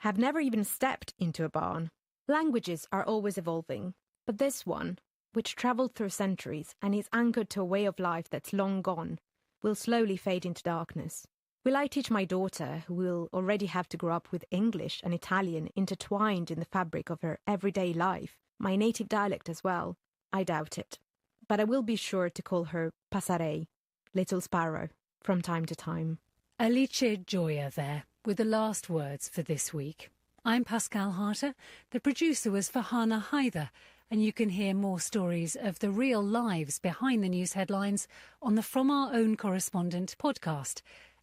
have never even stepped into a barn. Languages are always evolving, but this one, which travelled through centuries and is anchored to a way of life that's long gone, will slowly fade into darkness. Will I teach my daughter, who will already have to grow up with English and Italian intertwined in the fabric of her everyday life, my native dialect as well? I doubt it. But I will be sure to call her Pasarei, Little Sparrow, from time to time. Alice Joya there, with the last words for this week. I'm Pascal Harter. The producer was Fahana Haidar, and you can hear more stories of the real lives behind the news headlines on the From Our Own Correspondent podcast.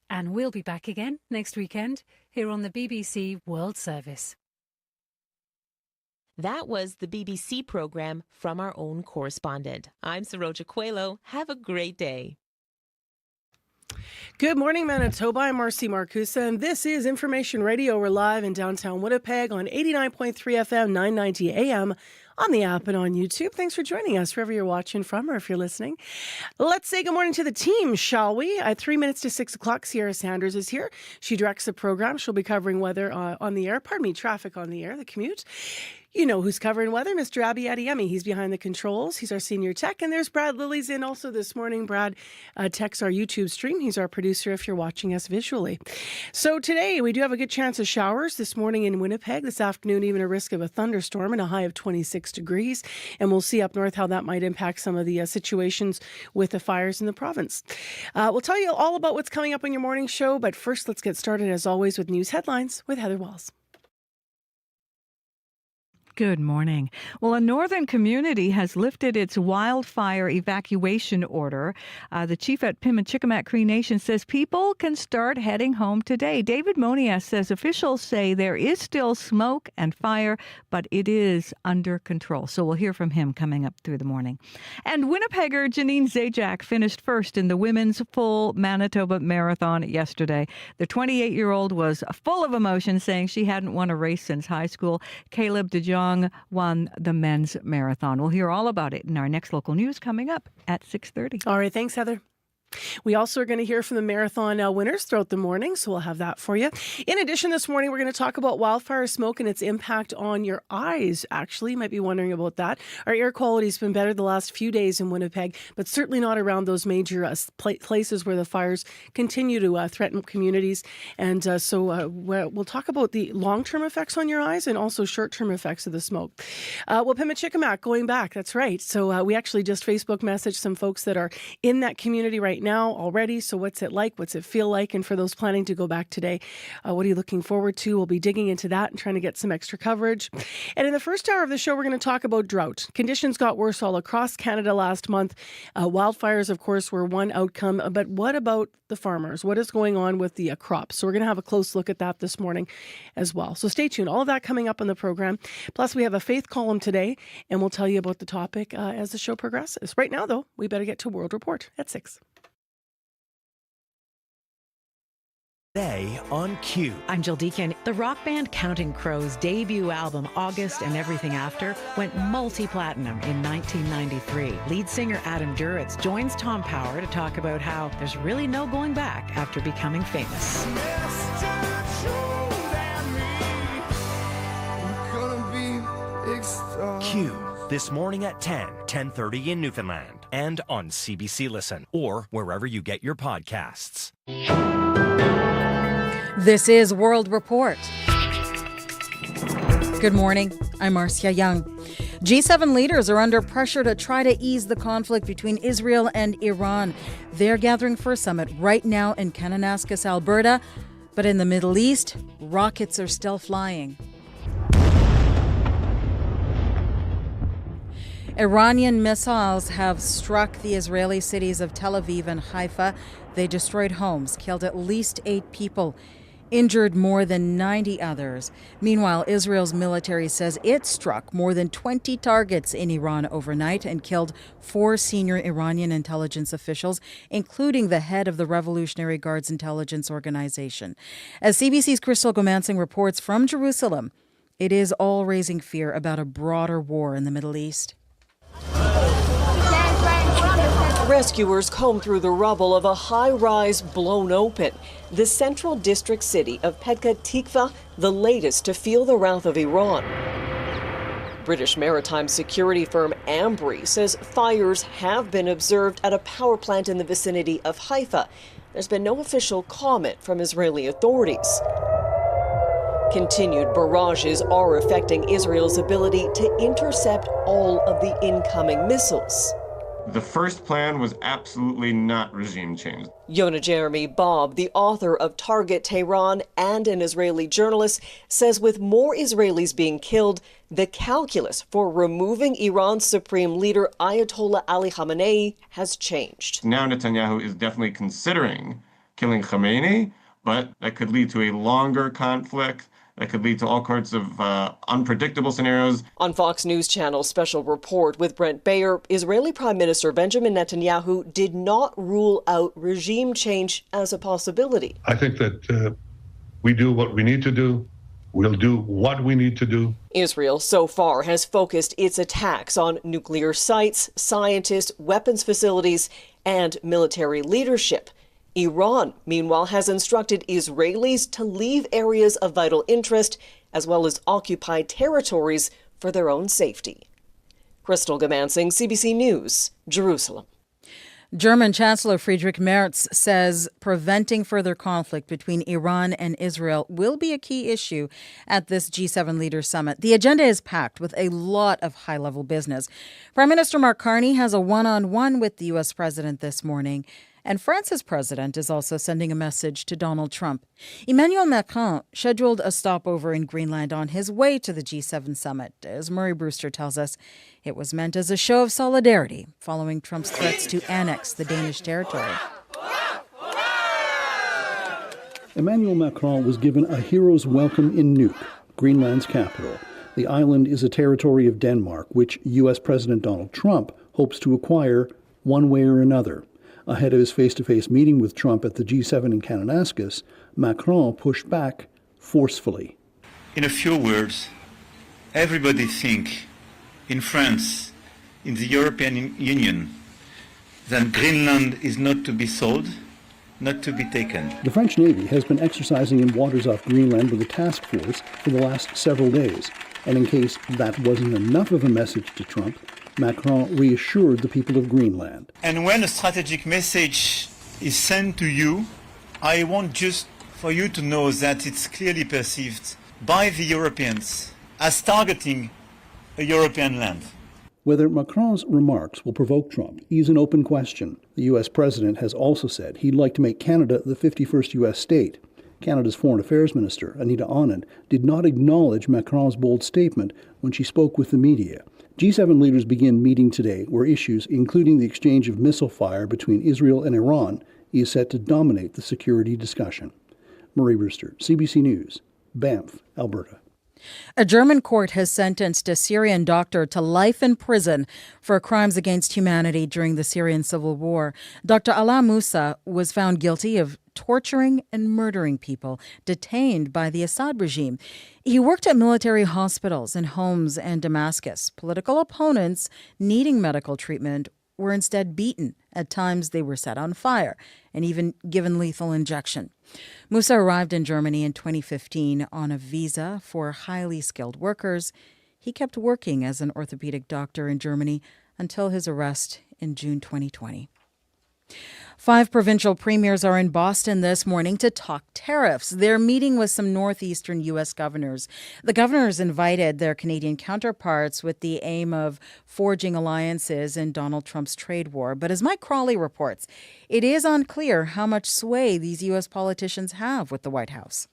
And we'll be back again next weekend here on the BBC World Service. That was the BBC programme From Our Own Correspondent. I'm Saroja Coelho. Have a great day. Good morning, Manitoba. I'm Marcy Marcusa, and this is Information Radio. We're live in downtown Winnipeg on 89.3 FM, 990 AM, on the app and on YouTube. Thanks for joining us, wherever you're watching from or if you're listening. Let's say good morning to the team, shall we? At 3 minutes to 6 o'clock, Sierra Sanders is here. She directs the program. She'll be covering weather on the air. Traffic on the air, the commute. You know who's covering weather, Mr. Abby Adiyemi. He's behind the controls. He's our senior tech. And there's Brad Lilly's in also this morning. Brad techs our YouTube stream. He's our producer if you're watching us visually. So today we do have a good chance of showers this morning in Winnipeg. This afternoon, even a risk of a thunderstorm and a high of 26 degrees. And we'll see up north how that might impact some of the situations with the fires in the province. We'll tell you all about what's coming up on your morning show. But first, let's get started, as always, with news headlines with Heather Walls. Good morning. Well, a northern community has lifted its wildfire evacuation order. The chief at Pimachikamak Cree Nation says people can start heading home today. David Monias says officials say there is still smoke and fire, but it is under control. So we'll hear from him coming up through the morning. And Winnipegger Janine Zajac finished first in the women's full Manitoba Marathon yesterday. The 28-year-old was full of emotion, saying she hadn't won a race since high school. Caleb DeJong won the men's marathon. We'll hear all about it in our next local news coming up at 6:30. All right. Thanks, Heather. We also are going to hear from the marathon winners throughout the morning, so we'll have that for you. In addition, this morning, we're going to talk about wildfire smoke and its impact on your eyes. Actually, you might be wondering about that. Our air quality has been better the last few days in Winnipeg, but certainly not around those major places where the fires continue to threaten communities. And so we'll talk about the long-term effects on your eyes and also short-term effects of the smoke. Well, Pimachikamak, going back, that's right. So we actually just Facebook messaged some folks that are in that community right now already. So what's it like? What's it feel like? And for those planning to go back today, what are you looking forward to? We'll be digging into that and trying to get some extra coverage. And in the first hour of the show, we're going to talk about drought. Conditions got worse all across Canada last month. Wildfires, of course, were one outcome. But what about the farmers? What is going on with the crops? So we're going to have a close look at that this morning as well. So stay tuned. All of that coming up on the program. Plus, we have a faith column today, and we'll tell you about the topic as the show progresses. Right now, though, we better get to World Report at 6. Today on Q. I'm Jill Deacon. The rock band Counting Crows' debut album, August and Everything After, went multi-platinum in 1993. Lead singer Adam Duritz joins Tom Power to talk about how there's really no going back after becoming famous. Q. This morning at 10:30 in Newfoundland, and on CBC Listen, or wherever you get your podcasts. This is World Report. Good morning. I'm Marcia Young. G7 leaders are under pressure to try to ease the conflict between Israel and Iran. They're gathering for a summit right now in Kananaskis, Alberta. But in the Middle East, rockets are still flying. Iranian missiles have struck the Israeli cities of Tel Aviv and Haifa. They destroyed homes, killed at least 8 people, injured more than 90 others. Meanwhile, Israel's military says it struck more than 20 targets in Iran overnight and killed 4 senior Iranian intelligence officials, including the head of the Revolutionary Guard's intelligence organization. As CBC's Crystal Gomansing reports from Jerusalem, it is all raising fear about a broader war in the Middle East. Rescuers comb through the rubble of a high-rise blown open. The central district city of Petah Tikva, the latest to feel the wrath of Iran. British maritime security firm Ambry says fires have been observed at a power plant in the vicinity of Haifa. There's been no official comment from Israeli authorities. Continued barrages are affecting Israel's ability to intercept all of the incoming missiles. The first plan was absolutely not regime change. Yonah Jeremy Bob, the author of Target Tehran and an Israeli journalist, says with more Israelis being killed, the calculus for removing Iran's supreme leader Ayatollah Ali Khamenei has changed. Now Netanyahu is definitely considering killing Khamenei, but that could lead to a longer conflict. That could lead to all sorts of unpredictable scenarios. On Fox News Channel's special report with Brent Bayer, Israeli Prime Minister Benjamin Netanyahu did not rule out regime change as a possibility. I think that we do what we need to do. We'll do what we need to do. Israel so far has focused its attacks on nuclear sites, scientists, weapons facilities, and military leadership. Iran, meanwhile, has instructed Israelis to leave areas of vital interest as well as occupied territories for their own safety. Crystal Gamansing, CBC News, Jerusalem. German Chancellor Friedrich Merz says preventing further conflict between Iran and Israel will be a key issue at this G7 Leaders Summit. The agenda is packed with a lot of high-level business. Prime Minister Mark Carney has a one-on-one with the U.S. president this morning. And France's president is also sending a message to Donald Trump. Emmanuel Macron scheduled a stopover in Greenland on his way to the G7 summit. As Murray Brewster tells us, it was meant as a show of solidarity following Trump's threats to annex the Danish territory. Emmanuel Macron was given a hero's welcome in Nuuk, Greenland's capital. The island is a territory of Denmark, which U.S. President Donald Trump hopes to acquire one way or another. Ahead of his face-to-face meeting with Trump at the G7 in Kananaskis, Macron pushed back forcefully. In a few words, everybody think in France, in the European Union, that Greenland is not to be sold, not to be taken. The French Navy has been exercising in waters off Greenland with a task force for the last several days. And in case that wasn't enough of a message to Trump, Macron reassured the people of Greenland. And when a strategic message is sent to you, I want just for you to know that it's clearly perceived by the Europeans as targeting a European land. Whether Macron's remarks will provoke Trump is an open question. The U.S. president has also said he'd like to make Canada the 51st U.S. state. Canada's Foreign Affairs Minister, Anita Anand, did not acknowledge Macron's bold statement when she spoke with the media. G7 leaders begin meeting today where issues, including the exchange of missile fire between Israel and Iran, is set to dominate the security discussion. Murray Brewster, CBC News, Banff, Alberta. A German court has sentenced a Syrian doctor to life in prison for crimes against humanity during the Syrian civil war. Dr. Ala Moussa was found guilty of torturing and murdering people detained by the Assad regime. He worked at military hospitals and homes in Damascus. Political opponents needing medical treatment were instead beaten. At times they were set on fire and even given lethal injection. Moussa arrived in Germany in 2015 on a visa for highly skilled workers. He kept working as an orthopedic doctor in Germany until his arrest in June 2020. 5 provincial premiers are in Boston this morning to talk tariffs. They're meeting with some northeastern U.S. governors. The governors invited their Canadian counterparts with the aim of forging alliances in Donald Trump's trade war. But as Mike Crawley reports, it is unclear how much sway these U.S. politicians have with the White House.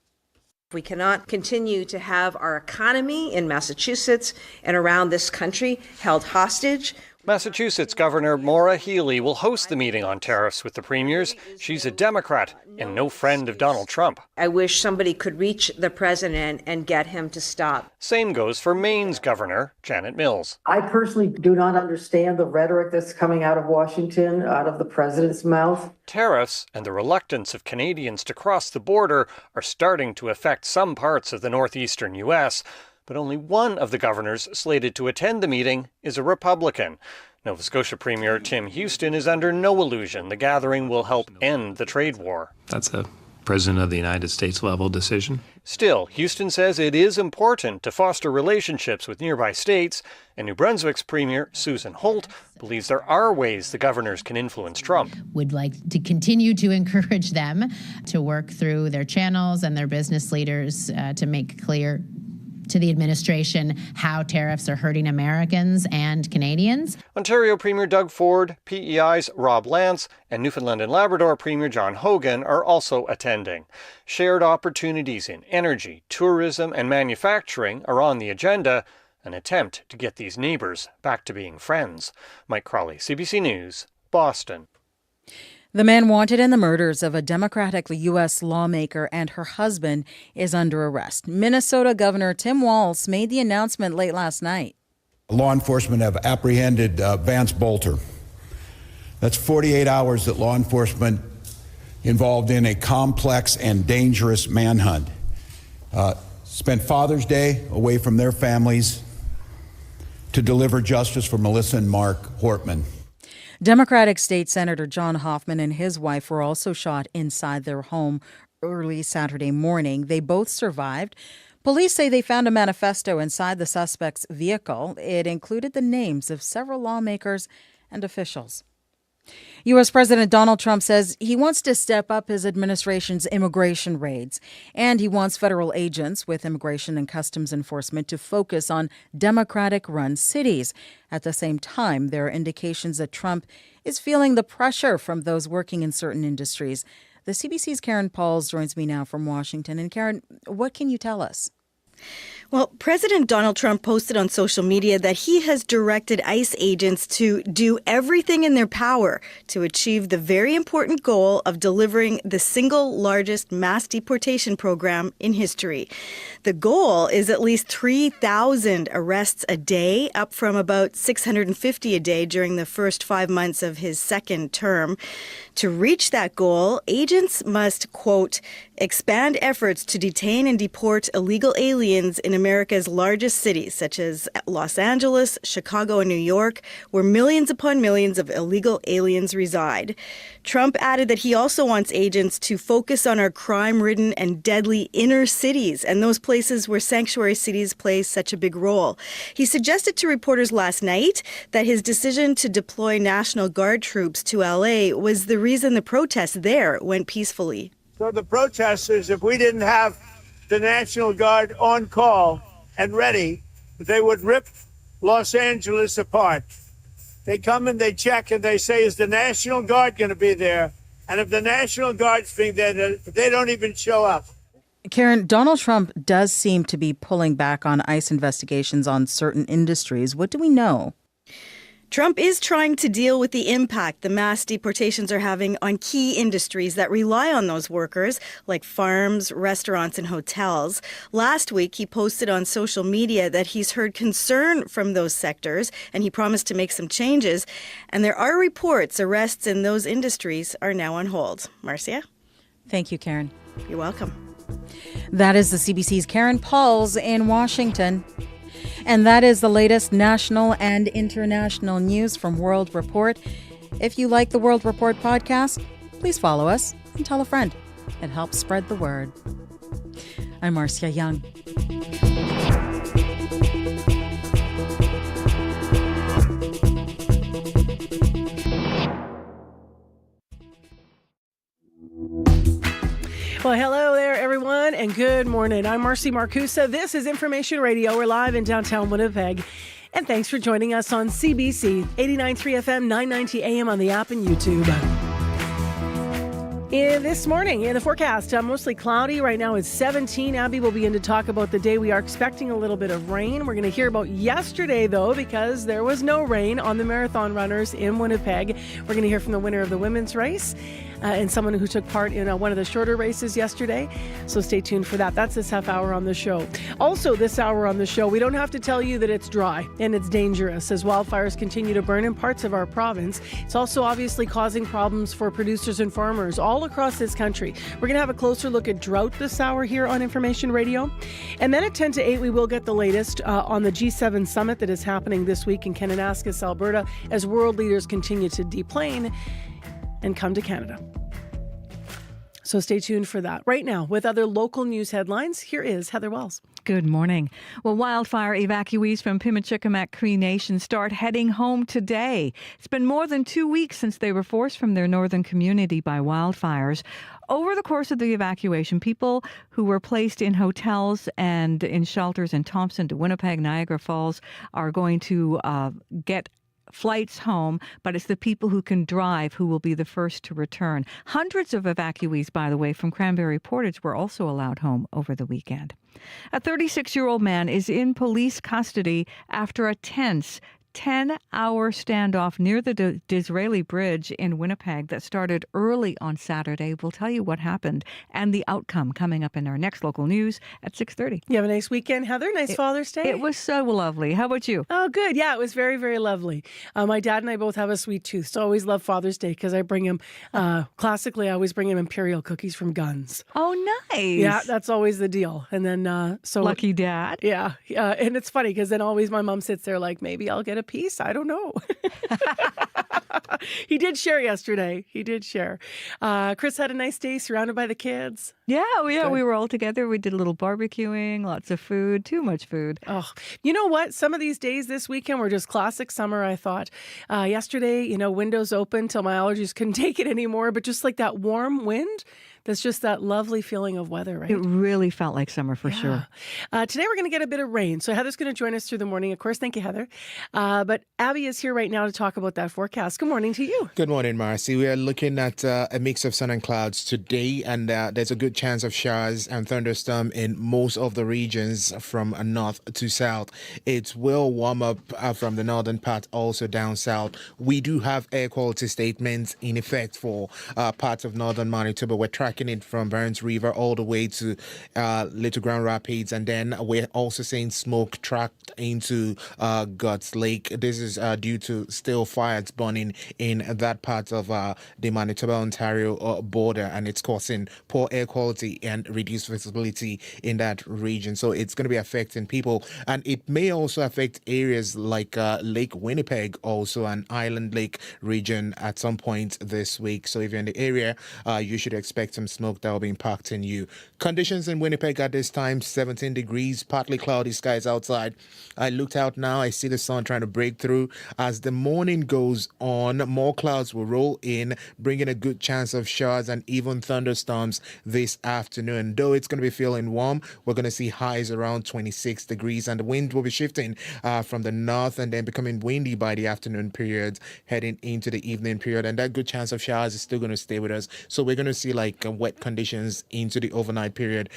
We cannot continue to have our economy in Massachusetts and around this country held hostage. Massachusetts Governor Maura Healey will host the meeting on tariffs with the premiers. She's a Democrat and no friend of Donald Trump. I wish somebody could reach the president and get him to stop. Same goes for Maine's Governor, Janet Mills. I personally do not understand the rhetoric that's coming out of Washington, out of the president's mouth. Tariffs and the reluctance of Canadians to cross the border are starting to affect some parts of the northeastern U.S., but only one of the governors slated to attend the meeting is a Republican. Nova Scotia Premier Tim Houston is under no illusion the gathering will help end the trade war. That's a President of the United States level decision. Still, Houston says it is important to foster relationships with nearby states, and New Brunswick's Premier Susan Holt believes there are ways the governors can influence Trump. Would like to continue to encourage them to work through their channels and their business leaders to make clear to the administration how tariffs are hurting Americans and Canadians. Ontario Premier Doug Ford, PEI's Rob Lance, and Newfoundland and Labrador Premier John Hogan are also attending. Shared opportunities in energy, tourism, and manufacturing are on the agenda, an attempt to get these neighbours back to being friends. Mike Crawley, CBC News, Boston. The man wanted in the murders of a Democratic U.S. lawmaker and her husband is under arrest. Minnesota Governor Tim Walz made the announcement late last night. Law enforcement have apprehended Vance Bolter. That's 48 hours that law enforcement involved in a complex and dangerous manhunt. Spent Father's Day away from their families to deliver justice for Melissa and Mark Hortman. Democratic State Senator John Hoffman and his wife were also shot inside their home early Saturday morning. They both survived. Police say they found a manifesto inside the suspect's vehicle. It included the names of several lawmakers and officials. U.S. President Donald Trump says he wants to step up his administration's immigration raids, and he wants federal agents with immigration and customs enforcement to focus on Democratic-run cities. At the same time, there are indications that Trump is feeling the pressure from those working in certain industries. The CBC's Karen Pauls joins me now from Washington. And Karen, what can you tell us? Well, President Donald Trump posted on social media that he has directed ICE agents to do everything in their power to achieve the very important goal of delivering the single largest mass deportation program in history. The goal is at least 3,000 arrests a day, up from about 650 a day during the first 5 months of his second term. To reach that goal, agents must, quote, expand efforts to detain and deport illegal aliens in America's largest cities, such as Los Angeles, Chicago, and New York, where millions upon millions of illegal aliens reside. Trump added that he also wants agents to focus on our crime-ridden and deadly inner cities and those places where sanctuary cities play such a big role. He suggested to reporters last night that his decision to deploy National Guard troops to LA was the reason the protests there went peacefully. So the protesters, if we didn't have the National Guard on call and ready, they would rip Los Angeles apart. They come and they check and they say, is the National Guard going to be there? And if the National Guard's being there, they don't even show up. Karen, Donald Trump does seem to be pulling back on ICE investigations on certain industries. What do we know? Trump is trying to deal with the impact the mass deportations are having on key industries that rely on those workers, like farms, restaurants, and hotels. Last week, he posted on social media that he's heard concern from those sectors, and he promised to make some changes. And there are reports arrests in those industries are now on hold. Marcia? Thank you, Karen. You're welcome. That is the CBC's Karen Pauls in Washington. And that is the latest national and international news from World Report. If you like the World Report podcast, please follow us and tell a friend. It helps spread the word. I'm Marcia Young. Well, hello there, everyone, and good morning. I'm Marcy Marcusa. This is Information Radio. We're live in downtown Winnipeg. And thanks for joining us on CBC 89.3 FM, 990 AM on the app and YouTube. This morning, in the forecast, mostly cloudy. Right now it's 17. Abby will begin to talk about the day. We are expecting a little bit of rain. We're going to hear about yesterday, though, because there was no rain on the marathon runners in Winnipeg. We're going to hear from the winner of the women's race. and someone who took part in one of the shorter races yesterday. So stay tuned for that. That's this half hour on the show. Also this hour on the show, we don't have to tell you that it's dry and it's dangerous as wildfires continue to burn in parts of our province. It's also obviously causing problems for producers and farmers all across this country. We're going to have a closer look at drought this hour here on Information Radio. And then at 10 to 8, we will get the latest on the G7 summit that is happening this week in Kananaskis, Alberta, as world leaders continue to deplane and come to Canada. So stay tuned for that. Right now, with other local news headlines, here is Heather Wells. Good morning. Well, wildfire evacuees from Pimachikamak Cree Nation start heading home today. It's been more than 2 weeks since they were forced from their northern community by wildfires. Over the course of the evacuation, people who were placed in hotels and in shelters in Thompson to Winnipeg, Niagara Falls are going to get flights home, but it's the people who can drive who will be the first to return. Hundreds of evacuees, by the way, from Cranberry Portage were also allowed home over the weekend. A 36-year-old man is in police custody after a tense 10-hour standoff near the Disraeli Bridge in Winnipeg that started early on Saturday. We'll tell you what happened and the outcome coming up in our next local news at 6:30. You have a nice weekend, Heather? Nice Father's Day? It was so lovely. How about you? Oh, good. Yeah, it was very, very lovely. My dad and I both have a sweet tooth, so I always love Father's Day because I bring him, classically, I always bring him Imperial cookies from Guns. Oh, nice. Yeah, that's always the deal. And then, so. Lucky dad. Yeah. And it's funny because then always my mom sits there like, maybe I'll get a piece. I don't know. He did share yesterday. He did share. Chris had a nice day surrounded by the kids. Yeah, we were all together. We did a little barbecuing, lots of food, too much food. Oh, you know what? Some of these days this weekend were just classic summer, I thought. Yesterday, windows open till my allergies couldn't take it anymore, but just like that warm wind, that's just that lovely feeling of weather, right? It really felt like summer for sure. Today we're going to get a bit of rain. So Heather's going to join us through the morning. Of course, thank you, Heather. But Abby is here right now to talk about that forecast. Good morning to you. Good morning, Marcy. We are looking at a mix of sun and clouds today, and there's a good chance of showers and thunderstorm in most of the regions from north to south. It will warm up from the northern part, also down south. We do have air quality statements in effect for parts of northern Manitoba. We're tracking it from Burns River all the way to Little Grand Rapids, and then we're also seeing smoke tracked into Guts Lake. This is due to still fires burning in that part of the Manitoba-Ontario border, and it's causing poor air quality and reduced visibility in that region. So it's going to be affecting people, and it may also affect areas like Lake Winnipeg, also an Island Lake region at some point this week. So if you're in the area, you should expect some smoke that will be impacting you. Conditions in Winnipeg at this time, 17 degrees, partly cloudy skies outside. I looked out now, I see the sun trying to break through. As the morning goes on, more clouds will roll in, bringing a good chance of showers and even thunderstorms this afternoon. Though it's going to be feeling warm, we're going to see highs around 26 degrees, and the wind will be shifting from the north and then becoming windy by the afternoon period, heading into the evening period. And that good chance of showers is still going to stay with us. So we're going to see like wet conditions into the overnight period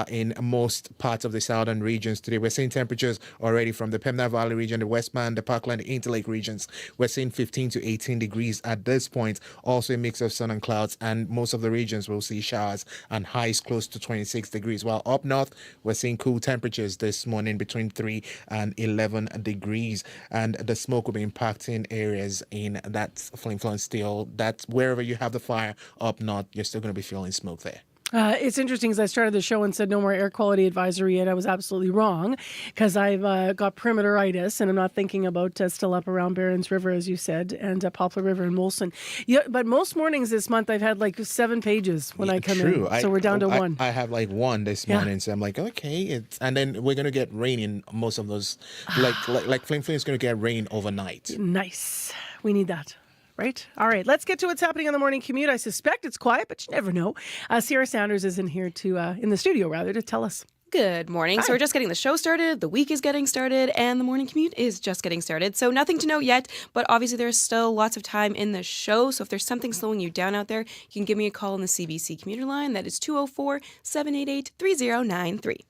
in most parts of the southern regions today. We're seeing temperatures already from the Pembina Valley region, the Westman, the Parkland, the Interlake regions. We're seeing 15 to 18 degrees at this point. Also a mix of sun and clouds, and most of the regions will see showers and highs close to 26 degrees. While up north, we're seeing cool temperatures this morning between 3 and 11 degrees. And the smoke will be impacting areas in that Flin Flon still. That's wherever you have the fire up north, you're still going to be feeling smoke there. It's interesting because I started the show and said no more air quality advisory, and I was absolutely wrong because I've got perimeteritis and I'm not thinking about still up around Barons River, as you said, and Poplar River and Molson. Yeah, but most mornings this month I've had like 7 pages when I come in. So we're down to 1. I have like 1 this morning, so I'm like, okay. And then we're going to get rain in most of those. Like Flin Flon is going to get rain overnight. Nice. We need that. Right? All right. Let's get to what's happening on the morning commute. I suspect it's quiet, but you never know. Sierra Sanders is in here in the studio rather, to tell us. Good morning. Hi. So we're just getting the show started, the week is getting started, and the morning commute is just getting started. So nothing to note yet, but obviously there's still lots of time in the show. So if there's something slowing you down out there, you can give me a call on the CBC commuter line. That is 204-788-3093.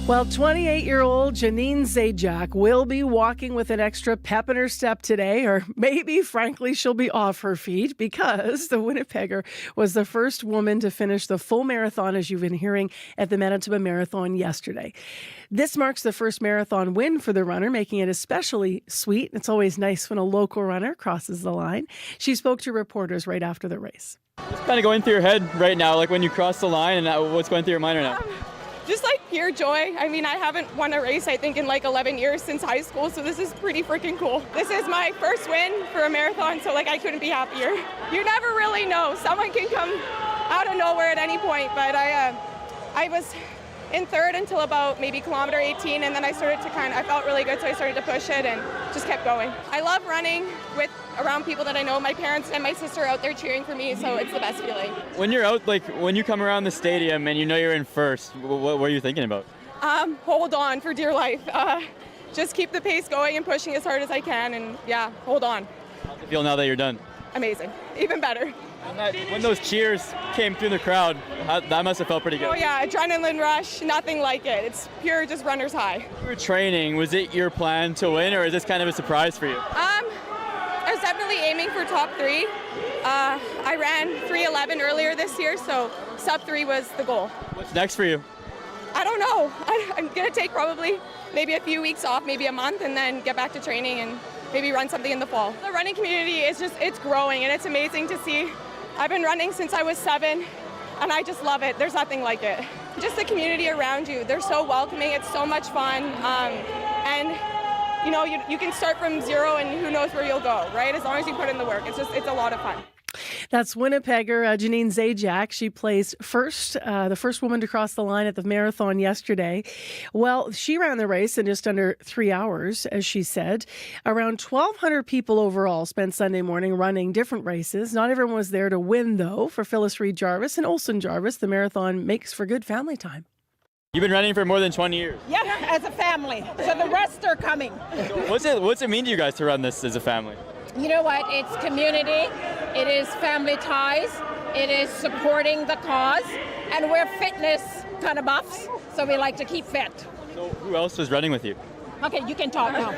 Well, 28-year-old Janine Zajac will be walking with an extra pep in her step today, or maybe, frankly, she'll be off her feet because the Winnipegger was the first woman to finish the full marathon, as you've been hearing, at the Manitoba Marathon yesterday. This marks the first marathon win for the runner, making it especially sweet. It's always nice when a local runner crosses the line. She spoke to reporters right after the race. What's kind of going through your head right now, like when you cross the line, and what's going through your mind right now? Just like pure joy. I mean, I haven't won a race, I think, in like 11 years since high school, so this is pretty freaking cool. This is my first win for a marathon, so like I couldn't be happier. You never really know. Someone can come out of nowhere at any point, but I was in third until about maybe kilometer 18, and then I felt really good, so I started to push it and just kept going. I love running around people that I know. My parents and my sister are out there cheering for me, so it's the best feeling. When you're out, like when you come around the stadium and you know you're in first, what are you thinking about? Hold on for dear life. Just keep the pace going and pushing as hard as I can, and yeah, hold on. How's it feel now that you're done? Amazing. Even better. When those cheers came through the crowd, that must have felt pretty good. Oh yeah, adrenaline rush, nothing like it. It's pure just runner's high. When you were training, was it your plan to win, or is this kind of a surprise for you? I was definitely aiming for top 3. I ran 3:11 earlier this year, so sub 3 was the goal. What's next for you? I don't know. I'm gonna take probably maybe a few weeks off, maybe a month, and then get back to training and maybe run something in the fall. The running community is it's growing, and it's amazing to see. I've been running since I was 7, and I just love it. There's nothing like it. Just the community around you, they're so welcoming. It's so much fun, and you know, you can start from zero, and who knows where you'll go, right? As long as you put in the work, it's a lot of fun. That's Winnipegger Janine Zajac. She placed first, the first woman to cross the line at the marathon yesterday. Well, she ran the race in just under 3 hours, as she said. Around 1,200 people overall spent Sunday morning running different races. Not everyone was there to win, though. For Phyllis Reed Jarvis and Olson Jarvis, the marathon makes for good family time. You've been running for more than 20 years. Yeah, as a family. So the rest are coming. So what's it mean to you guys to run this as a family? You know what? It's community. It is family ties. It is supporting the cause. And we're fitness kind of buffs, so we like to keep fit. So who else was running with you? Okay, you can talk now.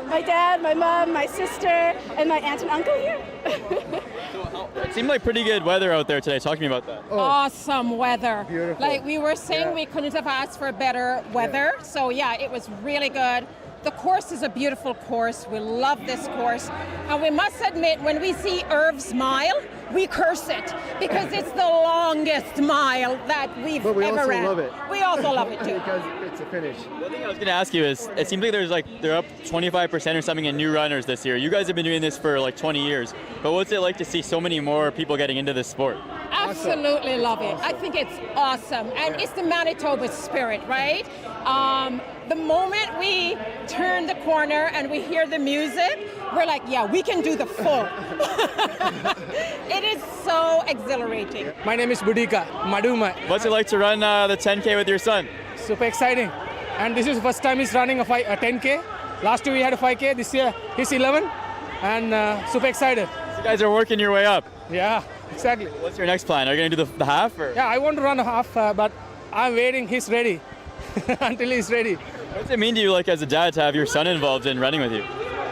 My dad, my mom, my sister, and my aunt and uncle here. It seemed like pretty good weather out there today. Talk to me about that. Awesome weather. Beautiful. Like we were saying, we couldn't have asked for better weather. Yeah. So yeah, it was really good. The course is a beautiful course. We love this course. And we must admit, when we see Irv's mile, we curse it because it's the longest mile that we've ever ran. But we also love it. We also love it too. Because it's a finish. One thing I was going to ask you is, it seems like they're up 25% or something in new runners this year. You guys have been doing this for like 20 years. But what's it like to see so many more people getting into this sport? Absolutely love it. I think it's awesome. And it's the Manitoba spirit, right? The moment we turn the corner and we hear the music, we're like, yeah, we can do the full. It is so exhilarating. My name is Budika Maduma. What's it like to run the 10K with your son? Super exciting. And this is the first time he's running a 10K. Last year we had a 5K. This year he's 11. And super excited. So you guys are working your way up. Yeah, exactly. What's your next plan? Are you going to do the half? Or? Yeah, I want to run a half, but I'm waiting. He's ready until he's ready. What does it mean to you, like as a dad, to have your son involved in running with you?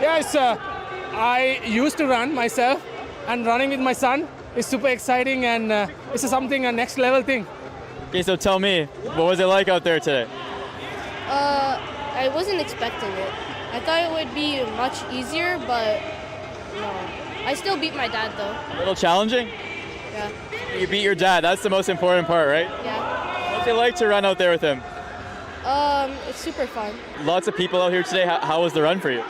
Yes, I used to run myself, and running with my son is super exciting, and it's something a next level thing. Okay, so tell me, what was it like out there today? I wasn't expecting it. I thought it would be much easier, but no. I still beat my dad though. A little challenging? Yeah. You beat your dad. That's the most important part, right? Yeah. What's it like to run out there with him? It's super fun. Lots of people out here today. How was the run for you?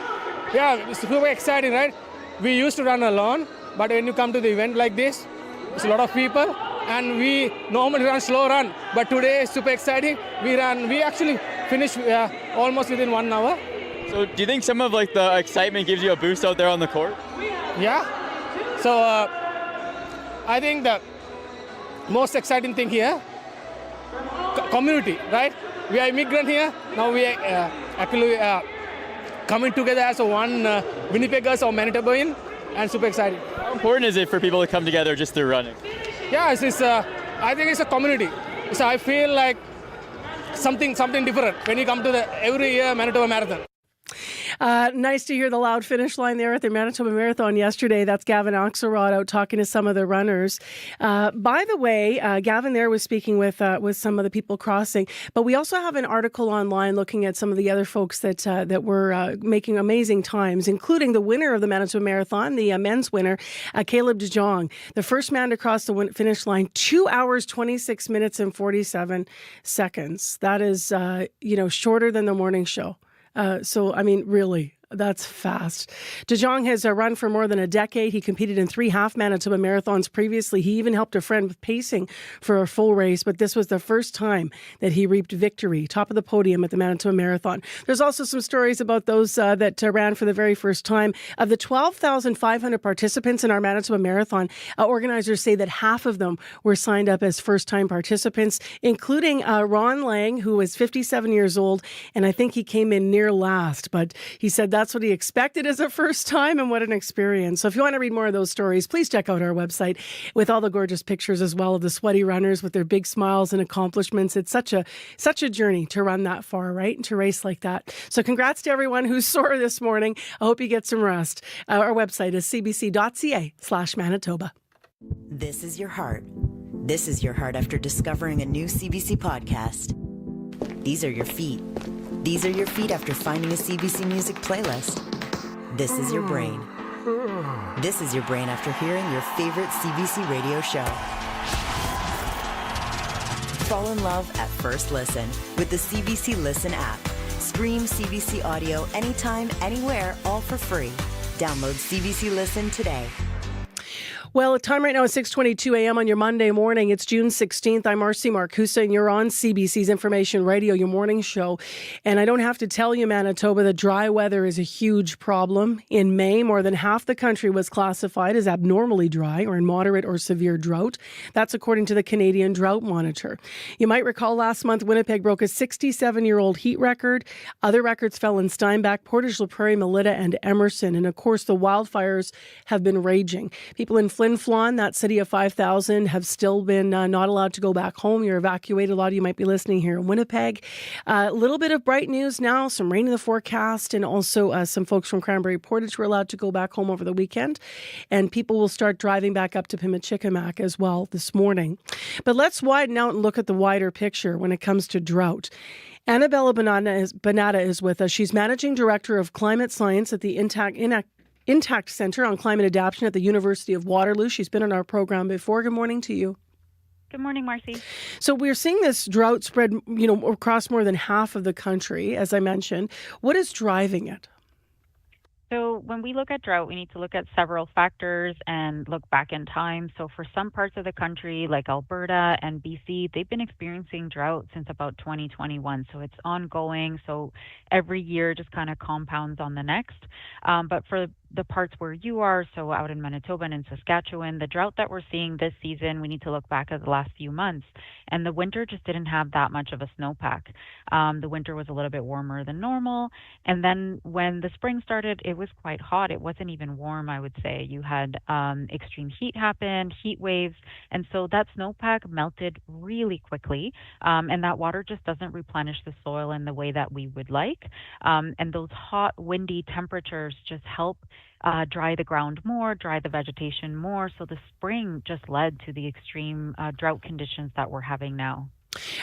Yeah, it's super exciting, right? We used to run alone, but when you come to the event like this, it's a lot of people, and we normally run slow run, but today is super exciting. We actually finished almost within 1 hour. So do you think some of like the excitement gives you a boost out there on the court? Yeah. So I think the most exciting thing here, community, right? We are immigrant here. Now we are actually coming together as one Winnipeggers or Manitobain, and super exciting. How important is it for people to come together just through running? Yeah, I think it's a community. So I feel like something different when you come to the every year Manitoba Marathon. Nice to hear the loud finish line there at the Manitoba Marathon yesterday. That's Gavin Axelrod out talking to some of the runners. By the way, Gavin there was speaking with some of the people crossing, but we also have an article online looking at some of the other folks that were making amazing times, including the winner of the Manitoba Marathon, the men's winner, Caleb de Jong, the first man to cross the finish line, 2 hours, 26 minutes and 47 seconds. That is, shorter than the morning show. So, I mean, really, that's fast. De Jong has run for more than a decade. He competed in 3 half Manitoba marathons previously. He even helped a friend with pacing for a full race, but this was the first time that he reaped victory, top of the podium at the Manitoba Marathon. There's also some stories about those that ran for the very first time. Of the 12,500 participants in our Manitoba Marathon, organizers say that half of them were signed up as first-time participants, including Ron Lang, who was 57 years old, and I think he came in near last, but he said that's what he expected as a first time, and what an experience. So if you want to read more of those stories, please check out our website with all the gorgeous pictures as well of the sweaty runners with their big smiles and accomplishments. It's such a journey to run that far, right? And to race like that. So congrats to everyone who's sore this morning. I hope you get some rest. Our website is cbc.ca/Manitoba. This is your heart. This is your heart after discovering a new CBC podcast. These are your feet. These are your feet after finding a CBC music playlist. This is your brain. This is your brain after hearing your favorite CBC radio show. Fall in love at first listen with the CBC Listen app. Stream CBC audio anytime, anywhere, all for free. Download CBC Listen today. Well, the time right now is 6:22 a.m. on your Monday morning. It's June 16th. I'm Marcy Marcusa, and you're on CBC's Information Radio, your morning show. And I don't have to tell you, Manitoba, that dry weather is a huge problem. In May, more than half the country was classified as abnormally dry or in moderate or severe drought. That's according to the Canadian Drought Monitor. You might recall last month, Winnipeg broke a 67-year-old heat record. Other records fell in Steinbach, Portage la Prairie, Melita, and Emerson. And of course, the wildfires have been raging. People in Flin Flon, that city of 5,000, have still been not allowed to go back home. You're evacuated. A lot of you might be listening here in Winnipeg. A little bit of bright news now, some rain in the forecast, and also some folks from Cranberry Portage were allowed to go back home over the weekend. And people will start driving back up to Pimicikamak as well this morning. But let's widen out and look at the wider picture when it comes to drought. Annabella Bonata is with us. She's Managing Director of Climate Science at the Intact Center on Climate Adaptation at the University of Waterloo. She's been on our program before. Good morning to you. Good morning, Marcy. So we're seeing this drought spread, across more than half of the country, as I mentioned. What is driving it? So when we look at drought, we need to look at several factors and look back in time. So for some parts of the country, like Alberta and BC, they've been experiencing drought since about 2021. So it's ongoing. So every year just kind of compounds on the next. But for the parts where you are, so out in Manitoba and in Saskatchewan, the drought that we're seeing this season, we need to look back at the last few months. And the winter just didn't have that much of a snowpack. The winter was a little bit warmer than normal. And then when the spring started, it was quite hot. It wasn't even warm, I would say. You had extreme heat happen, heat waves. And so that snowpack melted really quickly. And that water just doesn't replenish the soil in the way that we would like. And those hot, windy temperatures just help dry the ground more, dry the vegetation more. So the spring just led to the extreme drought conditions that we're having now.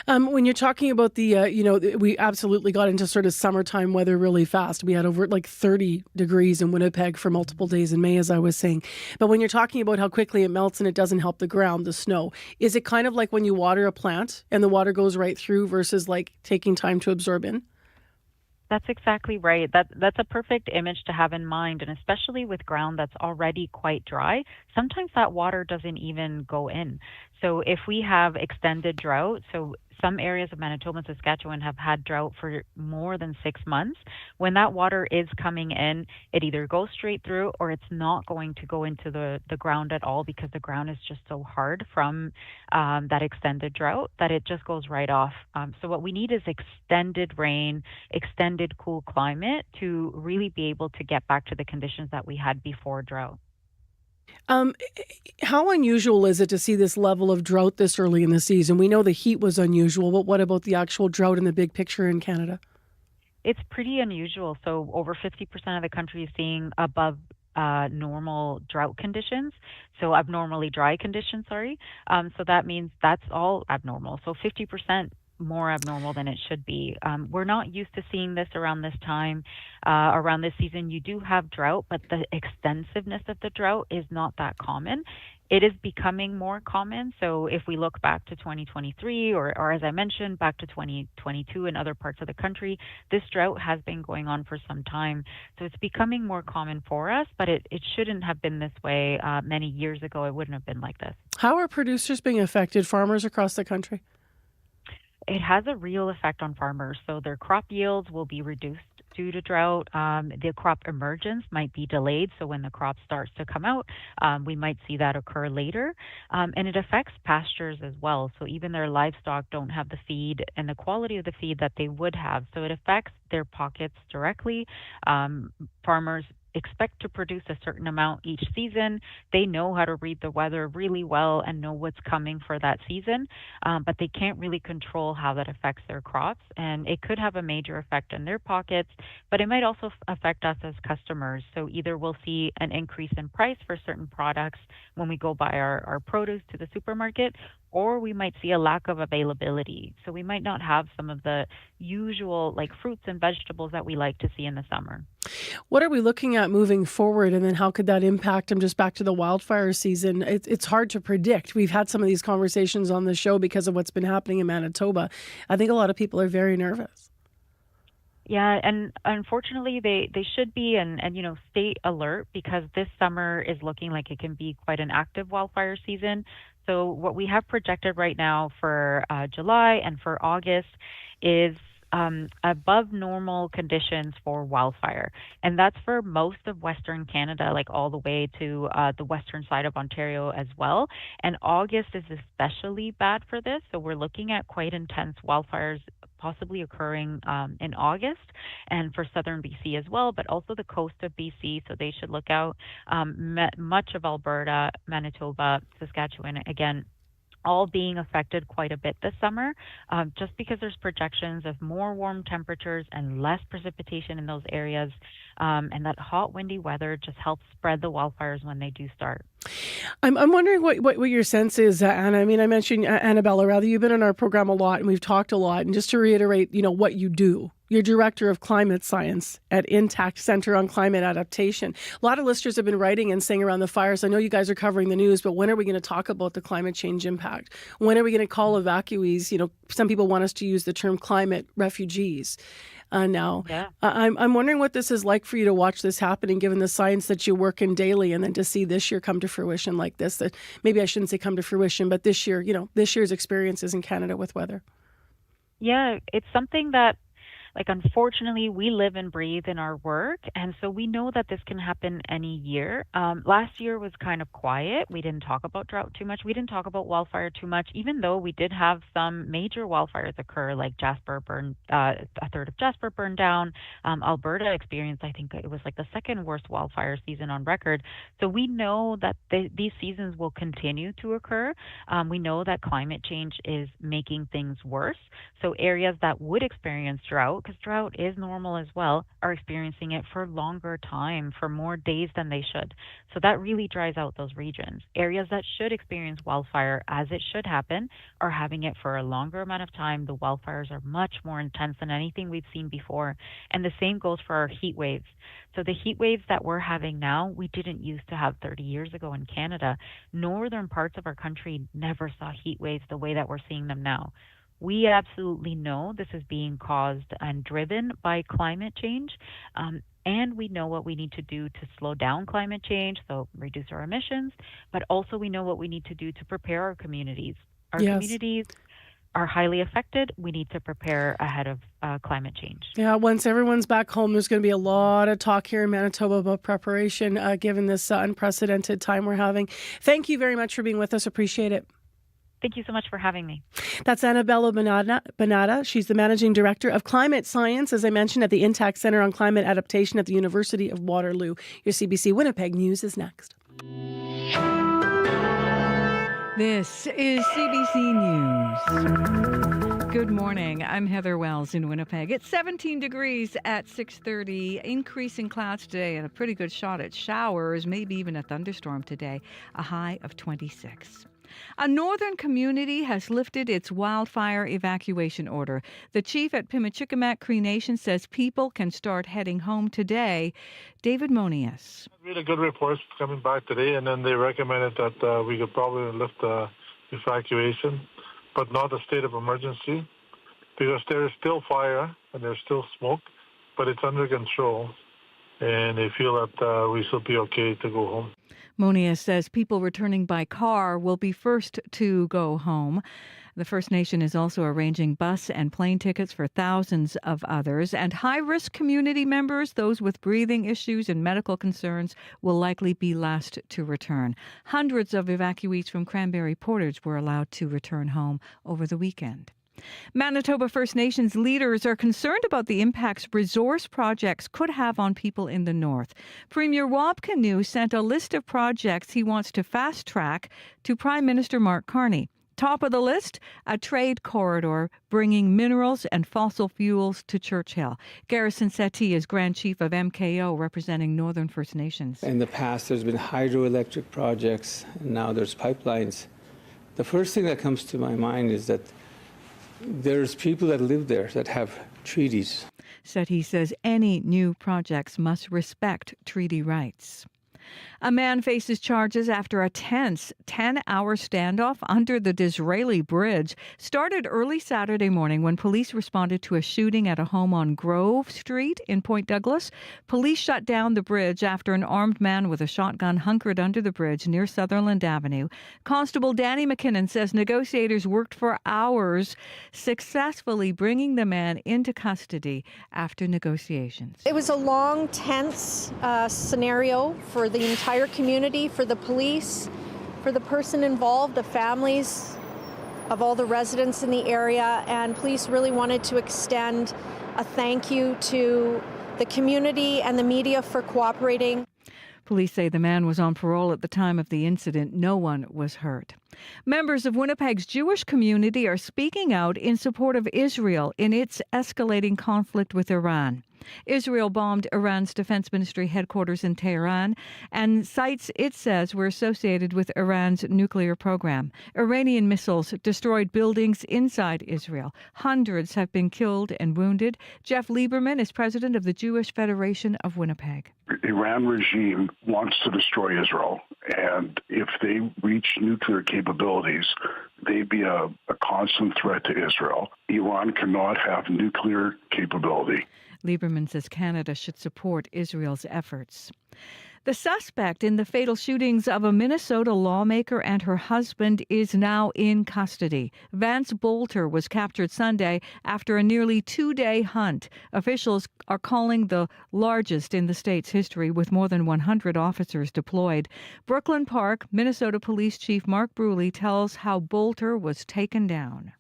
When you're talking about the, we absolutely got into sort of summertime weather really fast. We had over 30 degrees in Winnipeg for multiple days in May, as I was saying. But when you're talking about how quickly it melts and it doesn't help the ground, the snow, is it kind of like when you water a plant and the water goes right through versus like taking time to absorb in? That's exactly right. That's a perfect image to have in mind, and especially with ground that's already quite dry, sometimes that water doesn't even go in. So if we have extended drought, so some areas of Manitoba and Saskatchewan have had drought for more than 6 months. When that water is coming in, it either goes straight through or it's not going to go into the ground at all because the ground is just so hard from that extended drought that it just goes right off. So what we need is extended rain, extended cool climate to really be able to get back to the conditions that we had before drought. How unusual is it to see this level of drought this early in the season? We know the heat was unusual, but what about the actual drought in the big picture in Canada? It's pretty unusual. So over 50% of the country is seeing above normal drought conditions, so abnormally dry conditions, sorry. So that means that's all abnormal. So 50% more abnormal than it should be. We're not used to seeing this around this time. Around this season, you do have drought, but the extensiveness of the drought is not that common. It is becoming more common. So if we look back to 2023, or as I mentioned, back to 2022 in other parts of the country, this drought has been going on for some time. So it's becoming more common for us, but it shouldn't have been this way many years ago. It wouldn't have been like this. How are producers being affected, farmers across the country? It has a real effect on farmers. So their crop yields will be reduced due to drought. The crop emergence might be delayed. So when the crop starts to come out, we might see that occur later. And it affects pastures as well. So even their livestock don't have the feed and the quality of the feed that they would have. So it affects their pockets directly. Farmers expect to produce a certain amount each season. They know how to read the weather really well and know what's coming for that season, but they can't really control how that affects their crops. And it could have a major effect on their pockets, but it might also affect us as customers. So either we'll see an increase in price for certain products when we go buy our produce to the supermarket, or we might see a lack of availability. So we might not have some of the usual like fruits and vegetables that we like to see in the summer. What are we looking at moving forward, and then how could that impact them? Just back to the wildfire season, it's hard to predict. We've had some of these conversations on the show because of what's been happening in Manitoba. I think a lot of people are very nervous. Yeah, and unfortunately they should be, and stay alert, because this summer is looking like it can be quite an active wildfire season. So what we have projected right now for July and for August is above normal conditions for wildfire. And that's for most of Western Canada, like all the way to the western side of Ontario as well. And August is especially bad for this. So we're looking at quite intense wildfires possibly occurring in August, and for southern BC as well, but also the coast of BC. So they should look out. Much of Alberta, Manitoba, Saskatchewan, again, all being affected quite a bit this summer, just because there's projections of more warm temperatures and less precipitation in those areas. And that hot, windy weather just helps spread the wildfires when they do start. I'm wondering what your sense is, Anna. I mean, I mentioned Annabella, rather, you've been on our program a lot and we've talked a lot. And just to reiterate, what you do. You're Director of Climate Science at Intact Center on Climate Adaptation. A lot of listeners have been writing and saying around the fires, I know you guys are covering the news, but when are we going to talk about the climate change impact? When are we going to call evacuees? Some people want us to use the term climate refugees now. Yeah. I'm wondering what this is like for you to watch this happening, given the science that you work in daily, and then to see this year come to fruition like this. That maybe I shouldn't say come to fruition, but this year, this year's experiences in Canada with weather. Yeah, it's something that, unfortunately, we live and breathe in our work, and so we know that this can happen any year. Last year was kind of quiet. We didn't talk about drought too much. We didn't talk about wildfire too much, even though we did have some major wildfires occur, like a third of Jasper burned down. Alberta experienced, I think it was the second worst wildfire season on record. So we know that these seasons will continue to occur. We know that climate change is making things worse. So areas that would experience drought, because drought is normal as well, are experiencing it for longer time, for more days than they should. So that really dries out those regions. Areas that should experience wildfire, as it should happen, are having it for a longer amount of time. The wildfires are much more intense than anything we've seen before. And the same goes for our heat waves. So the heat waves that we're having now, we didn't used to have 30 years ago in Canada. Northern parts of our country never saw heat waves the way that we're seeing them now. We absolutely know this is being caused and driven by climate change, and we know what we need to do to slow down climate change, so reduce our emissions, but also we know what we need to do to prepare our communities. Our communities are highly affected. We need to prepare ahead of climate change. Yeah, once everyone's back home, there's going to be a lot of talk here in Manitoba about preparation, given this unprecedented time we're having. Thank you very much for being with us. Appreciate it. Thank you so much for having me. That's Annabella Bonata. She's the Managing Director of Climate Science, as I mentioned, at the Intact Center on Climate Adaptation at the University of Waterloo. Your CBC Winnipeg News is next. This is CBC News. Good morning. I'm Heather Wells in Winnipeg. It's 17 degrees at 6:30. Increasing clouds today and a pretty good shot at showers, maybe even a thunderstorm today. A high of 26. A northern community has lifted its wildfire evacuation order. The chief at Pimachikamak Cree Nation says people can start heading home today. David Monius. We had a good report coming back today, and then they recommended that we could probably lift the evacuation, but not a state of emergency, because there is still fire and there's still smoke, but it's under control, and they feel that we should be okay to go home. Monius says people returning by car will be first to go home. The First Nation is also arranging bus and plane tickets for thousands of others. And high-risk community members, those with breathing issues and medical concerns, will likely be last to return. Hundreds of evacuees from Cranberry Portage were allowed to return home over the weekend. Manitoba First Nations leaders are concerned about the impacts resource projects could have on people in the north. Premier Rob Canoe sent a list of projects he wants to fast-track to Prime Minister Mark Carney. Top of the list, a trade corridor bringing minerals and fossil fuels to Churchill. Garrison Settee is Grand Chief of MKO representing Northern First Nations. In the past, there's been hydroelectric projects, and now there's pipelines. The first thing that comes to my mind is that there's people that live there that have treaties. Settee says any new projects must respect treaty rights. A man faces charges after a tense 10-hour standoff under the Disraeli Bridge started early Saturday morning when police responded to a shooting at a home on Grove Street in Point Douglas. Police shut down the bridge after an armed man with a shotgun hunkered under the bridge near Sutherland Avenue. Constable Danny McKinnon says negotiators worked for hours, successfully bringing the man into custody after negotiations. It was a long, tense scenario for the entire community, for the police, for the person involved, the families of all the residents in the area, and police really wanted to extend a thank you to the community and the media for cooperating. Police say the man was on parole at the time of the incident. No one was hurt. Members of Winnipeg's Jewish community are speaking out in support of Israel in its escalating conflict with Iran. Israel bombed Iran's defense ministry headquarters in Tehran and sites it says were associated with Iran's nuclear program. Iranian missiles destroyed buildings inside Israel. Hundreds have been killed and wounded. Jeff Lieberman is president of the Jewish Federation of Winnipeg. Iran regime wants to destroy Israel, and if they reach nuclear capabilities, they'd be a constant threat to Israel. Iran cannot have nuclear capability. Lieberman says Canada should support Israel's efforts. The suspect in the fatal shootings of a Minnesota lawmaker and her husband is now in custody. Vance Bolter was captured Sunday after a nearly 2-day hunt. Officials are calling the largest in the state's history, with more than 100 officers deployed. Brooklyn Park, Minnesota Police Chief Mark Bruley tells how Bolter was taken down.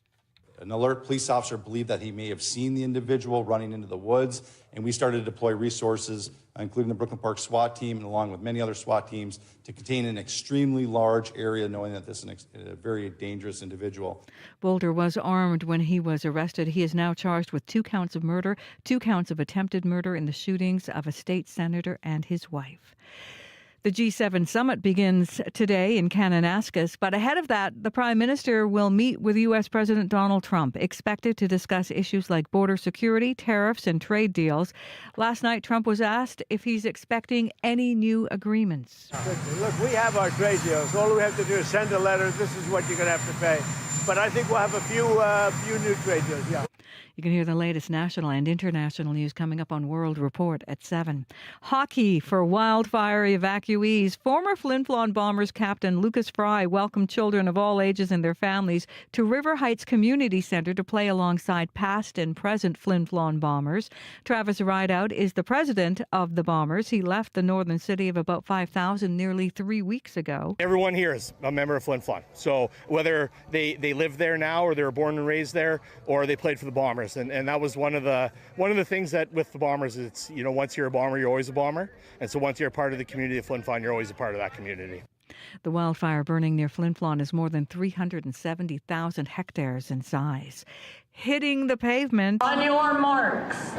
An alert police officer believed that he may have seen the individual running into the woods, and we started to deploy resources, including the Brooklyn Park SWAT team, and along with many other SWAT teams, to contain an extremely large area, knowing that this is a very dangerous individual. Bolter was armed when he was arrested. He is now charged with 2 counts of murder, 2 counts of attempted murder in the shootings of a state senator and his wife. The G7 summit begins today in Kananaskis, but ahead of that, the Prime Minister will meet with U.S. President Donald Trump, expected to discuss issues like border security, tariffs, and trade deals. Last night, Trump was asked if he's expecting any new agreements. Look, we have our trade deals. All we have to do is send a letter. This is what you're going to have to pay. But I think we'll have a few new trade deals, yeah. You can hear the latest national and international news coming up on World Report at 7. Hockey for wildfire evacuees. Former Flin Flon Bombers captain Lucas Fry welcomed children of all ages and their families to River Heights Community Centre to play alongside past and present Flin Flon Bombers. Travis Rideout is the president of the Bombers. He left the northern city of about 5,000 nearly 3 weeks ago. Everyone here is a member of Flin Flon. So whether they live there now or they were born and raised there or they played for the Bombers. And that was one of the things that with the Bombers, it's, once you're a Bomber, you're always a Bomber. And so once you're a part of the community of Flin Flon, you're always a part of that community. The wildfire burning near Flin Flon is more than 370,000 hectares in size. Hitting the pavement. On your marks.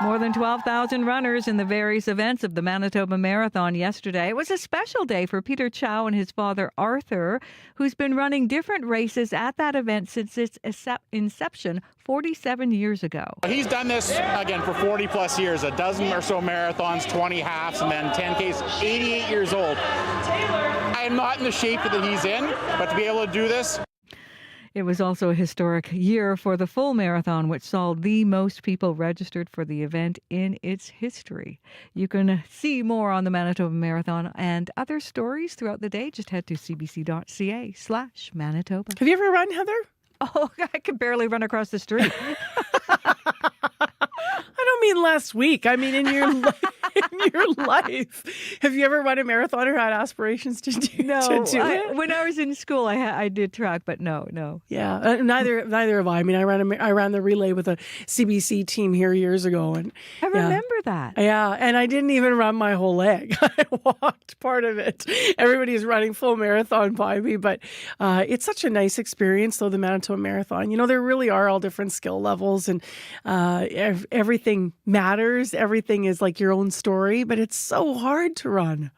More than 12,000 runners in the various events of the Manitoba Marathon yesterday. It was a special day for Peter Chow and his father Arthur, who's been running different races at that event since its inception 47 years ago. He's done this, again, for 40 plus years, a dozen or so marathons, 20 halves, and then 10Ks, 88 years old. I am not in the shape that he's in, but to be able to do this. It was also a historic year for the full marathon, which saw the most people registered for the event in its history. You can see more on the Manitoba Marathon and other stories throughout the day. Just head to cbc.ca/Manitoba. Have you ever run, Heather? Oh, I could barely run across the street. I don't mean last week. I mean in your life. Have you ever run a marathon or had aspirations to do it? When I was in school, I did track, but no. Yeah, neither have I. I mean, I ran the relay with a CBC team here years ago, and I remember that. Yeah, and I didn't even run my whole leg. I walked part of it. Everybody's running full marathon by me, but it's such a nice experience, though, the Manitoba Marathon. You know, there really are all different skill levels, and everything matters. Everything is like your own story, but it's so hard to run.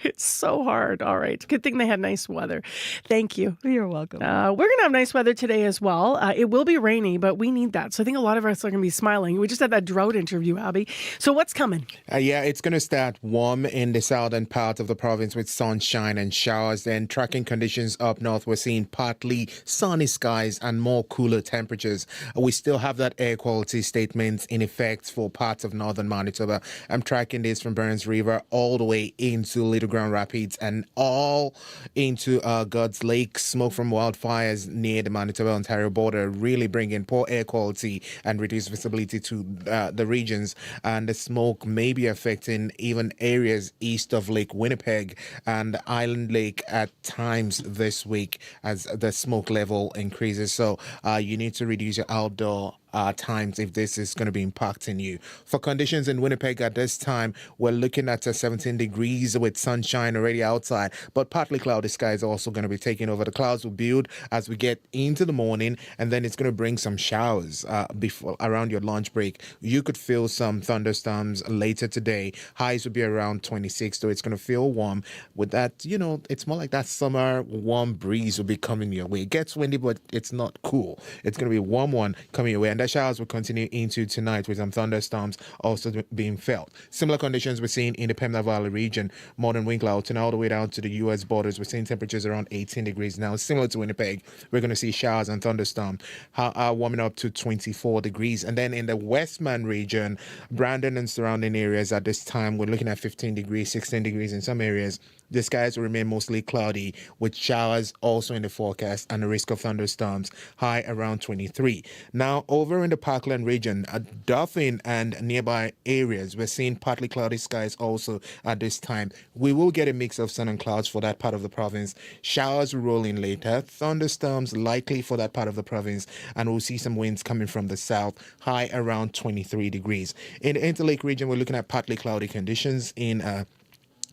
It's so hard. All right. Good thing they had nice weather. Thank you. You're welcome. We're going to have nice weather today as well. It will be rainy, but we need that. So I think a lot of us are going to be smiling. We just had that drought interview, Abby. So what's coming? It's going to start warm in the southern part of the province with sunshine and showers. Then tracking conditions up north, we're seeing partly sunny skies and more cooler temperatures. We still have that air quality statement in effect for parts of northern Manitoba. I'm tracking this from Burns River all the way into Little Grand Rapids and all into God's Lake. Smoke from wildfires near the Manitoba-Ontario border really bringing poor air quality and reduced visibility to the regions. And the smoke may be affecting even areas east of Lake Winnipeg and Island Lake at times this week as the smoke level increases. So you need to reduce your outdoor times if this is going to be impacting you. For conditions in Winnipeg at this time, we're looking at 17 degrees with sunshine already outside, but partly cloudy skies also going to be taking over. The clouds will build as we get into the morning, and then it's going to bring some showers before around your lunch break. You could feel some thunderstorms later today. Highs will be around 26, so it's going to feel warm. With that, you know, it's more like that summer warm breeze will be coming your way. It gets windy, but it's not cool. It's going to be a warm one coming your way, and the showers will continue into tonight with some thunderstorms also being felt. Similar conditions we're seeing in the Pembina Valley region, Modern Winkler, and all the way down to the U.S. borders. We're seeing temperatures around 18 degrees now. Similar to Winnipeg, we're going to see showers and thunderstorms warming up to 24 degrees. And then in the Westman region, Brandon and surrounding areas at this time, we're looking at 15 degrees, 16 degrees in some areas. The skies will remain mostly cloudy with showers also in the forecast and a risk of thunderstorms, high around 23. Now, over in the Parkland region, Dauphin and nearby areas, we're seeing partly cloudy skies also at this time. We will get a mix of sun and clouds for that part of the province. Showers will roll in later, thunderstorms likely for that part of the province, and we'll see some winds coming from the south, high around 23 degrees. In the Interlake region, we're looking at partly cloudy conditions in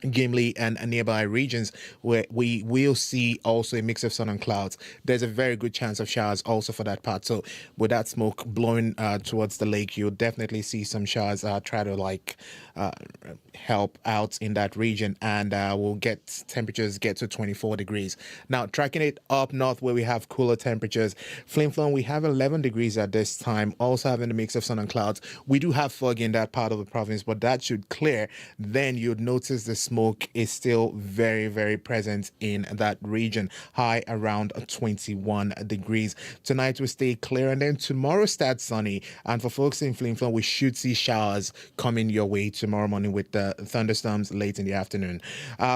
Gimli and nearby regions where we will see also a mix of sun and clouds. There's a very good chance of showers also for that part. So with that smoke blowing towards the lake, you'll definitely see some showers try to help out in that region, and we'll get temperatures get to 24 degrees. Now tracking it up north where we have cooler temperatures, Flin Flon, we have 11 degrees at this time, also having a mix of sun and clouds. We do have fog in that part of the province, but that should clear. Then you'd notice the smoke is still very, very present in that region, high around 21 degrees. Tonight we stay clear, and then tomorrow starts sunny. And for folks in Flin Flon, we should see showers coming your way tomorrow morning with the thunderstorms late in the afternoon.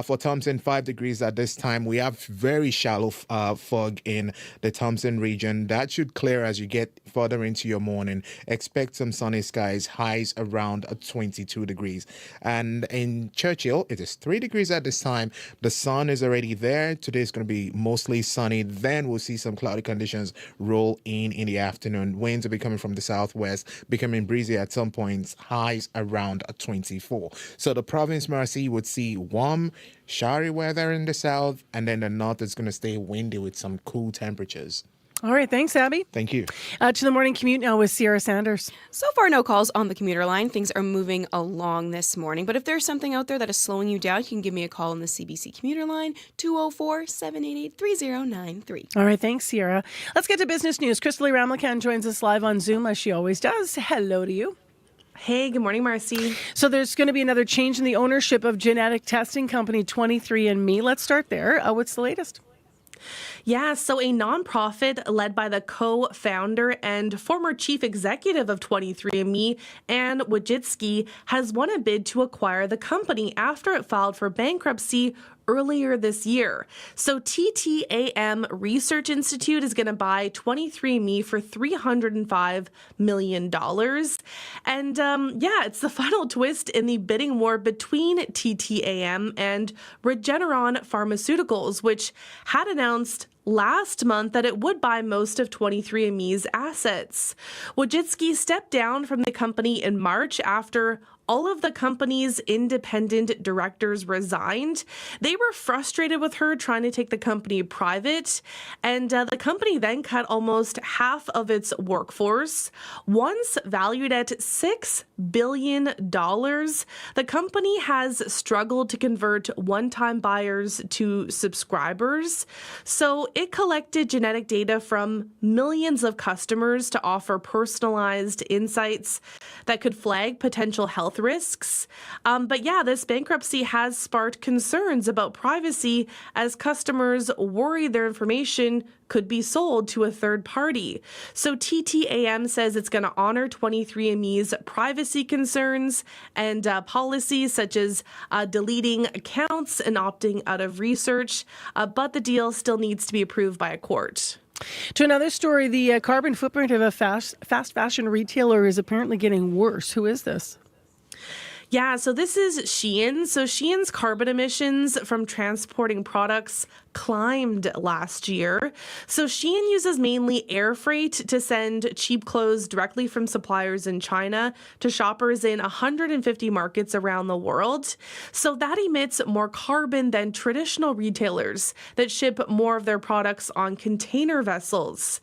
For Thompson, 5 degrees at this time. We have very shallow fog in the Thompson region. That should clear as you get further into your morning. Expect some sunny skies, highs around 22 degrees. And in Churchill, it is is 3 degrees at this time. The sun is already there. Today is going to be mostly sunny. Then we'll see some cloudy conditions roll in the afternoon. Winds will be coming from the southwest, becoming breezy at some points, highs around 24. So the province, Marcy, would see warm, showery weather in the south, and then the north is going to stay windy with some cool temperatures. All right. Thanks, Abby. Thank you. To the morning commute now with Sierra Sanders. So far, no calls on the commuter line. Things are moving along this morning. But if there's something out there that is slowing you down, you can give me a call on the CBC commuter line, 204-788-3093. All right. Thanks, Sierra. Let's get to business news. Crystal Ramlakan joins us live on Zoom, as she always does. Hello to you. Hey, good morning, Marcy. So there's going to be another change in the ownership of genetic testing company 23andMe. Let's start there. What's the latest? Yeah, so a nonprofit led by the co-founder and former chief executive of 23andMe, Anne Wojcicki, has won a bid to acquire the company after it filed for bankruptcy earlier this year. So TTAM Research Institute is going to buy 23andMe for $305 million. And it's the final twist in the bidding war between TTAM and Regeneron Pharmaceuticals, which had announced last month that it would buy most of 23andMe's assets. Wojcicki stepped down from the company in March after all of the company's independent directors resigned. They were frustrated with her trying to take the company private, and the company then cut almost half of its workforce. Once valued at $6 billion, the company has struggled to convert one-time buyers to subscribers. So it collected genetic data from millions of customers to offer personalized insights that could flag potential health risks. This bankruptcy has sparked concerns about privacy as customers worry their information could be sold to a third party. So TTAM says it's going to honor 23andMe's privacy concerns and policies such as deleting accounts and opting out of research, but the deal still needs to be approved by a court. To another story, the carbon footprint of a fast fashion retailer is apparently getting worse. Who is this? Yeah, so this is Shein. So Shein's carbon emissions from transporting products climbed last year. So Shein uses mainly air freight to send cheap clothes directly from suppliers in China to shoppers in 150 markets around the world. So that emits more carbon than traditional retailers that ship more of their products on container vessels.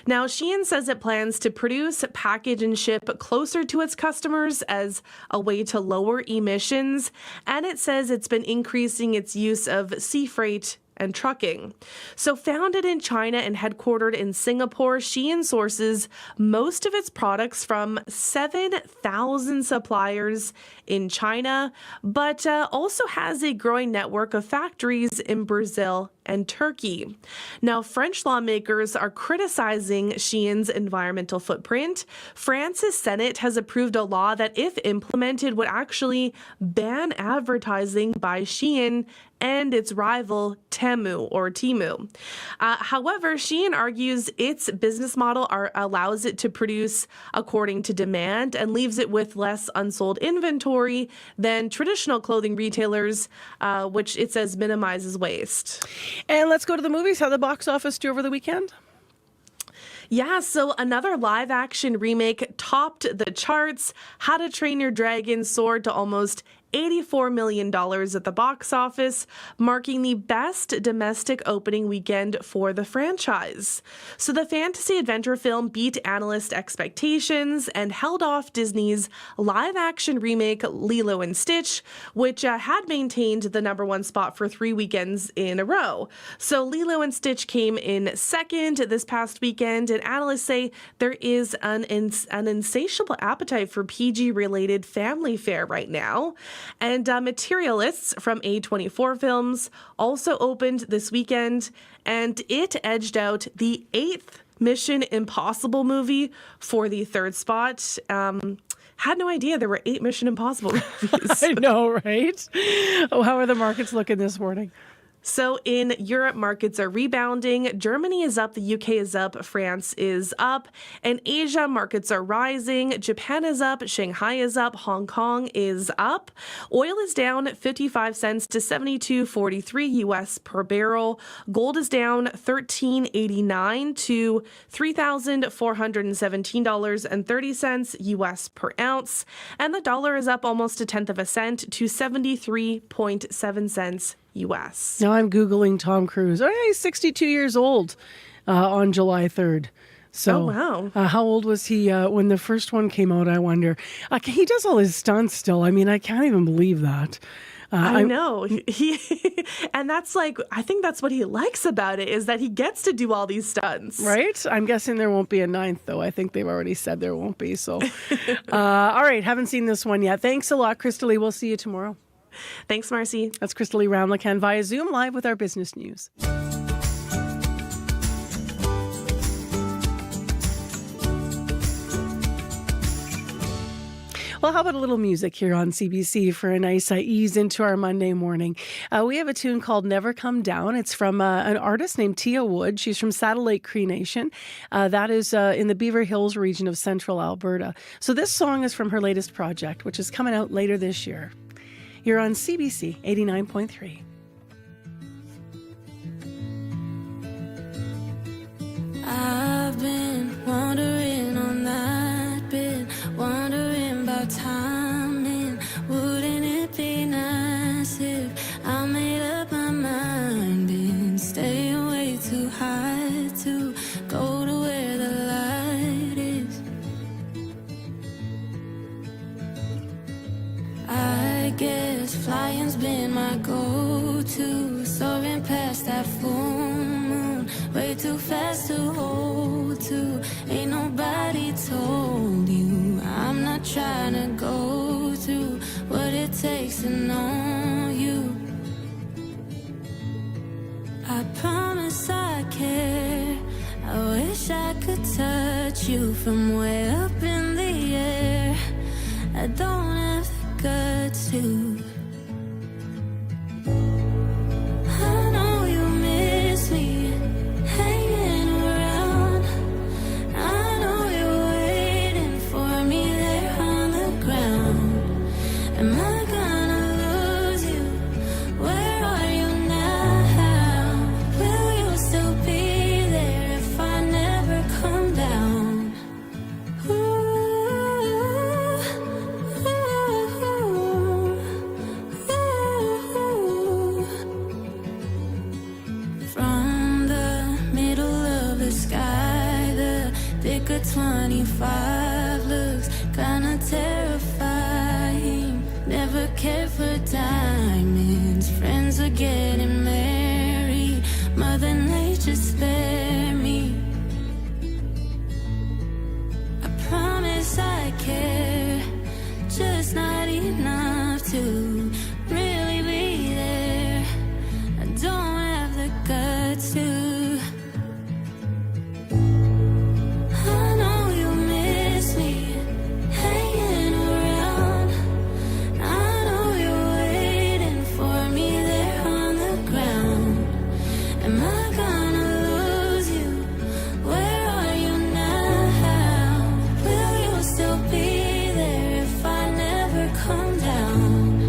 Now, Shein says it plans to produce, package, and ship closer to its customers as a way to lower emissions, and it says it's been increasing its use of sea freight and trucking. So founded in China and headquartered in Singapore, Shein sources most of its products from 7,000 suppliers in China, but also has a growing network of factories in Brazil and Turkey. Now, French lawmakers are criticizing Shein's environmental footprint. France's Senate has approved a law that, if implemented, would actually ban advertising by Shein and its rival Temu. However, Shein argues its business model allows it to produce according to demand and leaves it with less unsold inventory than traditional clothing retailers, which it says minimizes waste. And let's go to the movies. How the box office do over the weekend? Yeah, so another live-action remake topped the charts. How to Train Your Dragon soared to almost $84 million at the box office, marking the best domestic opening weekend for the franchise. So the fantasy adventure film beat analyst expectations and held off Disney's live-action remake Lilo and Stitch, which had maintained the #1 spot for 3 weekends in a row. So Lilo and Stitch came in second this past weekend, and analysts say there is an insatiable appetite for PG-related family fare right now. And Materialists from A24 Films also opened this weekend, and it edged out the 8th Mission Impossible movie for the 3rd spot. Had no idea there were 8 Mission Impossible movies. I know, right? Oh, how are the markets looking this morning? So in Europe, markets are rebounding. Germany is up, the UK is up, France is up. In Asia, markets are rising. Japan is up, Shanghai is up, Hong Kong is up. Oil is down 55 cents to 72.43 US per barrel. Gold is down $13.89 to $3,417.30 US per ounce. And the dollar is up almost a tenth of a cent to 73.7 cents US. Now I'm Googling Tom Cruise. Oh, yeah, he's 62 years old on July 3rd. So, wow. How old was he when the first one came out, I wonder? He does all his stunts still. I mean, I can't even believe that. I know. And that's like, I think that's what he likes about it, is that he gets to do all these stunts. Right? I'm guessing there won't be a 9th, though. I think they've already said there won't be. So, all right. Haven't seen this one yet. Thanks a lot, Crystalie. We'll see you tomorrow. Thanks, Marcy. That's Crystalie Ramlakan via Zoom live with our business news. Well, how about a little music here on CBC for a nice ease into our Monday morning? We have a tune called Never Come Down. It's from an artist named Tia Wood. She's from Saddle Lake Cree Nation. That is in the Beaver Hills region of central Alberta. So this song is from her latest project, which is coming out later this year. You're on CBC 89.3. I've been wondering on that bit, wondering about timing. Wouldn't it be nice if I made up my mind and stay away too high to go to where the light is? I guess flying's been my go-to, soaring past that full moon, way too fast to hold to. Ain't nobody told you I'm not trying to go through what it takes to know you. I promise I care. I wish I could touch you from way up in the air. I don't have the guts to. I know you miss me hanging around. I know you're waiting for me there on the ground. Am I gonna lose you? Where are you now? Will you still be there if I never come down? From the middle of the sky, the thick of 25 looks kinda terrifying. Never cared for diamonds, friends are getting married. Mother Nature spare me. I promise I care, just not enough to really be there. I don't have the guts to. I know you miss me hanging around. I know you're waiting for me there on the ground. Am I gonna lose you? Where are you now? Will you still be there if I never come down?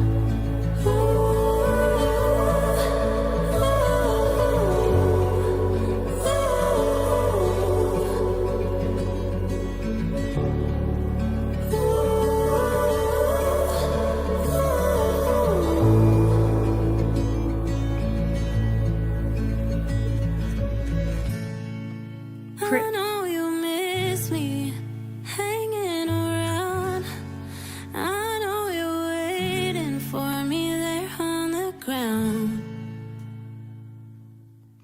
I know you miss me hanging around. I know you're waiting for me there on the ground.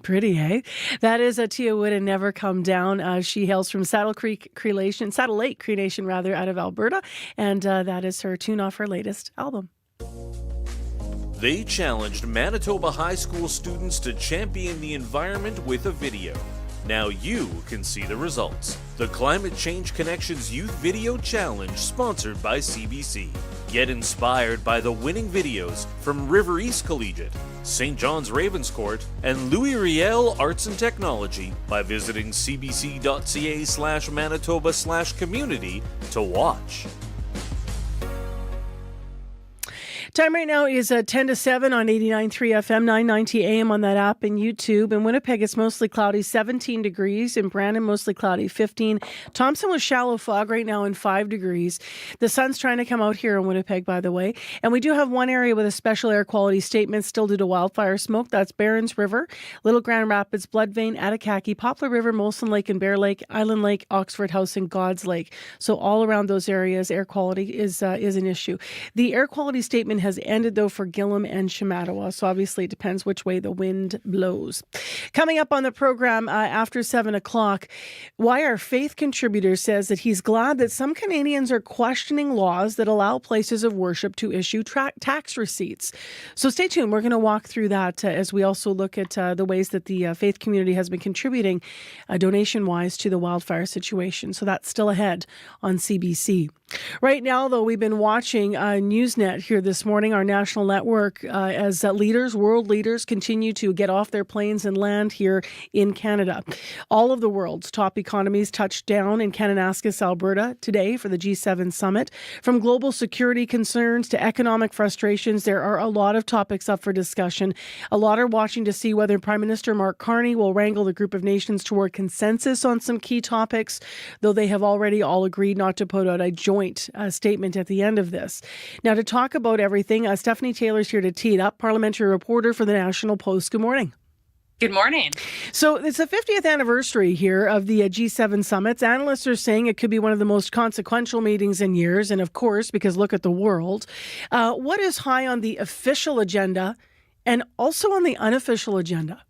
Pretty, eh? That is a Tia Wood and Never Come Down. She hails from Saddle Lake Cree Nation, out of Alberta, and that is her tune off her latest album. They challenged Manitoba high school students to champion the environment with a video. Now you can see the results. The Climate Change Connections Youth Video Challenge, sponsored by CBC. Get inspired by the winning videos from River East Collegiate, St. John's Ravenscourt, and Louis Riel Arts and Technology by visiting cbc.ca/Manitoba/community to watch. Time right now is 10 to 7 on 89.3 FM, 990 AM on that app and YouTube. In Winnipeg, it's mostly cloudy, 17 degrees. In Brandon, mostly cloudy, 15. Thompson with shallow fog right now in 5 degrees. The sun's trying to come out here in Winnipeg, by the way. And we do have one area with a special air quality statement still due to wildfire smoke. That's Barons River, Little Grand Rapids, Bloodvein, Evacuee, Poplar River, Molson Lake and Bear Lake, Island Lake, Oxford House, and God's Lake. So all around those areas, air quality is an issue. The air quality statement has ended, though, for Gillam and Shamattawa. So obviously it depends which way the wind blows. Coming up on the program after 7 o'clock, why our faith contributor says that he's glad that some Canadians are questioning laws that allow places of worship to issue tax receipts. So stay tuned. We're going to walk through that as we also look at the ways that the faith community has been contributing donation-wise to the wildfire situation. So that's still ahead on CBC. Right now, though, we've been watching Newsnet here this morning, our national network, as world leaders continue to get off their planes and land here in Canada. All of the world's top economies touched down in Kananaskis, Alberta today for the G7 summit. From global security concerns to economic frustrations, there are a lot of topics up for discussion. A lot are watching to see whether Prime Minister Mark Carney will wrangle the group of nations toward consensus on some key topics, though they have already all agreed not to put out a joint statement at the end of this. Now, to talk about everything, Stephanie Taylor's here to tee it up, parliamentary reporter for the National Post. Good morning. Good morning. So it's the 50th anniversary here of the G7 summits. Analysts are saying it could be one of the most consequential meetings in years. And of course, because look at the world. What is high on the official agenda and also on the unofficial agenda?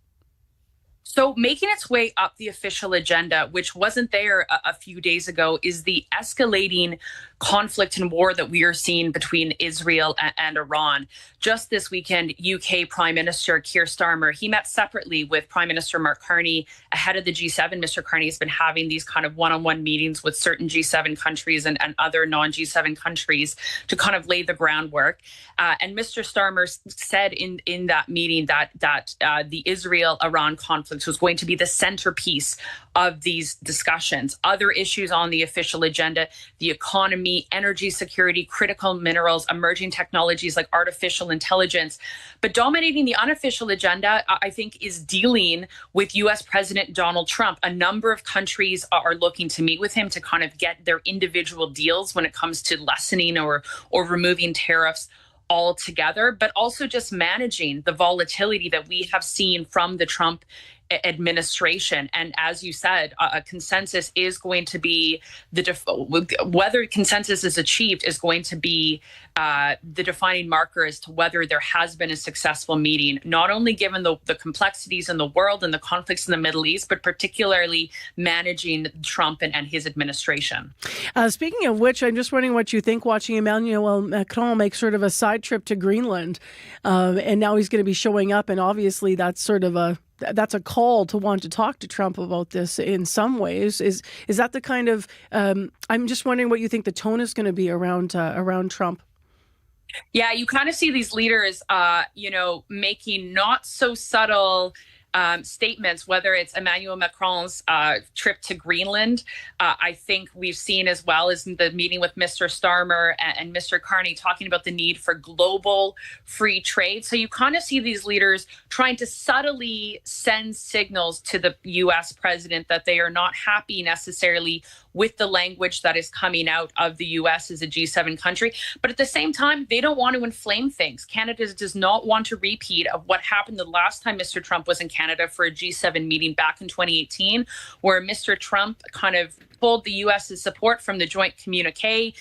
So making its way up the official agenda, which wasn't there a few days ago, is the escalating conflict and war that we are seeing between Israel and Iran. Just this weekend, UK Prime Minister Keir Starmer, he met separately with Prime Minister Mark Carney ahead of the G7. Mr. Carney has been having these kind of one-on-one meetings with certain G7 countries and other non-G7 countries to kind of lay the groundwork. And Mr. Starmer said in that meeting that the Israel-Iran conflict was going to be the centerpiece of these discussions. Other issues on the official agenda, the economy, energy security, critical minerals, emerging technologies like artificial intelligence. But dominating the unofficial agenda, I think, is dealing with U.S. President Donald Trump. A number of countries are looking to meet with him to kind of get their individual deals when it comes to lessening or removing tariffs altogether, but also just managing the volatility that we have seen from the Trump administration. And as you said, a consensus is going to be whether consensus is achieved is going to be the defining marker as to whether there has been a successful meeting, not only given the complexities in the world and the conflicts in the Middle East, but particularly managing Trump and his administration. Speaking of which, I'm just wondering what you think watching Emmanuel Macron make sort of a side trip to Greenland. And now he's going to be showing up. And obviously that's sort of that's a call to want to talk to Trump about this in some ways. Is that the kind of, I'm just wondering what you think the tone is going to be around Trump. Yeah, you kind of see these leaders, making not so subtle statements, whether it's Emmanuel Macron's trip to Greenland. I think we've seen, as well as the meeting with Mr. Starmer and Mr. Carney, talking about the need for global free trade. So you kind of see these leaders trying to subtly send signals to the U.S. president that they are not happy necessarily with the language that is coming out of the U.S. as a G7 country. But at the same time, they don't want to inflame things. Canada does not want to repeat of what happened the last time Mr. Trump was in Canada for a G7 meeting back in 2018, where Mr. Trump kind of pulled the U.S.'s support from the joint communique.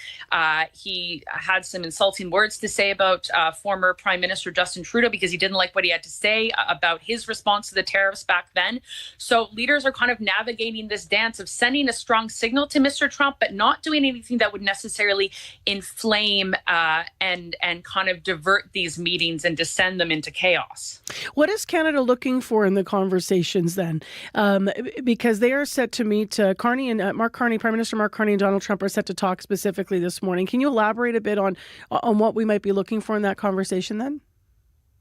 He had some insulting words to say about former Prime Minister Justin Trudeau because he didn't like what he had to say about his response to the tariffs back then. So leaders are kind of navigating this dance of sending a strong signal to Mr. Trump, but not doing anything that would necessarily inflame and kind of divert these meetings and to send them into chaos. What is Canada looking for in the conversations then? Because they are set to meet, Mark Prime Minister Mark Carney and Donald Trump are set to talk specifically this morning. Can you elaborate a bit on what we might be looking for in that conversation then?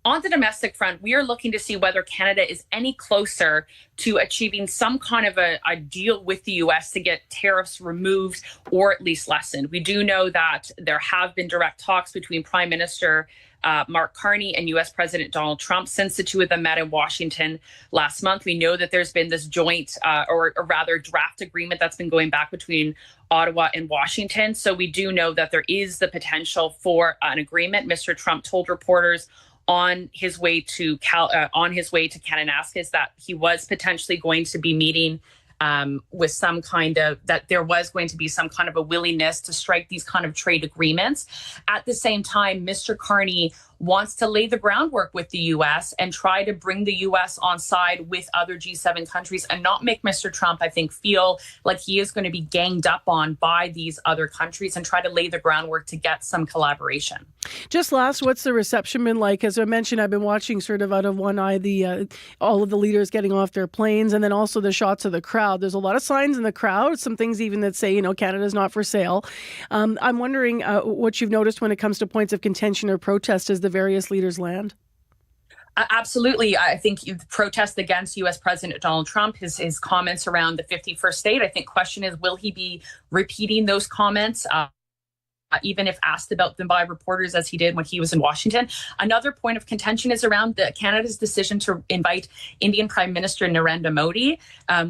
On the domestic front, we are looking to see whether Canada is any closer to achieving some kind of a deal with the U.S. to get tariffs removed or at least lessened. We do know that there have been direct talks between Prime Minister Mark Carney and U.S. President Donald Trump since the two of them met in Washington last month. We know that there's been this joint or rather draft agreement that's been going back between Ottawa and Washington. So we do know that there is the potential for an agreement. Mr. Trump told reporters on his way to Kananaskis that he was potentially going to be meeting with some kind of, that there was going to be some kind of a willingness to strike these kind of trade agreements. At the same time, Mr. Carney wants to lay the groundwork with the U.S. and try to bring the U.S. on side with other G7 countries and not make Mr. Trump, I think, feel like he is going to be ganged up on by these other countries and try to lay the groundwork to get some collaboration. Just last, what's the reception been like? As I mentioned, I've been watching sort of out of one eye all of the leaders getting off their planes and then also the shots of the crowd. There's a lot of signs in the crowd, some things even that say, Canada's not for sale. I'm wondering what you've noticed when it comes to points of contention or protest as the various leaders land. Absolutely. I think the protest against U.S. President Donald Trump, his comments around the 51st state, I think question is, will he be repeating those comments? Even if asked about them by reporters, as he did when he was in Washington. Another point of contention is around Canada's decision to invite Indian Prime Minister Narendra Modi.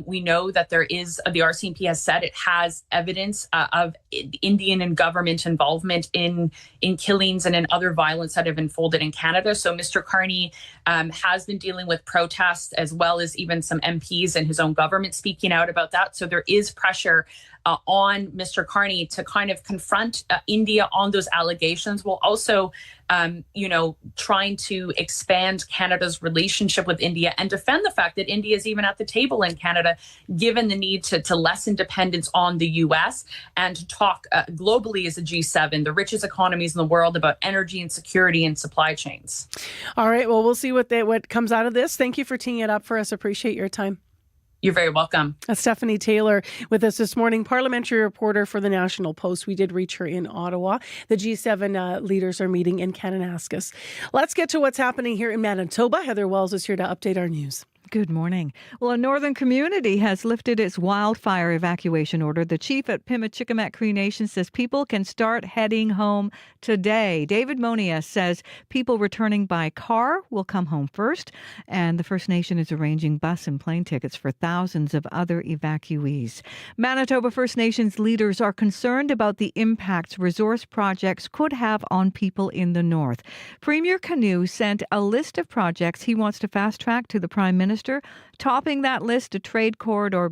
We know that the RCMP has said it has evidence of Indian and government involvement in killings and in other violence that have unfolded in Canada. So Mr. Carney has been dealing with protests as well as even some MPs in his own government speaking out about that. So there is pressure on Mr. Carney to kind of confront India on those allegations, while also, trying to expand Canada's relationship with India and defend the fact that India is even at the table in Canada, given the need to lessen dependence on the U.S. and to talk globally as a G7, the richest economies in the world, about energy and security and supply chains. All right. Well, we'll see what comes out of this. Thank you for teeing it up for us. Appreciate your time. You're very welcome. Stephanie Taylor with us this morning, parliamentary reporter for the National Post. We did reach her in Ottawa. The G7 leaders are meeting in Kananaskis. Let's get to what's happening here in Manitoba. Heather Wells is here to update our news. Good morning. Well, a northern community has lifted its wildfire evacuation order. The chief at Pimachikamak Cree Nation says people can start heading home today. David Monia says people returning by car will come home first, and the First Nation is arranging bus and plane tickets for thousands of other evacuees. Manitoba First Nations leaders are concerned about the impacts resource projects could have on people in the north. Premier Canoe sent a list of projects he wants to fast track to the Prime Minister. Topping that list, a trade corridor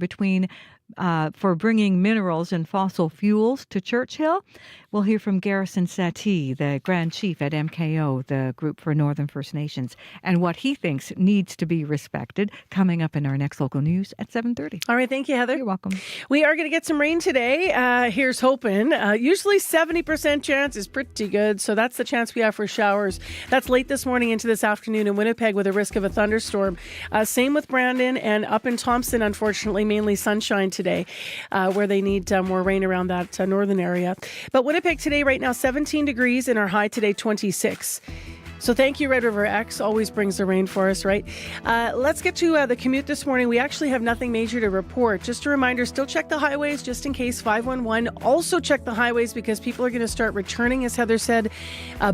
for bringing minerals and fossil fuels to Churchill. We'll hear from Garrison Satie, the Grand Chief at MKO, the group for Northern First Nations, and what he thinks needs to be respected, coming up in our next local news at 7:30. All right, thank you, Heather. You're welcome. We are going to get some rain today. Here's hoping. Usually 70% chance is pretty good, so that's the chance we have for showers. That's late this morning into this afternoon in Winnipeg with a risk of a thunderstorm. Same with Brandon and up in Thompson, unfortunately, mainly sunshine today, where they need more rain around that northern area. But Winnipeg today, right now, 17 degrees, and our high today, 26. So thank you, Red River X. Always brings the rain for us, right? Let's get to the commute this morning. We actually have nothing major to report. Just a reminder, still check the highways just in case, 511. Also check the highways because people are going to start returning, as Heather said,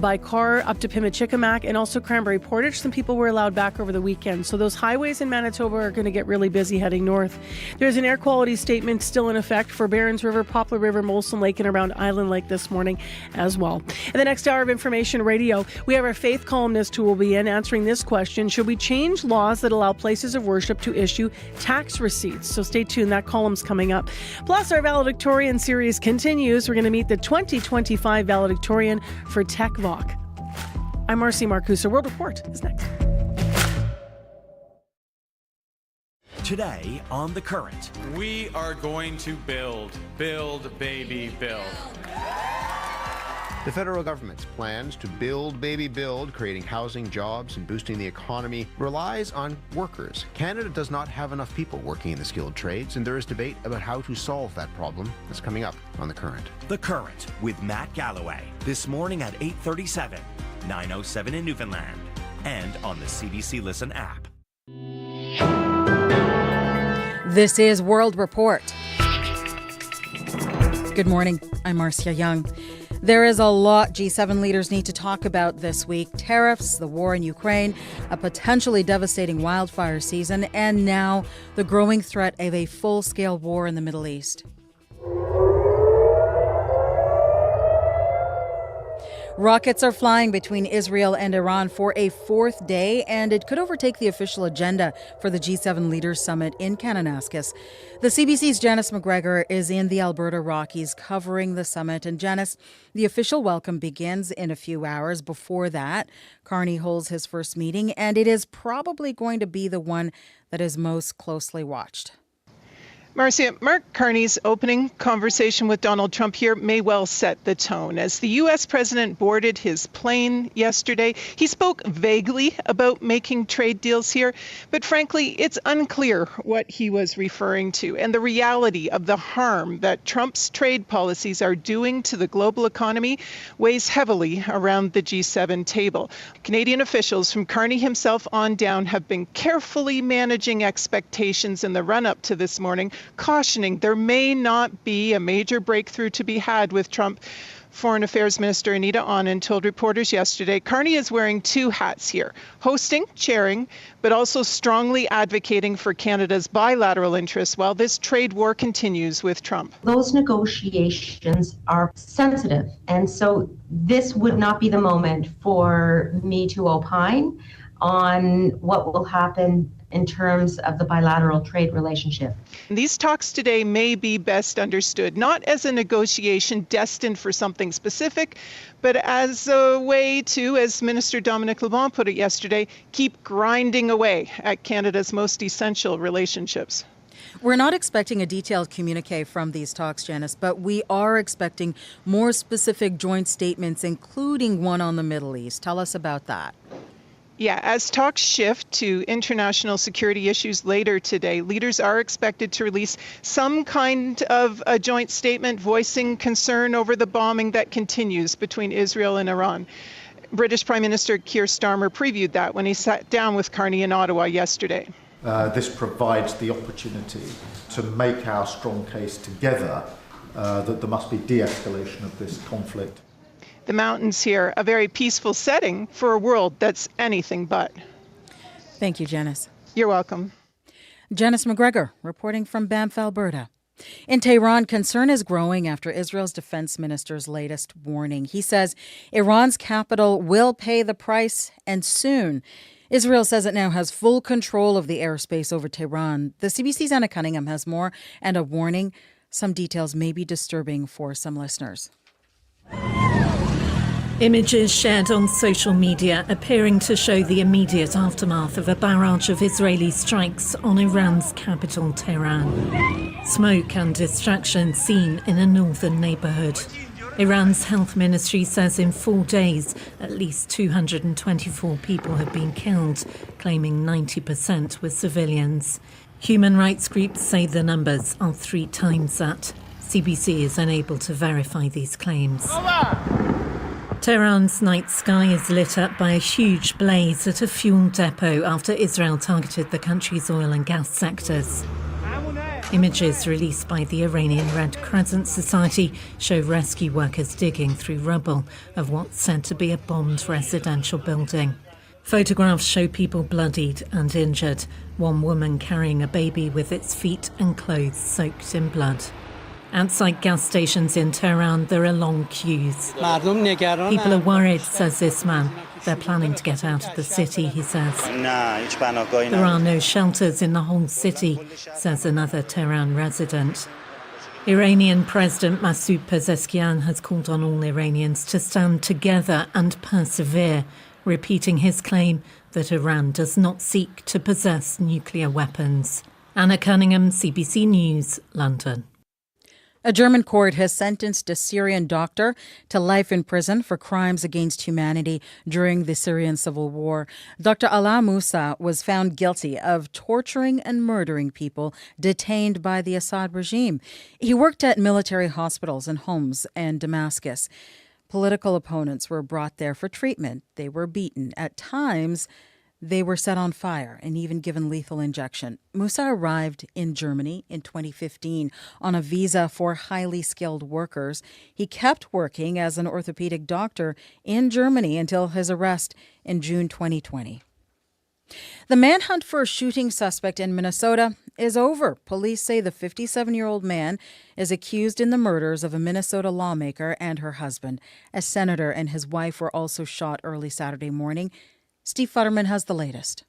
by car up to Pimachikamak and also Cranberry Portage. Some people were allowed back over the weekend. So those highways in Manitoba are going to get really busy heading north. There's an air quality statement still in effect for Barons River, Poplar River, Molson Lake, and around Island Lake this morning as well. In the next hour of Information Radio, we have our Faith columnist who will be in answering this question: should we change laws that allow places of worship to issue tax receipts? So stay tuned, that column's coming up. Plus, our valedictorian series continues. We're going to meet the 2025 valedictorian for TechVoc. I'm Marcy Marcusa. World Report is next. Today on The Current. We are going to build, baby, build. The federal government's plans to build, baby build, creating housing, jobs, and boosting the economy relies on workers. Canada does not have enough people working in the skilled trades, and there is debate about how to solve that problem. That's coming up on The Current. The Current with Matt Galloway. This morning at 8:37, 9:07 in Newfoundland, and on the CBC Listen app. This is World Report. Good morning. I'm Marcia Young. There is a lot G7 leaders need to talk about this week. Tariffs, the war in Ukraine, a potentially devastating wildfire season, and now the growing threat of a full-scale war in the Middle East. Rockets are flying between Israel and Iran for a fourth day, and it could overtake the official agenda for the G7 Leaders Summit in Kananaskis. The CBC's Janice McGregor is in the Alberta Rockies covering the summit. And Janice, the official welcome begins in a few hours. Before that, Carney holds his first meeting, and it is probably going to be the one that is most closely watched. Marcia, Mark Carney's opening conversation with Donald Trump here may well set the tone. As the U.S. president boarded his plane yesterday, he spoke vaguely about making trade deals here, but frankly, it's unclear what he was referring to and the reality of the harm that Trump's trade policies are doing to the global economy weighs heavily around the G7 table. Canadian officials from Carney himself on down have been carefully managing expectations in the run-up to this morning, cautioning there may not be a major breakthrough to be had with Trump. Foreign Affairs Minister Anita Anand told reporters yesterday Carney is wearing two hats here, hosting, chairing, but also strongly advocating for Canada's bilateral interests while this trade war continues with Trump. Those negotiations are sensitive, and so this would not be the moment for me to opine on what will happen in terms of the bilateral trade relationship. These talks today may be best understood not as a negotiation destined for something specific, but as a way to, as Minister Dominic LeBlanc put it yesterday, keep grinding away at Canada's most essential relationships. We're not expecting a detailed communique from these talks, Janice, but we are expecting more specific joint statements, including one on the Middle East. Tell us about that. Yeah, as talks shift to international security issues later today, leaders are expected to release some kind of a joint statement voicing concern over the bombing that continues between Israel and Iran. British Prime Minister Keir Starmer previewed that when he sat down with Carney in Ottawa yesterday. This provides the opportunity to make our strong case together that there must be de-escalation of this conflict. The mountains here, a very peaceful setting for a world that's anything but. Thank you, Janice. You're welcome. Janice McGregor, reporting from Banff, Alberta. In Tehran, concern is growing after Israel's defense minister's latest warning. He says Iran's capital will pay the price, and soon. Israel says it now has full control of the airspace over Tehran. The CBC's Anna Cunningham has more and a warning. Some details may be disturbing for some listeners. Images shared on social media appearing to show the immediate aftermath of a barrage of Israeli strikes on Iran's capital, Tehran. Smoke and destruction seen in a northern neighbourhood. Iran's health ministry says in 4 days, at least 224 people have been killed, claiming 90% were civilians. Human rights groups say the numbers are 3 times that. CBC is unable to verify these claims. Tehran's night sky is lit up by a huge blaze at a fuel depot after Israel targeted the country's oil and gas sectors. Images released by the Iranian Red Crescent Society show rescue workers digging through rubble of what's said to be a bombed residential building. Photographs show people bloodied and injured, one woman carrying a baby with its feet and clothes soaked in blood. Outside gas stations in Tehran, there are long queues. People are worried, says this man. They're planning to get out of the city, he says. There are no shelters in the whole city, says another Tehran resident. Iranian President Masoud Pezeshkian has called on all Iranians to stand together and persevere, repeating his claim that Iran does not seek to possess nuclear weapons. Anna Cunningham, CBC News, London. A German court has sentenced a Syrian doctor to life in prison for crimes against humanity during the Syrian civil war. Dr. Ala Moussa was found guilty of torturing and murdering people detained by the Assad regime. He worked at military hospitals and homes in Damascus. Political opponents were brought there for treatment. They were beaten. At times, they were set on fire and even given lethal injection. Moussa arrived in Germany in 2015 on a visa for highly skilled workers. He kept working as an orthopedic doctor in Germany until his arrest in June 2020. The manhunt for a shooting suspect in Minnesota is over. Police say the 57-year-old man is accused in the murders of a Minnesota lawmaker and her husband. A senator and his wife were also shot early Saturday morning. Steve Futterman has the latest.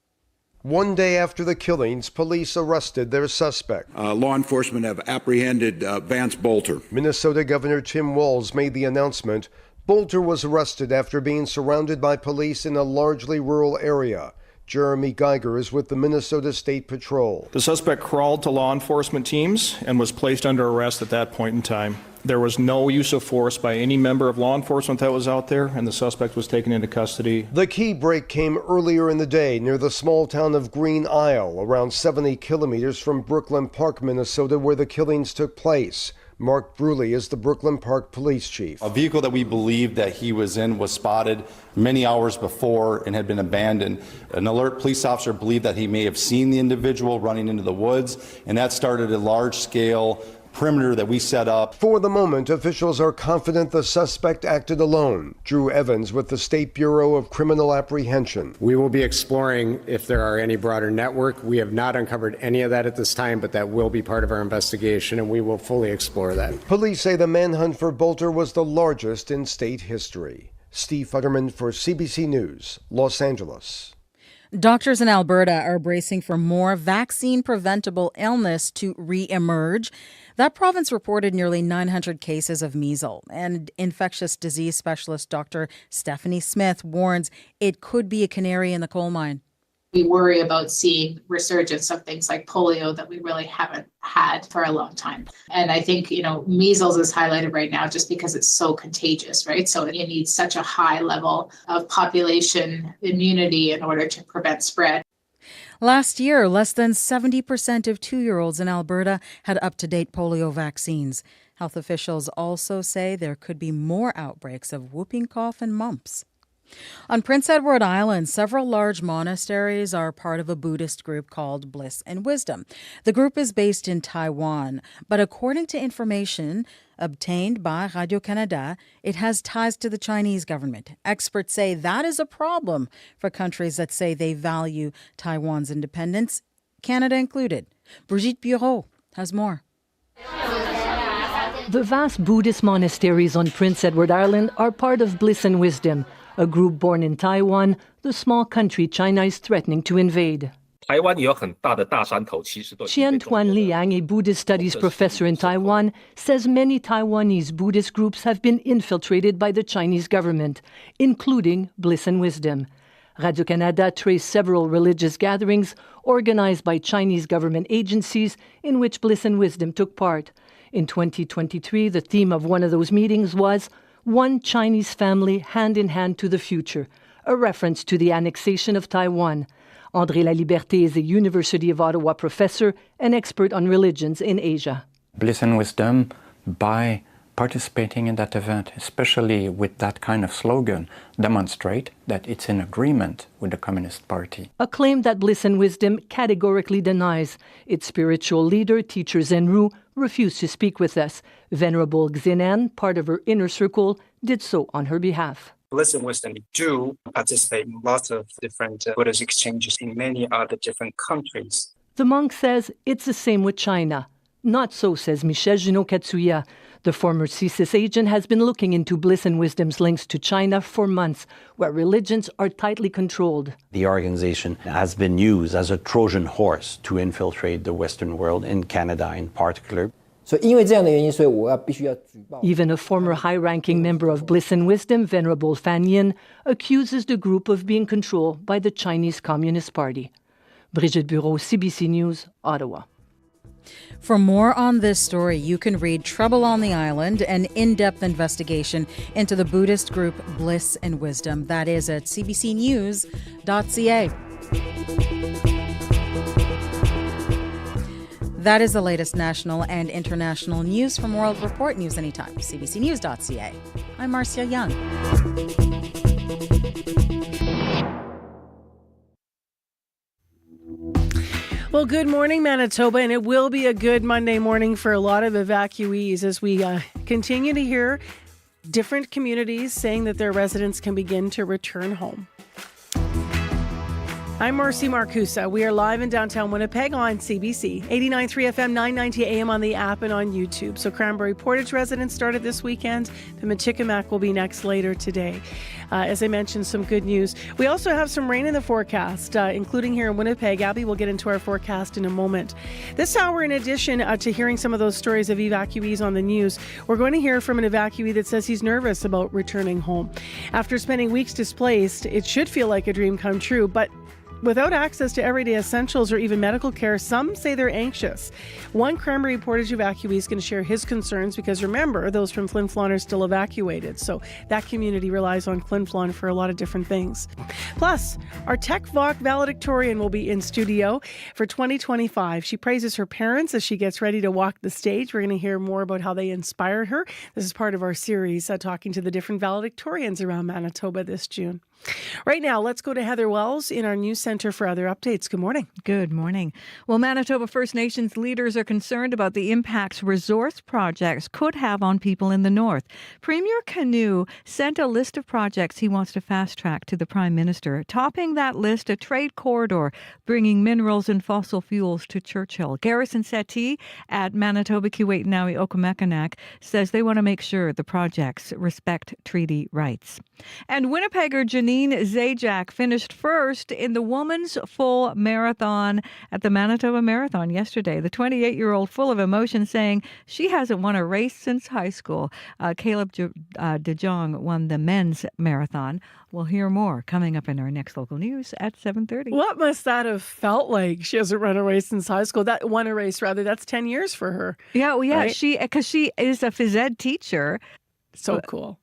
One day after the killings, police arrested their suspect. Law enforcement have apprehended Vance Bolter. Minnesota Governor Tim Walz made the announcement. Bolter was arrested after being surrounded by police in a largely rural area. Jeremy Geiger is with the Minnesota State Patrol. The suspect crawled to law enforcement teams and was placed under arrest at that point in time. There was no use of force by any member of law enforcement that was out there, and the suspect was taken into custody. The key break came earlier in the day near the small town of Green Isle, around 70 kilometers from Brooklyn Park, Minnesota, where the killings took place. Mark Bruley is the Brooklyn Park police chief. A vehicle that we believed that he was in was spotted many hours before and had been abandoned. An alert police officer believed that he may have seen the individual running into the woods, and that started a large-scale perimeter that we set up. For the moment, officials are confident the suspect acted alone. Drew Evans with the State Bureau of Criminal Apprehension. We will be exploring if there are any broader network. We have not uncovered any of that at this time, but that will be part of our investigation, and we will fully explore that. Police say the manhunt for Bolter was the largest in state history. Steve Futterman for CBC News, Los Angeles. Doctors in Alberta are bracing for more vaccine-preventable illness to re-emerge. That province reported nearly 900 cases of measles, and infectious disease specialist Dr. Stephanie Smith warns it could be a canary in the coal mine. We worry about seeing resurgence of things like polio that we really haven't had for a long time. And I think, measles is highlighted right now just because it's so contagious, right? So you need such a high level of population immunity in order to prevent spread. Last year, less than 70% of 2-year-olds in Alberta had up-to-date polio vaccines. Health officials also say there could be more outbreaks of whooping cough and mumps. On Prince Edward Island, several large monasteries are part of a Buddhist group called Bliss and Wisdom. The group is based in Taiwan, but according to information obtained by Radio-Canada, it has ties to the Chinese government. Experts say that is a problem for countries that say they value Taiwan's independence, Canada included. Brigitte Bureau has more. The vast Buddhist monasteries on Prince Edward Island are part of Bliss and Wisdom, a group born in Taiwan, the small country China is threatening to invade. Qian Tuan Liang, a Buddhist studies professor in Taiwan, says many Taiwanese Buddhist groups have been infiltrated by the Chinese government, including Bliss and Wisdom. Radio-Canada traced several religious gatherings organized by Chinese government agencies in which Bliss and Wisdom took part. In 2023, the theme of one of those meetings was One Chinese Family Hand in Hand to the Future, a reference to the annexation of Taiwan. André Laliberté is a University of Ottawa professor and expert on religions in Asia. Bliss and Wisdom, by participating in that event, especially with that kind of slogan, demonstrate that it's in agreement with the Communist Party. A claim that Bliss and Wisdom categorically denies. Its spiritual leader, teacher Zenru, refused to speak with us. Venerable Xinan, part of her inner circle, did so on her behalf. Bliss and Wisdom do participate in lots of different Buddhist exchanges in many other different countries. The monk says it's the same with China. Not so, says Michel Junot Katsuya. The former CSIS agent has been looking into Bliss and Wisdom's links to China for months, where religions are tightly controlled. The organization has been used as a Trojan horse to infiltrate the Western world, in Canada in particular. Even a former high-ranking member of Bliss and Wisdom, Venerable Fan Yin, accuses the group of being controlled by the Chinese Communist Party. Brigitte Bureau, CBC News, Ottawa. For more on this story, you can read Trouble on the Island, an in-depth investigation into the Buddhist group Bliss and Wisdom. That is at cbcnews.ca. That is the latest national and international news from World Report. News anytime, cbcnews.ca. I'm Marcia Young. Well, good morning, Manitoba, and it will be a good Monday morning for a lot of evacuees as we continue to hear different communities saying that their residents can begin to return home. I'm Marcy Marcusa. We are live in downtown Winnipeg on CBC, 89.3 FM, 990 AM on the app and on YouTube. So Cranberry Portage residents started this weekend. The Michikamak will be next later today. As I mentioned, some good news. We also have some rain in the forecast, including here in Winnipeg. Abby will get into our forecast in a moment. This hour, in addition to hearing some of those stories of evacuees on the news, we're going to hear from an evacuee that says he's nervous about returning home. After spending weeks displaced, it should feel like a dream come true, but without access to everyday essentials or even medical care, some say they're anxious. One Cranberry Portage evacuee is going to share his concerns because, remember, those from Flin Flon are still evacuated. So that community relies on Flin Flon for a lot of different things. Plus, our Tech Voc valedictorian will be in studio for 2025. She praises her parents as she gets ready to walk the stage. We're going to hear more about how they inspired her. This is part of our series talking to the different valedictorians around Manitoba this June. Right now, let's go to Heather Wells in our news center for other updates. Good morning. Good morning. Well, Manitoba First Nations leaders are concerned about the impacts resource projects could have on people in the north. Premier Canoe sent a list of projects he wants to fast track to the Prime Minister. Topping that list, a trade corridor bringing minerals and fossil fuels to Churchill. Garrison Settee at Manitoba Keewatin Okamekanak says they want to make sure the projects respect treaty rights. And Winnipegger Janine Zajac finished first in the women's full marathon at the Manitoba Marathon yesterday. The 28-year-old full of emotion saying she hasn't won a race since high school. Caleb DeJong won the men's marathon. We'll hear more coming up in our next local news at 7:30. What must that have felt like? She hasn't run a race since high school. Won a race, rather. That's 10 years for her. Yeah, well, yeah. Right? Because she is a phys ed teacher. So cool.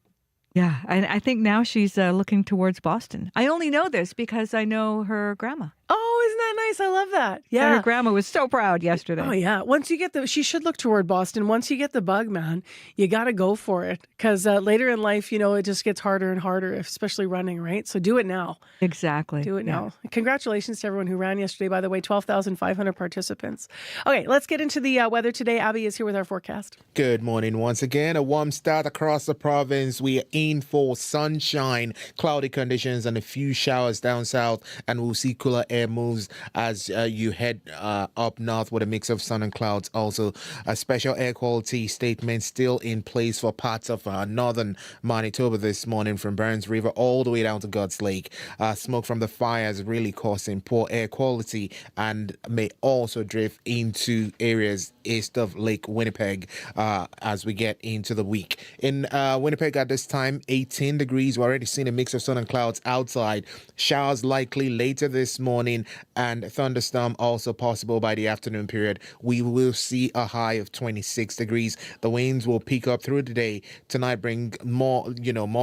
Yeah, and I think now she's looking towards Boston. I only know this because I know her grandma. Oh, isn't that nice? I love that. Yeah. And her grandma was so proud yesterday. Oh, yeah. Once you get she should look toward Boston. Once you get the bug, man, you got to go for it. Because later in life, it just gets harder and harder, especially running, right? So do it now. Exactly. Do it now. Congratulations to everyone who ran yesterday, by the way, 12,500 participants. Okay, let's get into the weather today. Abby is here with our forecast. Good morning once again. A warm start across the province. We are in for sunshine, cloudy conditions, and a few showers down south, and we'll see cooler air moves as you head up north with a mix of sun and clouds. Also, a special air quality statement still in place for parts of northern Manitoba this morning from Burns River all the way down to God's Lake. Smoke from the fires really causing poor air quality and may also drift into areas east of Lake Winnipeg as we get into the week. In Winnipeg at this time, 18 degrees. We're already seeing a mix of sun and clouds outside. Showers likely later this morning, and thunderstorm also possible by the afternoon period. We will see a high of 26 degrees. The winds will pick up through the day. Tonight bring more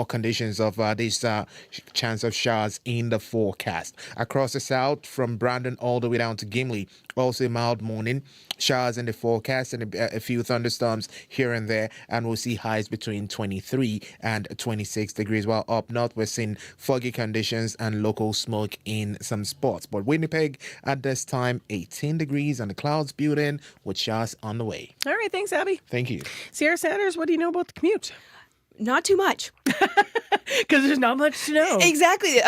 conditions of this chance of showers in the forecast. Across the south, from Brandon all the way down to Gimli, also a mild morning. Showers in the forecast and a few thunderstorms here and there, and we'll see highs between 23 and 26 degrees. While up north, we're seeing foggy conditions and local smoke in some spots. But Winnipeg at this time, 18 degrees and the clouds building with showers on the way. All right, thanks, Abby. Thank you. Sierra Sanders, what do you know about the commute? Not too much. Because there's not much to know. Exactly.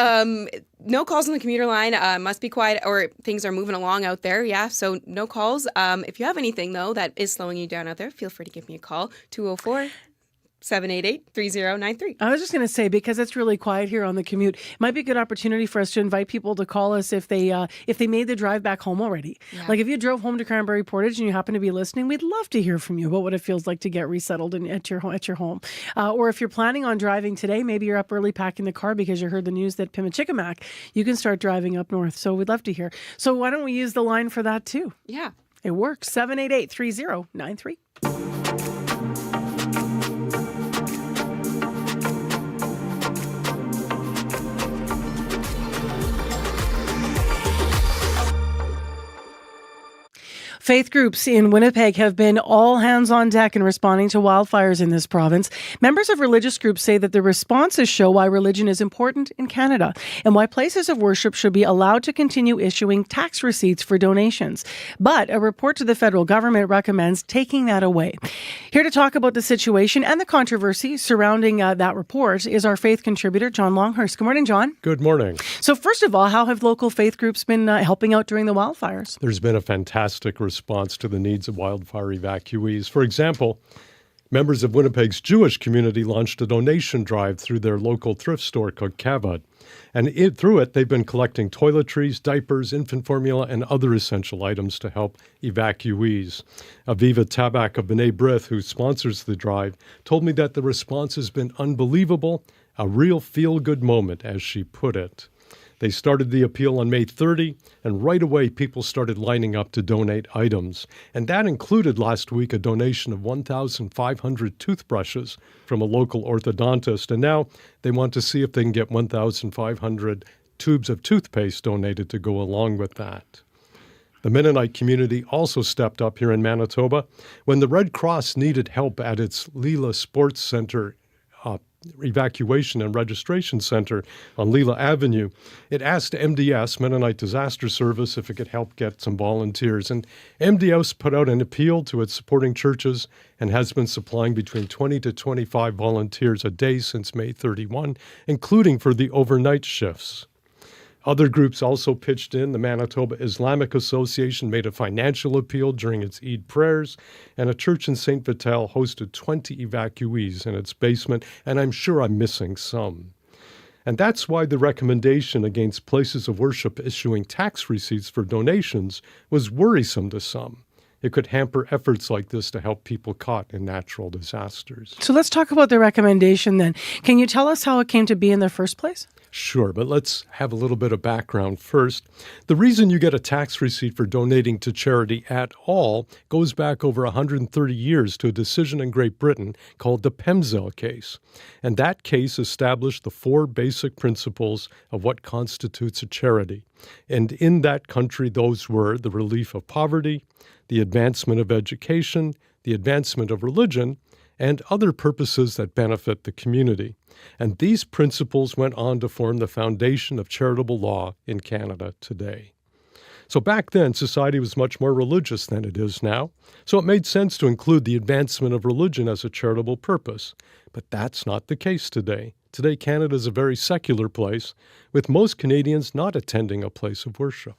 No calls on the commuter line. Must be quiet, or things are moving along out there. Yeah, so no calls. If you have anything, though, that is slowing you down out there, feel free to give me a call. 204-788-3093. I was just going to say, because it's really quiet here on the commute, it might be a good opportunity for us to invite people to call us if they made the drive back home already. Yeah. Like if you drove home to Cranberry Portage and you happen to be listening, we'd love to hear from you about what it feels like to get resettled at your home. Or if you're planning on driving today, maybe you're up early packing the car because you heard the news that Pimachikamak, you can start driving up north. So we'd love to hear. So why don't we use the line for that too? Yeah. It works. 788-3093. Faith groups in Winnipeg have been all hands on deck in responding to wildfires in this province. Members of religious groups say that the responses show why religion is important in Canada and why places of worship should be allowed to continue issuing tax receipts for donations. But a report to the federal government recommends taking that away. Here to talk about the situation and the controversy surrounding that report is our faith contributor, John Longhurst. Good morning, John. Good morning. So first of all, how have local faith groups been helping out during the wildfires? There's been a fantastic response to the needs of wildfire evacuees. For example, members of Winnipeg's Jewish community launched a donation drive through their local thrift store called Kavod. And through it, they've been collecting toiletries, diapers, infant formula, and other essential items to help evacuees. Aviva Tabak of B'nai B'rith, who sponsors the drive, told me that the response has been unbelievable, a real feel-good moment, as she put it. They started the appeal on May 30, and right away people started lining up to donate items. And that included last week a donation of 1,500 toothbrushes from a local orthodontist. And now they want to see if they can get 1,500 tubes of toothpaste donated to go along with that. The Mennonite community also stepped up here in Manitoba. When the Red Cross needed help at its Leela Sports Centre evacuation and registration center on Leela Avenue, it asked MDS, Mennonite Disaster Service, if it could help get some volunteers. And MDS put out an appeal to its supporting churches and has been supplying between 20 to 25 volunteers a day since May 31, including for the overnight shifts. Other groups also pitched in. The Manitoba Islamic Association made a financial appeal during its Eid prayers, and a church in St. Vital hosted 20 evacuees in its basement, and I'm sure I'm missing some. And that's why the recommendation against places of worship issuing tax receipts for donations was worrisome to some. It could hamper efforts like this to help people caught in natural disasters. So let's talk about the recommendation then. Can you tell us how it came to be in the first place? Sure, but let's have a little bit of background first. The reason you get a tax receipt for donating to charity at all goes back over 130 years to a decision in Great Britain called the Pemsel case. And that case established the 4 basic principles of what constitutes a charity. And in that country, those were the relief of poverty, the advancement of education, the advancement of religion, and other purposes that benefit the community. And these principles went on to form the foundation of charitable law in Canada today. So back then, society was much more religious than it is now, so it made sense to include the advancement of religion as a charitable purpose. But that's not the case today. Today, Canada is a very secular place, with most Canadians not attending a place of worship.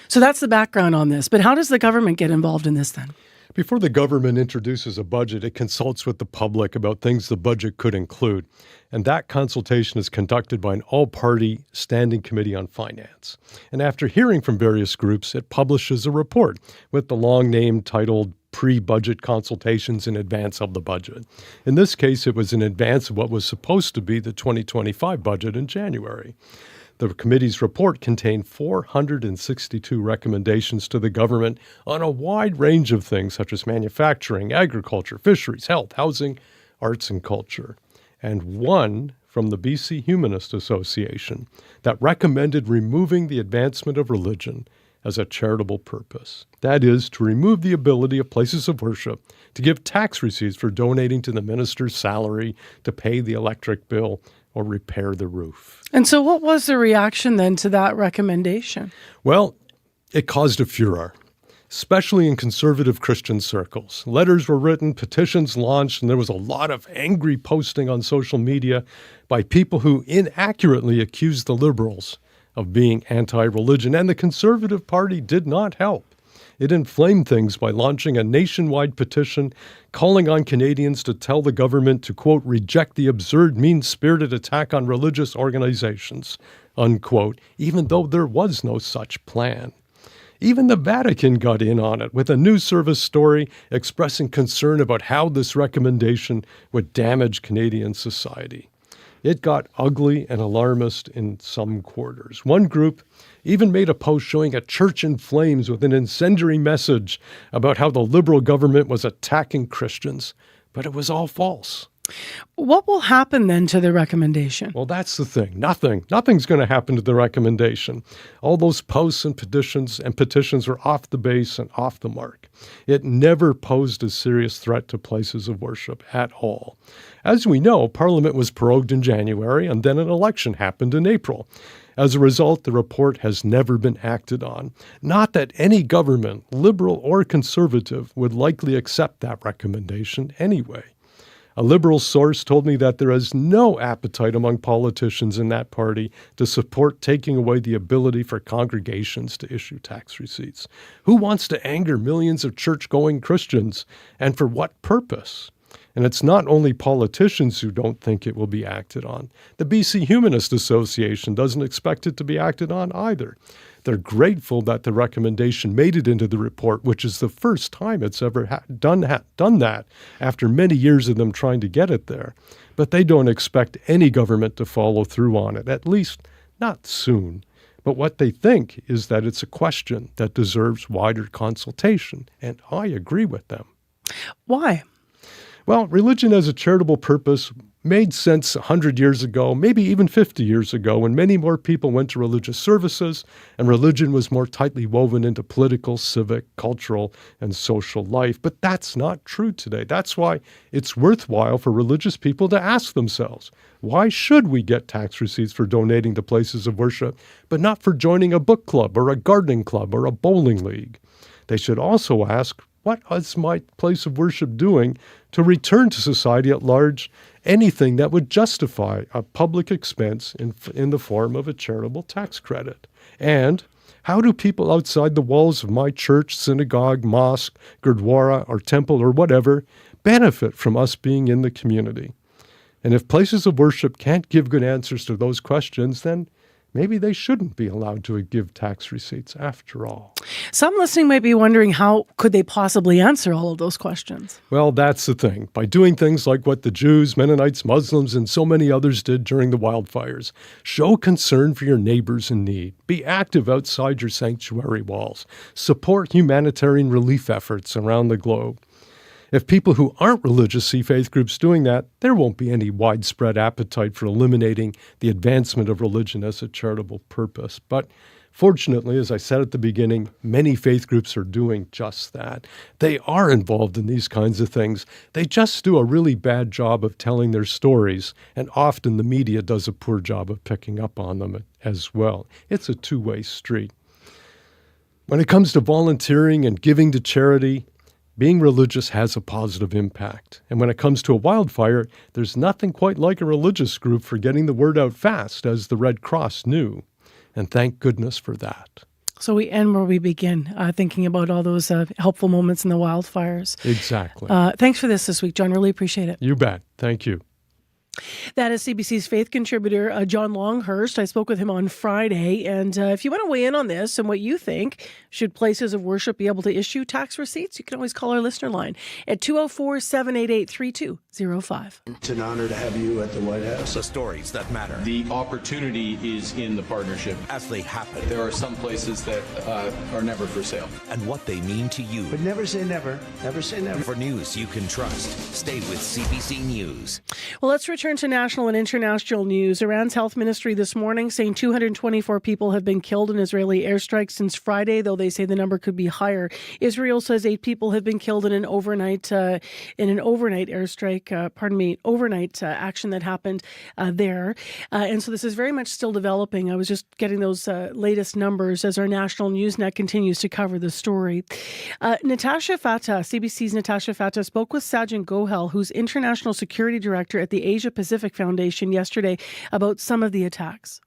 So that's the background on this. But how does the government get involved in this then? Before the government introduces a budget, it consults with the public about things the budget could include. And that consultation is conducted by an all-party standing committee on finance. And after hearing from various groups, it publishes a report with the long name titled Pre-Budget Consultations in Advance of the Budget. In this case, it was in advance of what was supposed to be the 2025 budget in January. The committee's report contained 462 recommendations to the government on a wide range of things such as manufacturing, agriculture, fisheries, health, housing, arts, and culture. And one from the BC Humanist Association that recommended removing the advancement of religion as a charitable purpose. That is, to remove the ability of places of worship to give tax receipts for donating to the minister's salary, to pay the electric bill, or repair the roof. And so what was the reaction then to that recommendation? Well, it caused a furor, especially in conservative Christian circles. Letters were written, petitions launched, and there was a lot of angry posting on social media by people who inaccurately accused the Liberals of being anti-religion. And the Conservative Party did not help. It inflamed things by launching a nationwide petition calling on Canadians to tell the government to, quote, reject the absurd, mean-spirited attack on religious organizations, unquote, even though there was no such plan. Even the Vatican got in on it with a news service story expressing concern about how this recommendation would damage Canadian society. It got ugly and alarmist in some quarters. One group even made a post showing a church in flames with an incendiary message about how the Liberal government was attacking Christians, but it was all false. What will happen then to the recommendation? Well, that's the thing. Nothing's going to happen to the recommendation. All those posts and petitions were off the base and off the mark. It never posed a serious threat to places of worship at all. As we know, Parliament was prorogued in January, and then an election happened in April. As a result, the report has never been acted on. Not that any government, Liberal or Conservative, would likely accept that recommendation anyway. A Liberal source told me that there is no appetite among politicians in that party to support taking away the ability for congregations to issue tax receipts. Who wants to anger millions of church-going Christians? And for what purpose? And it's not only politicians who don't think it will be acted on. The BC Humanist Association doesn't expect it to be acted on either. They're grateful that the recommendation made it into the report, which is the first time it's ever done that after many years of them trying to get it there. But they don't expect any government to follow through on it, at least not soon. But what they think is that it's a question that deserves wider consultation, and I agree with them. Why? Well, religion as a charitable purpose made sense 100 years ago, maybe even 50 years ago, when many more people went to religious services and religion was more tightly woven into political, civic, cultural, and social life. But that's not true today. That's why it's worthwhile for religious people to ask themselves, why should we get tax receipts for donating to places of worship, but not for joining a book club or a gardening club or a bowling league? They should also ask, what is my place of worship doing to return to society at large anything that would justify a public expense in the form of a charitable tax credit? And how do people outside the walls of my church, synagogue, mosque, gurdwara, or temple, or whatever, benefit from us being in the community? And if places of worship can't give good answers to those questions, then maybe they shouldn't be allowed to give tax receipts after all. Some listening might be wondering, how could they possibly answer all of those questions? Well, that's the thing. By doing things like what the Jews, Mennonites, Muslims, and so many others did during the wildfires, show concern for your neighbors in need. Be active outside your sanctuary walls. Support humanitarian relief efforts around the globe. If people who aren't religious see faith groups doing that, there won't be any widespread appetite for eliminating the advancement of religion as a charitable purpose. But fortunately, as I said at the beginning, many faith groups are doing just that. They are involved in these kinds of things. They just do a really bad job of telling their stories, and often the media does a poor job of picking up on them as well. It's a two-way street. When it comes to volunteering and giving to charity, being religious has a positive impact. And when it comes to a wildfire, there's nothing quite like a religious group for getting the word out fast, as the Red Cross knew. And thank goodness for that. So we end where we begin, thinking about all those helpful moments in the wildfires. Exactly. Thanks for this week, John. Really appreciate it. You bet. Thank you. That is CBC's faith contributor, John Longhurst. I spoke with him on Friday. And if you want to weigh in on this and what you think, should places of worship be able to issue tax receipts? You can always call our listener line at 204-788-3205. It's an honor to have you at the White House. The stories that matter. The opportunity is in the partnership. As they happen. There are some places that are never for sale. And what they mean to you. But never say never. Never say never. For news you can trust, stay with CBC News. Well, let's return to national and international news. Iran's health ministry this morning saying 224 people have been killed in Israeli airstrikes since Friday, though they say the number could be higher. Israel says 8 people have been killed in an overnight airstrike. Overnight action that happened there. And so this is very much still developing. I was just getting those latest numbers as our national newsnet continues to cover the story. Natasha Fattah, CBC's Natasha Fattah, spoke with Sajjan Gohel, who's International Security Director at the Asia Pacific Foundation yesterday, about some of the attacks.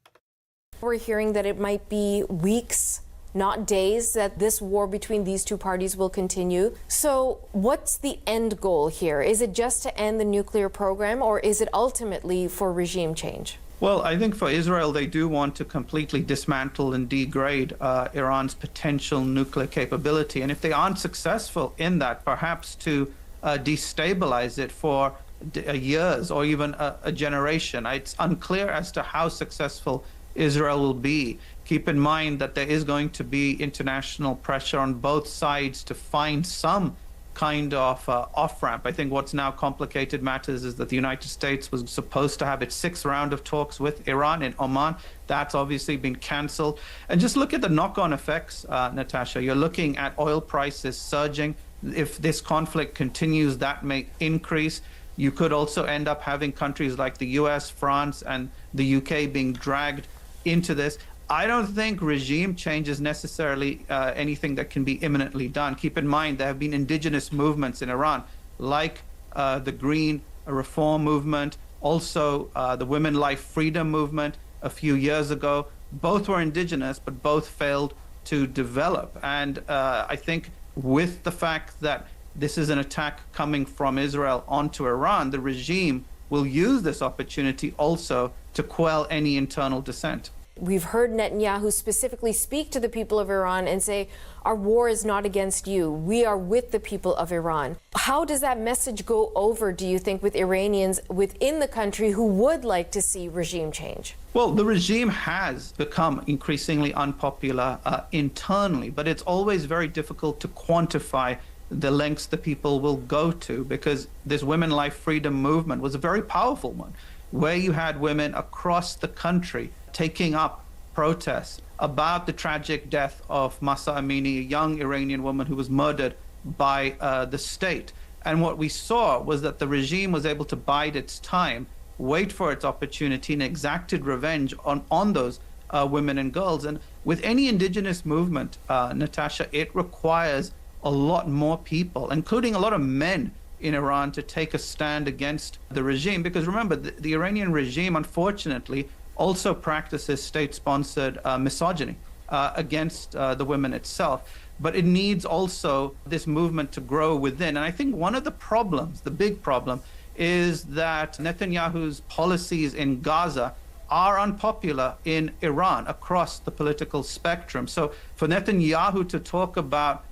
We're hearing that it might be weeks, not days, that this war between these two parties will continue. So what's the end goal here? Is it just to end the nuclear program, or is it ultimately for regime change? Well, I think for Israel, they do want to completely dismantle and degrade Iran's potential nuclear capability. And if they aren't successful in that, perhaps to destabilize it for years or even a generation. It's unclear as to how successful Israel will be. Keep in mind that there is going to be international pressure on both sides to find some kind of off-ramp. I think what's now complicated matters is that the United States was supposed to have its 6th round of talks with Iran in Oman. That's obviously been cancelled. And just look at the knock-on effects, Natasha. You're looking at oil prices surging. If this conflict continues, that may increase. You could also end up having countries like the US, France, and the UK being dragged into this. I don't think regime change is necessarily anything that can be imminently done. Keep in mind, there have been indigenous movements in Iran, like the Green Reform Movement, also the Women Life Freedom Movement a few years ago. Both were indigenous, but both failed to develop. And I think with the fact that this is an attack coming from Israel onto Iran, the regime will use this opportunity also to quell any internal dissent. We've heard Netanyahu specifically speak to the people of Iran and say, our war is not against you. We are with the people of Iran. How does that message go over, do you think, with Iranians within the country who would like to see regime change? Well, the regime has become increasingly unpopular internally, but it's always very difficult to quantify the lengths the people will go to, because this Women Life Freedom movement was a very powerful one, where you had women across the country taking up protests about the tragic death of Mahsa Amini, a young Iranian woman who was murdered by the state. And what we saw was that the regime was able to bide its time, wait for its opportunity, and exacted revenge on those women and girls. And with any indigenous movement, Natasha, it requires a lot more people, including a lot of men in Iran, to take a stand against the regime. Because remember, the Iranian regime, unfortunately, also practices state-sponsored misogyny against the women itself. But it needs also this movement to grow within. And I think one of the problems, the big problem, is that Netanyahu's policies in Gaza are unpopular in Iran across the political spectrum. So for Netanyahu to talk about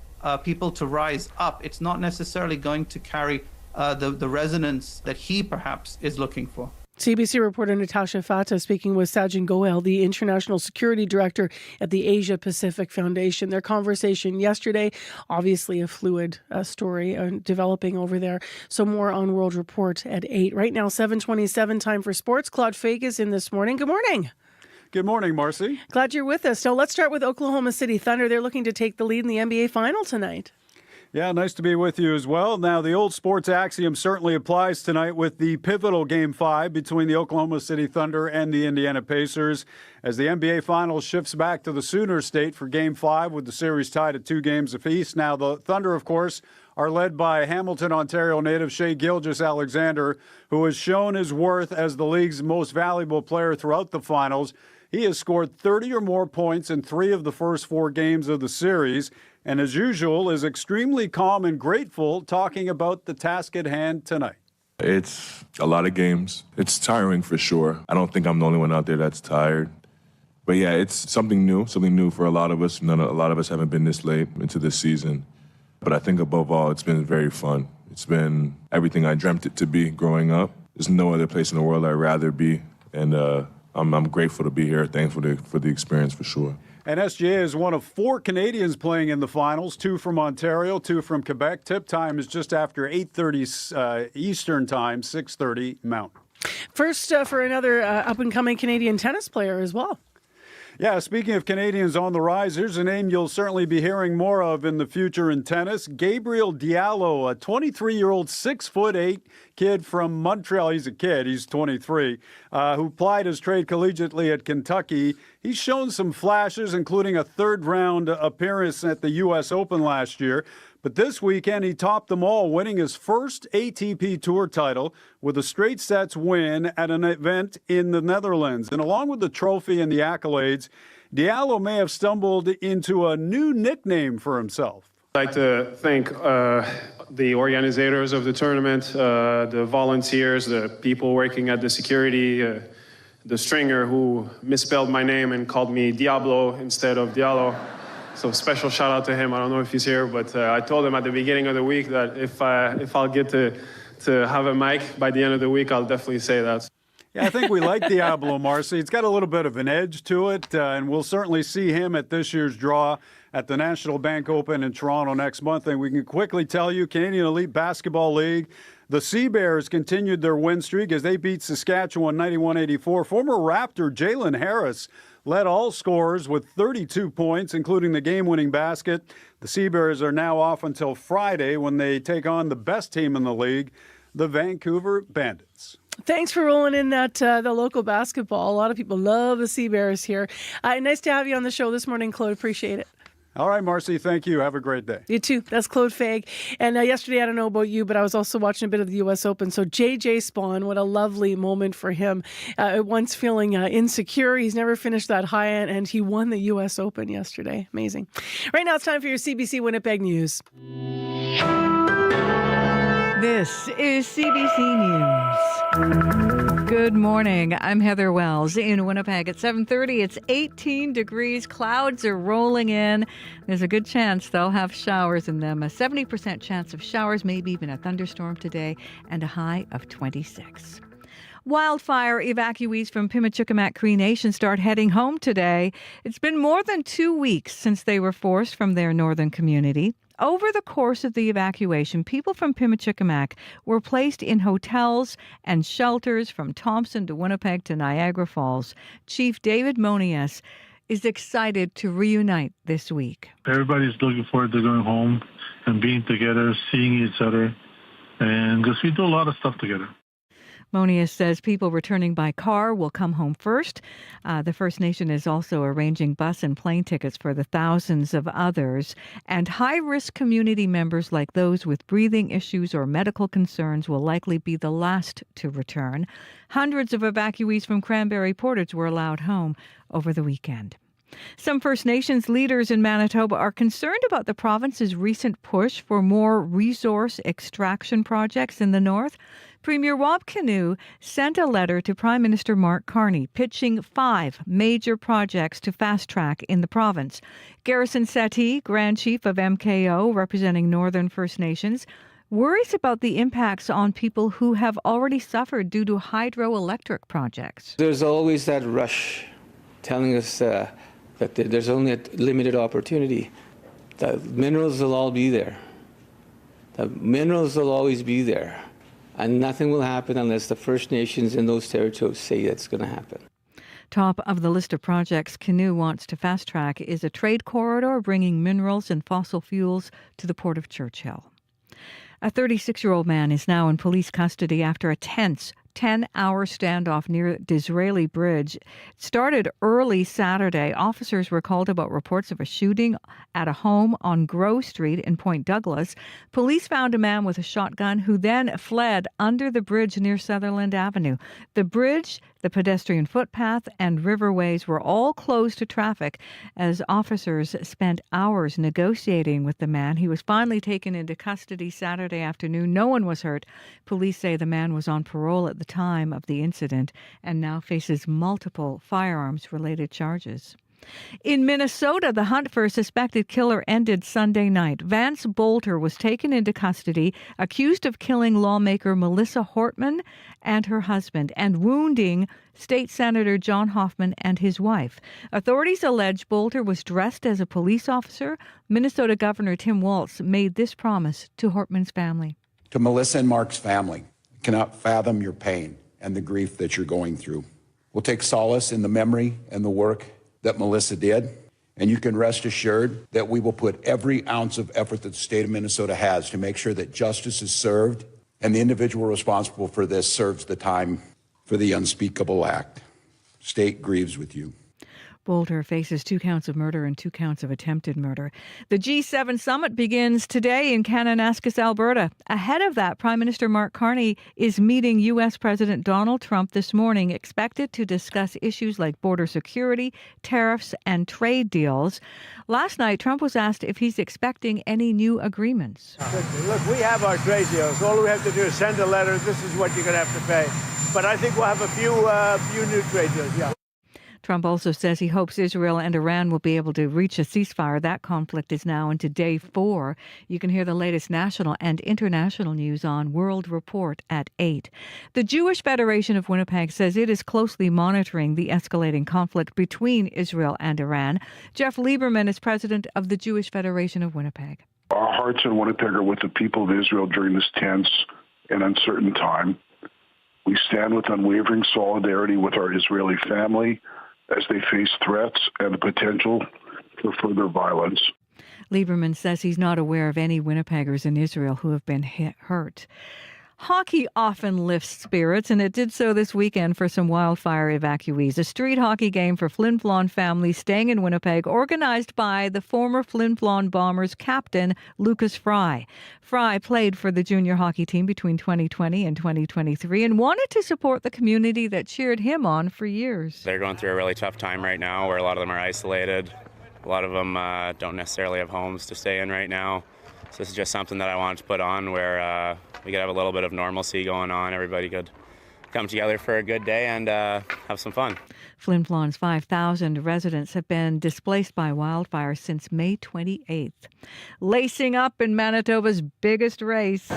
people to rise up, it's not necessarily going to carry the resonance that he perhaps is looking for. CBC reporter Natasha Fatah speaking with Sajjan Goel, the International Security Director at the Asia Pacific Foundation. Their conversation yesterday, obviously a fluid story developing over there. So more on World Report at 8. Right now, 7:27, time for sports. Claude Fake is in this morning. Good morning. Good morning, Marcy. Glad you're with us. So let's start with Oklahoma City Thunder. They're looking to take the lead in the NBA Final tonight. Yeah, nice to be with you as well. Now, the old sports axiom certainly applies tonight with the pivotal Game 5 between the Oklahoma City Thunder and the Indiana Pacers, as the NBA Finals shifts back to the Sooner State for Game 5 with the series tied at 2 games apiece. Now, the Thunder, of course, are led by Hamilton, Ontario native Shai Gilgeous-Alexander, who has shown his worth as the league's most valuable player throughout the finals. He has scored 30 or more points in 3 of the first 4 games of the series, and as usual is extremely calm and grateful, talking about the task at hand tonight. It's a lot of games. It's tiring for sure. I don't think I'm the only one out there that's tired. But yeah, it's something new for a lot of us. A lot of us haven't been this late into this season. But I think above all, it's been very fun. It's been everything I dreamt it to be growing up. There's no other place in the world I'd rather be. And I'm grateful to be here, thankful for the experience for sure. And SGA is one of 4 Canadians playing in the finals, 2 from Ontario, 2 from Quebec. Tip time is just after 8:30 Eastern time, 6:30 Mountain. First, for another up-and-coming Canadian tennis player as well. Yeah, speaking of Canadians on the rise, here's a name you'll certainly be hearing more of in the future in tennis. Gabriel Diallo, a 23-year-old 6'8" kid from Montreal. He's a kid, he's 23, who plied his trade collegiately at Kentucky. He's shown some flashes, including a third-round appearance at the U.S. Open last year. But this weekend, he topped them all, winning his first ATP Tour title with a straight sets win at an event in the Netherlands. And along with the trophy and the accolades, Diallo may have stumbled into a new nickname for himself. I'd like to thank the organizers of the tournament, the volunteers, the people working at the security, the stringer who misspelled my name and called me Diablo instead of Diallo. So special shout out to him. I don't know if he's here, but I told him at the beginning of the week that if I'll get to to have a mic by the end of the week, I'll definitely say that. Yeah, I think we like Diablo, Marcy. It's got a little bit of an edge to it, and we'll certainly see him at this year's draw at the National Bank Open in Toronto next month. And we can quickly tell you, Canadian Elite Basketball League, the Sea Bears continued their win streak as they beat Saskatchewan 91-84. Former Raptor Jalen Harris led all scorers with 32 points, including the game-winning basket. The Sea Bears are now off until Friday when they take on the best team in the league, the Vancouver Bandits. Thanks for rolling in that the local basketball. A lot of people love the Sea Bears here. Nice to have you on the show this morning, Claude. Appreciate it. All right, Marcy, thank you. Have a great day. You too. That's Claude Fag. And yesterday, I don't know about you, but I was also watching a bit of the U.S. Open. So JJ Spawn, what a lovely moment for him. Once feeling insecure, he's never finished that high end, and he won the U.S. Open yesterday. Amazing. Right now, it's time for your CBC Winnipeg News. This is CBC News. Good morning. I'm Heather Wells in Winnipeg. At 7:30, it's 18 degrees. Clouds are rolling in. There's a good chance they'll have showers in them. A 70% chance of showers, maybe even a thunderstorm today, and a high of 26. Wildfire evacuees from Pimachikamak Cree Nation start heading home today. It's been more than 2 weeks since they were forced from their northern community. Over the course of the evacuation, people from Pimachikamak were placed in hotels and shelters from Thompson to Winnipeg to Niagara Falls. Chief David Monias is excited to reunite this week. Everybody's looking forward to going home and being together, seeing each other, and because we do a lot of stuff together. Monias says people returning by car will come home first. The First Nation is also arranging bus and plane tickets for the thousands of others. And high-risk community members like those with breathing issues or medical concerns will likely be the last to return. Hundreds of evacuees from Cranberry Portage were allowed home over the weekend. Some First Nations leaders in Manitoba are concerned about the province's recent push for more resource extraction projects in the north. Premier Rob Canoe sent a letter to Prime Minister Mark Carney pitching 5 major projects to fast-track in the province. Garrison Settee, Grand Chief of MKO, representing Northern First Nations, worries about the impacts on people who have already suffered due to hydroelectric projects. There's always that rush telling us that there's only a limited opportunity. The minerals will all be there. The minerals will always be there. And nothing will happen unless the First Nations in those territories say that's going to happen. Top of the list of projects Canoe wants to fast-track is a trade corridor bringing minerals and fossil fuels to the Port of Churchill. A 36-year-old man is now in police custody after a tense 10-hour standoff near Disraeli Bridge. It started early Saturday. Officers were called about reports of a shooting at a home on Grove Street in Point Douglas. Police found a man with a shotgun who then fled under the bridge near Sutherland Avenue. The bridge, the pedestrian footpath, and riverways were all closed to traffic as officers spent hours negotiating with the man. He was finally taken into custody Saturday afternoon. No one was hurt. Police say the man was on parole at the time of the incident and now faces multiple firearms-related charges. In Minnesota, the hunt for a suspected killer ended Sunday night. Vance Bolter was taken into custody, accused of killing lawmaker Melissa Hortman and her husband and wounding State Senator John Hoffman and his wife. Authorities allege Bolter was dressed as a police officer. Minnesota Governor Tim Walz made this promise to Hortman's family. To Melissa and Mark's family, I cannot fathom your pain and the grief that you're going through. We'll take solace in the memory and the work that Melissa did, and you can rest assured that we will put every ounce of effort that the state of Minnesota has to make sure that justice is served and the individual responsible for this serves the time for the unspeakable act. State grieves with you. Bolter faces 2 counts of murder and 2 counts of attempted murder. The G7 summit begins today in Kananaskis, Alberta. Ahead of that, Prime Minister Mark Carney is meeting U.S. President Donald Trump this morning, expected to discuss issues like border security, tariffs, and trade deals. Last night, Trump was asked if he's expecting any new agreements. Look, we have our trade deals. All we have to do is send a letter. This is what you're going to have to pay. But I think we'll have a few new trade deals, yeah. Trump also says he hopes Israel and Iran will be able to reach a ceasefire. That conflict is now into day 4. You can hear the latest national and international news on World Report at 8. The Jewish Federation of Winnipeg says it is closely monitoring the escalating conflict between Israel and Iran. Jeff Lieberman is president of the Jewish Federation of Winnipeg. Our hearts in Winnipeg are with the people of Israel during this tense and uncertain time. We stand with unwavering solidarity with our Israeli family as they face threats and the potential for further violence. Lieberman says he's not aware of any Winnipeggers in Israel who have been hurt. Hockey often lifts spirits, and it did so this weekend for some wildfire evacuees. A street hockey game for Flin Flon families staying in Winnipeg, organized by the former Flin Flon Bombers captain, Lucas Fry. Fry played for the junior hockey team between 2020 and 2023 and wanted to support the community that cheered him on for years. They're going through a really tough time right now where a lot of them are isolated. A lot of them don't necessarily have homes to stay in right now. So this is just something that I wanted to put on where we could have a little bit of normalcy going on. Everybody could come together for a good day and have some fun. Flin Flon's 5,000 residents have been displaced by wildfires since May 28th. Lacing up in Manitoba's biggest race.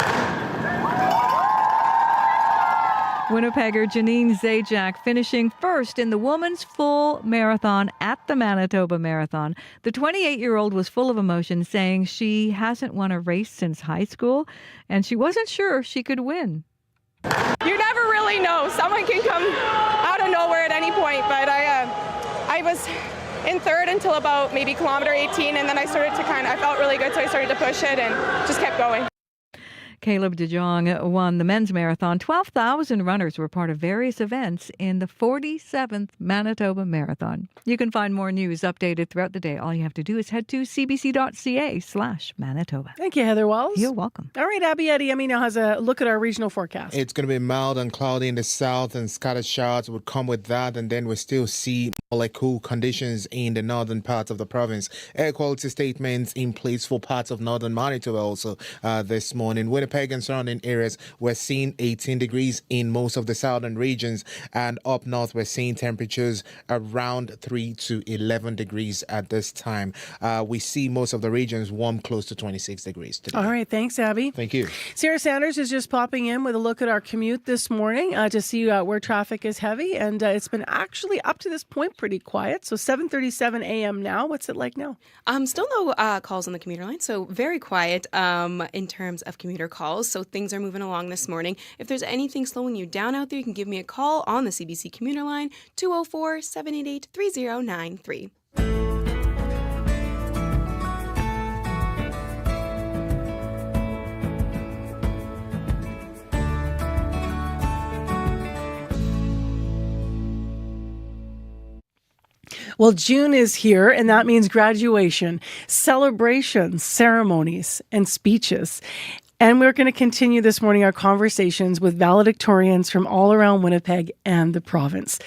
Winnipegger Janine Zajac finishing first in the women's full marathon at the Manitoba Marathon. The 28-year-old was full of emotion, saying she hasn't won a race since high school, and she wasn't sure she could win. You never really know. Someone can come out of nowhere at any point, but I was in third until about maybe kilometer 18, and then I felt really good, so I started to push it and just kept going. Caleb De Jong won the men's marathon. 12,000 runners were part of various events in the 47th Manitoba Marathon. You can find more news updated throughout the day. All you have to do is head to cbc.ca/Manitoba. Thank you, Heather Wells. You're welcome. All right, Abby Eddy now has a look at our regional forecast. It's going to be mild and cloudy in the south, and scattered showers would come with that, and then we still see cool conditions in the northern parts of the province. Air quality statements in place for parts of northern Manitoba also this morning. Winnipeg and surrounding areas, we're seeing 18 degrees in most of the southern regions, and up north we're seeing temperatures around 3 to 11 degrees at this time. We see most of the regions warm close to 26 degrees today. All right, thanks, Abby. Thank you. Sarah Sanders is just popping in with a look at our commute this morning to see where traffic is heavy, and it's been actually up to this point pretty quiet. So 7:37 a.m. now. What's it like now? Still no calls on the commuter line, so very quiet in terms of commuter calls. So things are moving along this morning. If there's anything slowing you down out there, you can give me a call on the CBC commuter line, 204-788-3093. Well, June is here, and that means graduation, celebrations, ceremonies, and speeches. And we're going to continue this morning our conversations with valedictorians from all around Winnipeg and the province.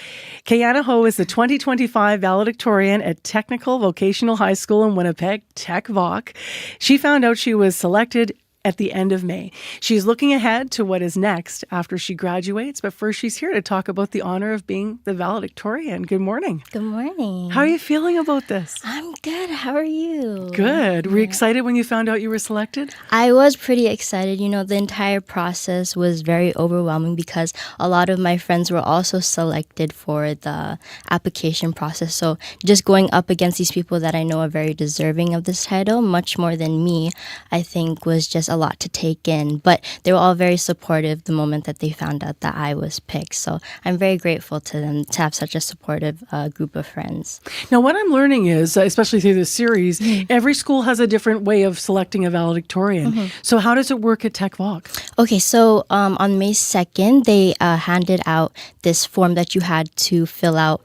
Kayana Ho is the 2025 valedictorian at Technical Vocational High School in Winnipeg, TechVoc. She found out she was selected at the end of May. She's looking ahead to what is next after she graduates, but first she's here to talk about the honor of being the valedictorian. Good morning. Good morning. How are you feeling about this? I'm good. How are you? Good. Were you excited when you found out you were selected? I was pretty excited. You know, the entire process was very overwhelming because a lot of my friends were also selected for the application process. So just going up against these people that I know are very deserving of this title, much more than me, I think was just a lot to take in, but they were all very supportive the moment that they found out that I was picked. So I'm very grateful to them to have such a supportive group of friends. Now, what I'm learning is, especially through this series, every school has a different way of selecting a valedictorian. So how does it work at TechVoc? Okay, so on May 2nd, they handed out this form that you had to fill out,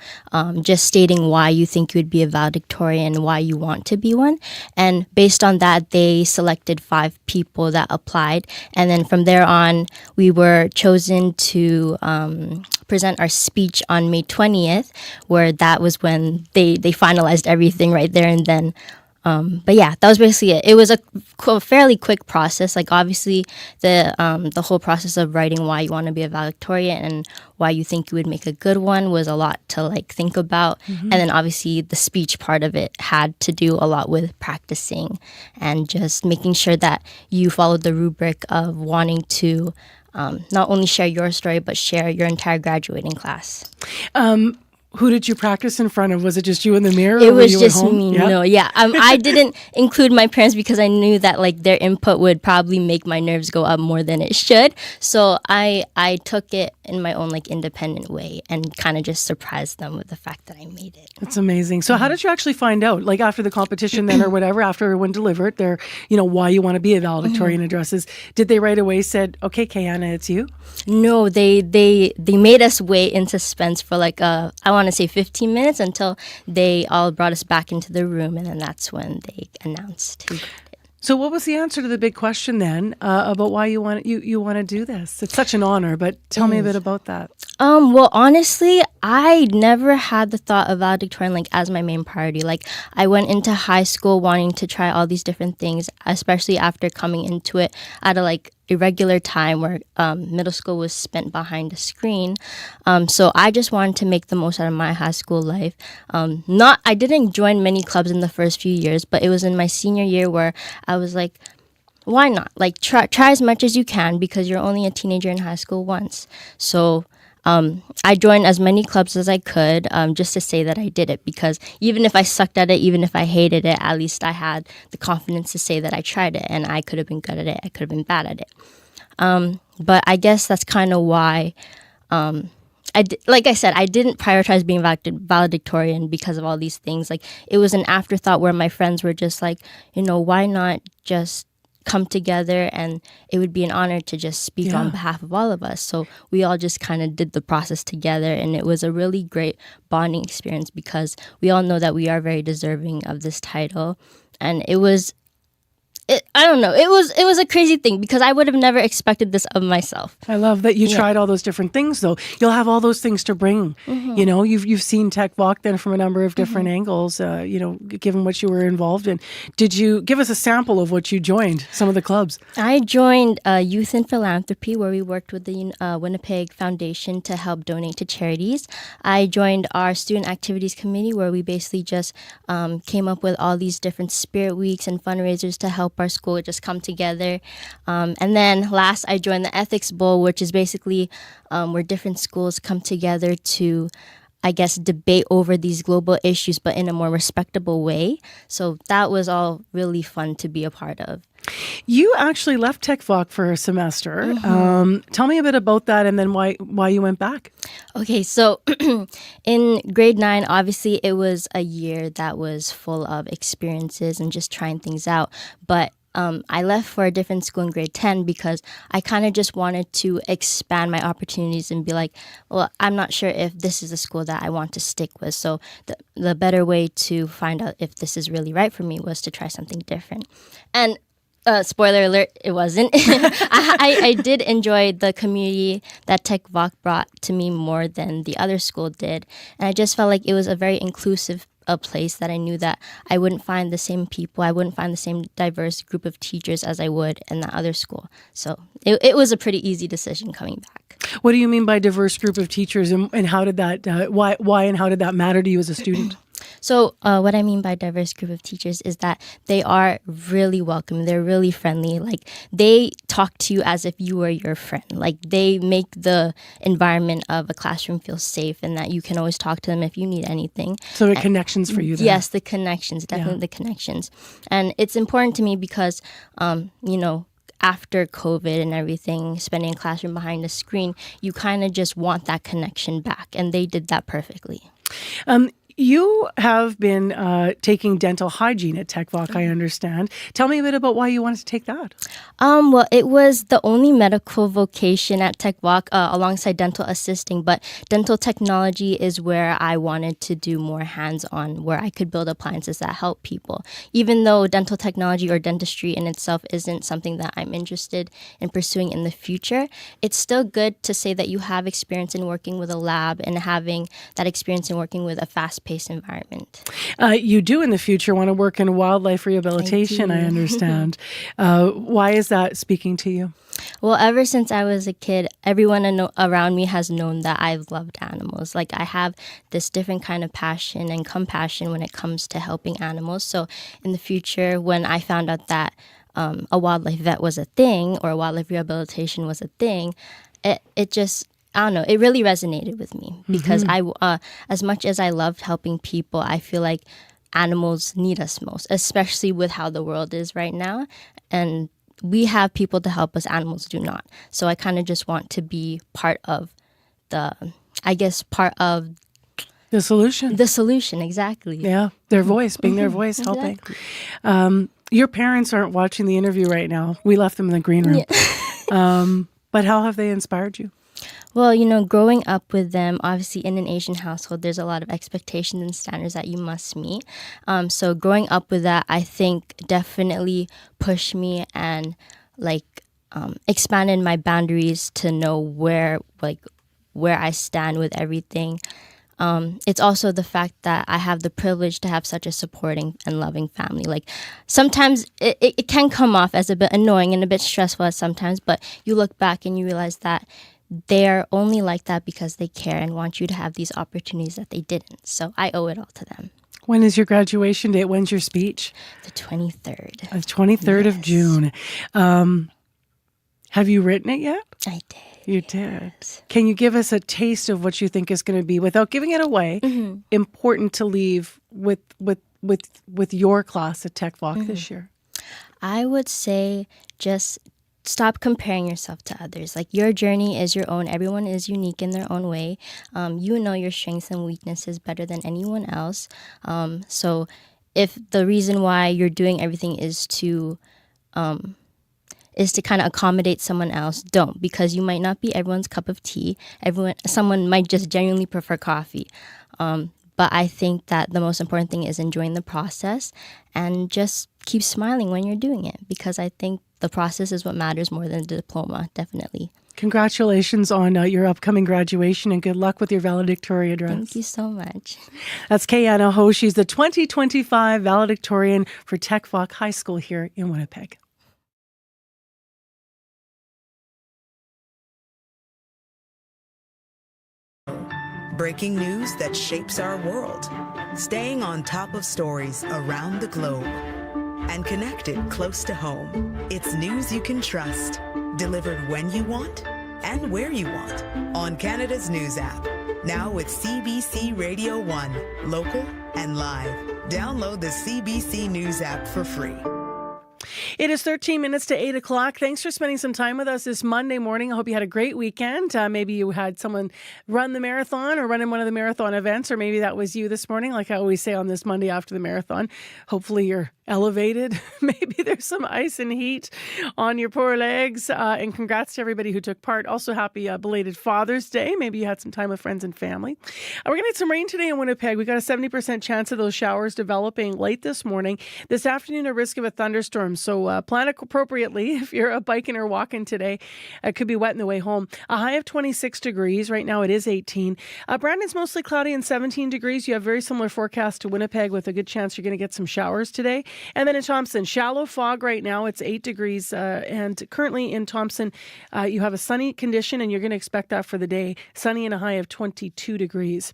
just stating why you think you would be a valedictorian, why you want to be one. And based on that, they selected 5 people that applied, and then from there on we were chosen to present our speech on May 20th, where that was when they finalized everything right there and then. But yeah, that was basically it. It was a fairly quick process. Like obviously, the whole process of writing why you want to be a valedictorian and why you think you would make a good one was a lot to like think about. And then obviously the speech part of it had to do a lot with practicing and just making sure that you followed the rubric of wanting to not only share your story but share your entire graduating class. Who did you practice in front of? Was it just you in the mirror? It or was were you just at home? me. Yeah? No, yeah. I didn't include my parents because I knew that like their input would probably make my nerves go up more than it should. So I took it in my own like independent way and kind of just surprised them with the fact that I made it. That's amazing. So how did you actually find out? Like after the competition then or whatever, after everyone delivered their, why you want to be a valedictorian addresses, did they right away said, okay, Kayana, it's you? No, they made us wait in suspense for like I want to say 15 minutes until they all brought us back into the room, and then that's when they announced who got it. So what was the answer to the big question then about why you want to do this? It's such an honor, but tell me a bit about that. Well, honestly, I never had the thought of valedictorian like as my main priority. Like I went into high school wanting to try all these different things, especially after coming into it at a like irregular time where middle school was spent behind a screen. So I just wanted to make the most out of my high school life. I didn't join many clubs in the first few years, but it was in my senior year where I was like, why not? Like try as much as you can because you're only a teenager in high school once. So I joined as many clubs as I could just to say that I did it because even if I sucked at it, even if I hated it, at least I had the confidence to say that I tried it and I could have been good at it. I could have been bad at it. But I guess that's kind of why, like I said, I didn't prioritize being valedictorian because of all these things. Like it was an afterthought where my friends were just like, why not just come together and it would be an honor to just speak on behalf of all of us. So we all just kind of did the process together and it was a really great bonding experience because we all know that we are very deserving of this title. And it was a crazy thing because I would have never expected this of myself. I love that you tried all those different things though. You'll have all those things to bring. You've seen Tech Voc then from a number of different angles, given what you were involved in. Did you give us a sample of what you joined, some of the clubs? I joined Youth in Philanthropy where we worked with the Winnipeg Foundation to help donate to charities. I joined our Student Activities Committee where we basically just came up with all these different spirit weeks and fundraisers to help our school just come together. And then last, I joined the Ethics Bowl, which is basically where different schools come together to, I guess, debate over these global issues, but in a more respectable way. So that was all really fun to be a part of. You actually left Tech Voc for a semester. Tell me a bit about that and then why you went back. Okay, so in grade 9, obviously it was a year that was full of experiences and just trying things out. But I left for a different school in grade 10 because I kind of just wanted to expand my opportunities and be like, well, I'm not sure if this is a school that I want to stick with. So the better way to find out if this is really right for me was to try something different. And spoiler alert, it wasn't. I did enjoy the community that Tech Voc brought to me more than the other school did. And I just felt like it was a very inclusive place that I knew that I wouldn't find the same people, I wouldn't find the same diverse group of teachers as I would in that other school. So it was a pretty easy decision coming back. What do you mean by diverse group of teachers and how did that, why and how did that matter to you as a student? So what I mean by diverse group of teachers is that they are really welcoming. They're really friendly. Like they talk to you as if you were your friend. Like they make the environment of a classroom feel safe and that you can always talk to them if you need anything. So the connections for you there. Yes, the connections, definitely the connections. And it's important to me because, after COVID and everything, spending a classroom behind a screen, you kind of just want that connection back. And they did that perfectly. You have been taking dental hygiene at Tech Voc, I understand. Tell me a bit about why you wanted to take that. Well, it was the only medical vocation at Tech Voc alongside dental assisting, but dental technology is where I wanted to do more hands-on, where I could build appliances that help people. Even though dental technology or dentistry in itself isn't something that I'm interested in pursuing in the future, it's still good to say that you have experience in working with a lab and having that experience in working with a fast-paced fast-paced environment. You do in the future want to work in wildlife rehabilitation, I understand. Why is that speaking to you? Well, ever since I was a kid, everyone around me has known that I've loved animals. Like, I have this different kind of passion and compassion when it comes to helping animals. So in the future, when I found out that a wildlife vet was a thing, or wildlife rehabilitation was a thing, it just, I don't know, it really resonated with me because as much as I loved helping people, I feel like animals need us most, especially with how the world is right now. And we have people to help us, animals do not. So I kind of just want to be part of the solution. The solution, exactly. Yeah, their voice, being their voice, helping. Your parents aren't watching the interview right now. We left them in the green room. Yeah. But how have they inspired you? Well, growing up with them, obviously in an Asian household, there's a lot of expectations and standards that you must meet. So growing up with that, I think definitely pushed me and expanded my boundaries to know where I stand with everything. It's also the fact that I have the privilege to have such a supporting and loving family. Like, sometimes it can come off as a bit annoying and a bit stressful at sometimes, but you look back and you realize that they're only like that because they care and want you to have these opportunities that they didn't. So I owe it all to them. When is your graduation date? When's your speech? The 23rd. The 23rd of June. Have you written it yet? I did. You did. Can you give us a taste of what you think is going to be, without giving it away, important to leave with your class at Tech Voc this year? I would say just stop comparing yourself to others. Like, your journey is your own. Everyone is unique in their own way. You know your strengths and weaknesses better than anyone else. So if the reason why you're doing everything is to kind of accommodate someone else, don't, because you might not be everyone's cup of tea. Someone might just genuinely prefer coffee. But I think that the most important thing is enjoying the process and just keep smiling when you're doing it, because I think the process is what matters more than the diploma, definitely. Congratulations on your upcoming graduation, and good luck with your valedictorian address. Thank you so much. That's Kayana Ho. She's the 2025 valedictorian for Tech Voc High School here in Winnipeg. Breaking news that shapes our world. Staying on top of stories around the globe. And connected close to home. It's news you can trust. Delivered when you want and where you want. On Canada's News app. Now with CBC Radio 1. Local and live. Download the CBC News app for free. It is 13 minutes to 8 o'clock. Thanks for spending some time with us this Monday morning. I hope you had a great weekend. Maybe you had someone run the marathon or run in one of the marathon events, or maybe that was you this morning, like I always say on this Monday after the marathon. Hopefully you're elevated. Maybe there's some ice and heat on your poor legs. And congrats to everybody who took part. Also, happy belated Father's Day. Maybe you had some time with friends and family. We're going to get some rain today in Winnipeg. We got a 70% chance of those showers developing late this morning. This afternoon, a risk of a thunderstorm. So plan appropriately if you're biking or walking today. It could be wet on the way home. A high of 26 degrees. Right now it is 18. Brandon's mostly cloudy and 17 degrees. You have very similar forecast to Winnipeg with a good chance you're going to get some showers today. And then in Thompson, shallow fog right now. It's 8 degrees. And currently in Thompson, you have a sunny condition, and you're going to expect that for the day. Sunny and a high of 22 degrees.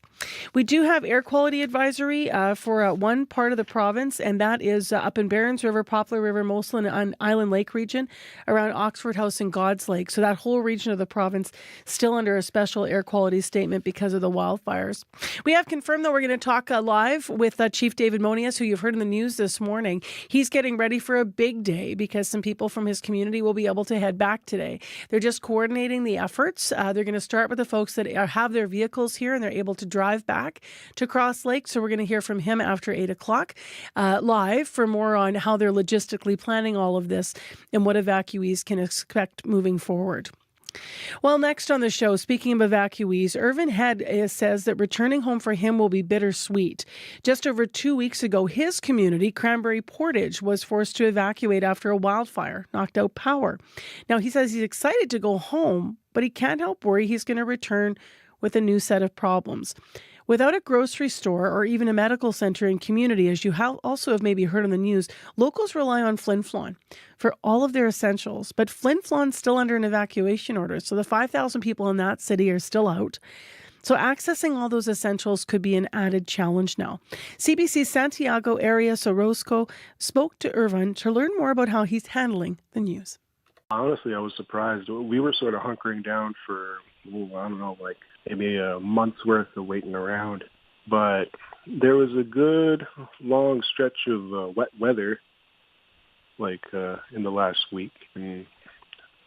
We do have air quality advisory for one part of the province, and that is up in Barons River, Poplar River, Moselin, and Island Lake region around Oxford House and God's Lake. So that whole region of the province still under a special air quality statement because of the wildfires. We have confirmed that we're going to talk live with Chief David Monius, who you've heard in the news this morning. He's getting ready for a big day because some people from his community will be able to head back today. They're just coordinating the efforts. They're going to start with the folks that have their vehicles here and they're able to drive back to Cross Lake. So we're going to hear from him after 8 o'clock live for more on how they're logistically planning all of this and what evacuees can expect moving forward. Well, next on the show, speaking of evacuees, Irvin Head says that returning home for him will be bittersweet. Just over 2 weeks ago, his community, Cranberry Portage, was forced to evacuate after a wildfire knocked out power. Now, he says he's excited to go home, but he can't help worry he's going to return with a new set of problems. Without a grocery store or even a medical center in community, as you also have maybe heard on the news, locals rely on Flin Flon for all of their essentials. But Flin Flon's still under an evacuation order, so the 5,000 people in that city are still out. So accessing all those essentials could be an added challenge now. CBC's Santiago Arias Orozco spoke to Irvine to learn more about how he's handling the news. Honestly, I was surprised. We were sort of hunkering down for, I don't know, like maybe a month's worth of waiting around. But there was a good long stretch of wet weather, like in the last week. And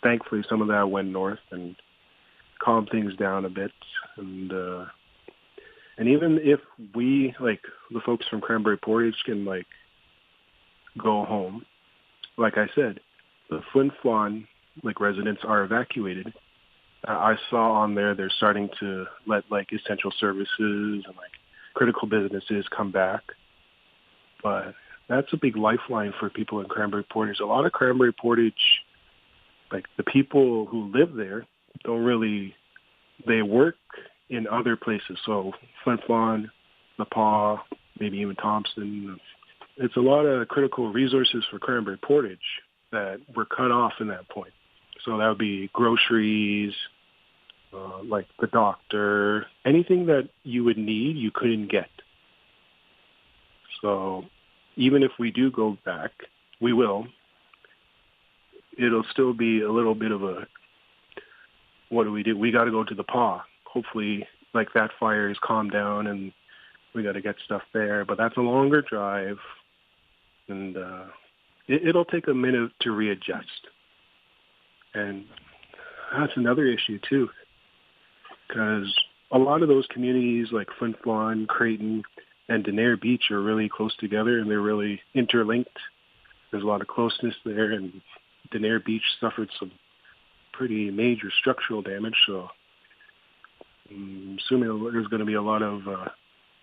thankfully, some of that went north and calmed things down a bit. And even if we, like the folks from Cranberry Portage, can like go home, like I said, the Flin Flon like residents are evacuated. I saw on there they're starting to let like essential services and like critical businesses come back. But that's a big lifeline for people in Cranberry Portage. A lot of Cranberry Portage, like the people who live there, don't really, they work in other places. So Flin Flon, Nepal, maybe even Thompson. It's a lot of critical resources for Cranberry Portage that were cut off in that point. So that would be groceries, like the doctor, anything that you would need, you couldn't get. So even if we do go back, we will. It'll still be a little bit of a, what do? We got to go to the PAW. Hopefully, like that fire is calmed down and we got to get stuff there. But that's a longer drive, and it'll take a minute to readjust. And that's another issue, too, because a lot of those communities like Flin Flon, Creighton, and Denair Beach are really close together, and they're really interlinked. There's a lot of closeness there, and Denair Beach suffered some pretty major structural damage, so I'm assuming there's going to be a lot of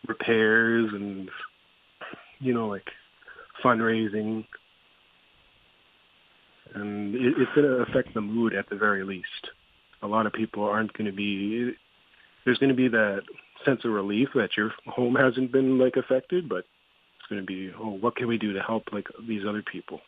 repairs and, you know, like fundraising. And it's going to affect the mood at the very least. A lot of people aren't going to be, there's going to be that sense of relief that your home hasn't been like affected, but it's going to be, oh, what can we do to help like these other people?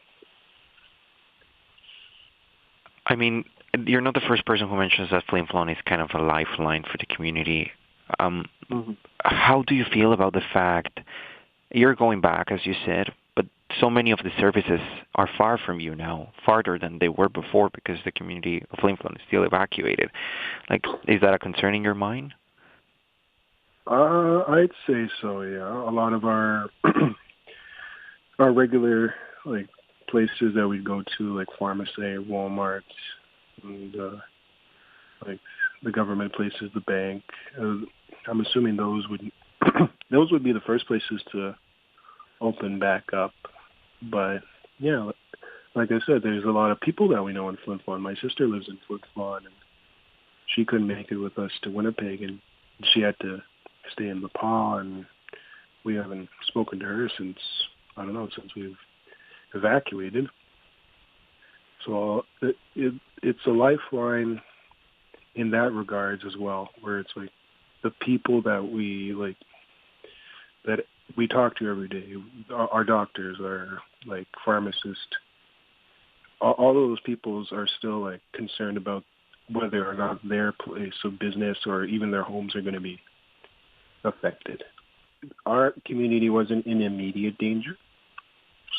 I mean, you're not the first person who mentions that Flin Flon is kind of a lifeline for the community. How do you feel about the fact you're going back, as you said, but so many of the services are far from you now, farther than they were before because the community of Flin Flon is still evacuated. Like, is that a concern in your mind? I'd say so, yeah. A lot of our our regular like places that we go to, like pharmacy, Walmart, and like the government places, the bank. I'm assuming those would those would be the first places to open back up. But yeah, like I said, there's a lot of people that we know in Flin Flon. My sister lives in Flin Flon, and she couldn't make it with us to Winnipeg, and she had to stay in the PAW, and we haven't spoken to her since, I don't know, since we've evacuated. So it's a lifeline in that regards as well, where it's like the people that we like, that we talk to every day, our doctors, our like pharmacists, all of those people are still like concerned about whether or not their place of business or even their homes are going to be affected. Our community wasn't in immediate danger,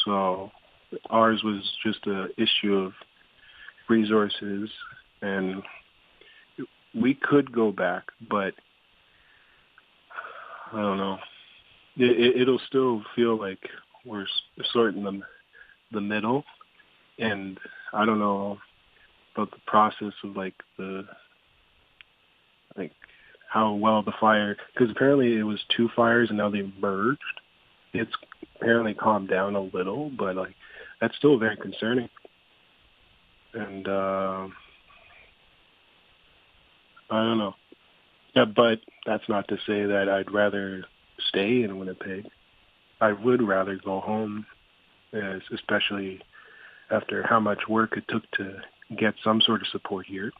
so ours was just an issue of resources, and we could go back, but I don't know. It'll still feel like we're sort in the middle, and I don't know about the process of like how well the fire, because apparently it was two fires and now they merged. It's apparently calmed down a little, but like that's still very concerning. And I don't know. Yeah, but that's not to say that I'd rather stay in Winnipeg. I would rather go home, especially after how much work it took to get some sort of support here.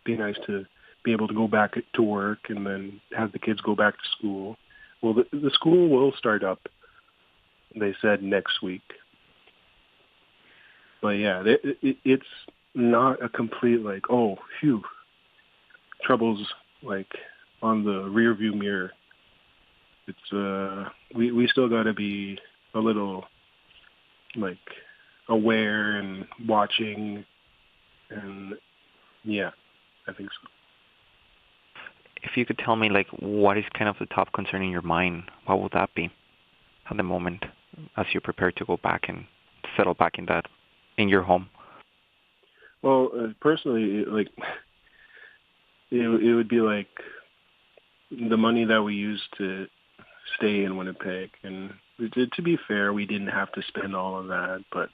Be nice to be able to go back to work and then have the kids go back to school. Well, the school will start up, they said, next week. But yeah, it's not a complete like, oh, phew, troubles like on the rear view mirror. It's we still got to be a little like aware and watching, and yeah, I think so. If you could tell me, like, what is kind of the top concern in your mind, what would that be at the moment as you prepare to go back and settle back in your home? Well, personally, like, it would be like the money that we used to stay in Winnipeg. And to be fair, we didn't have to spend all of that, but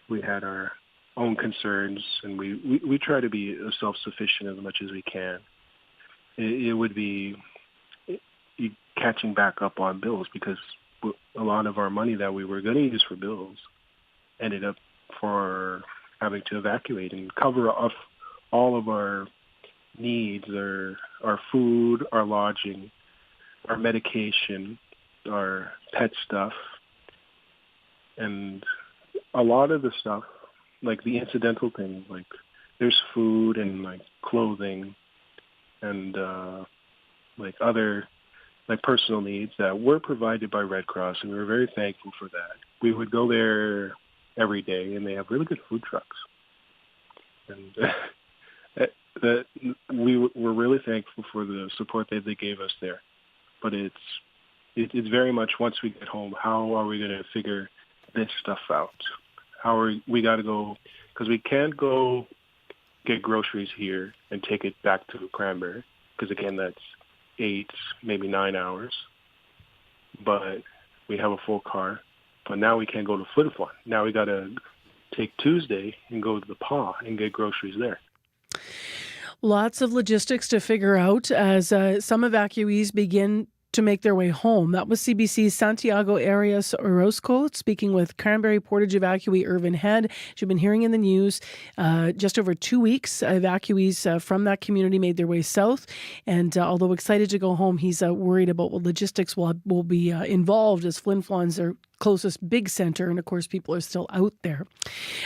we had our own concerns, and we try to be self-sufficient as much as we can. It would be catching back up on bills, because a lot of our money that we were going to use for bills ended up for having to evacuate and cover off all of our needs, our food, our lodging, our medication, our pet stuff, and a lot of the stuff, like the incidental things, like there's food and like clothing and like other like personal needs that were provided by Red Cross, and we were very thankful for that. We would go there every day, and they have really good food trucks, and that we were really thankful for the support that they gave us there. But it's very much, once we get home, how are we going to figure this stuff out? We got to go, because we can't go get groceries here and take it back to Cranberry, because again, that's 8, maybe 9 hours. But we have a full car. But now we can't go to Flin Flon. Now we got to take Tuesday and go to the PAW and get groceries there. Lots of logistics to figure out as some evacuees begin to make their way home. That was CBC's Santiago Arias Orozco speaking with Cranberry Portage evacuee Irvin Head. As you've been hearing in the news, just over 2 weeks, evacuees from that community made their way south. And although excited to go home, he's worried about what logistics will be involved, as Flin Flon's their closest big center. And of course, people are still out there.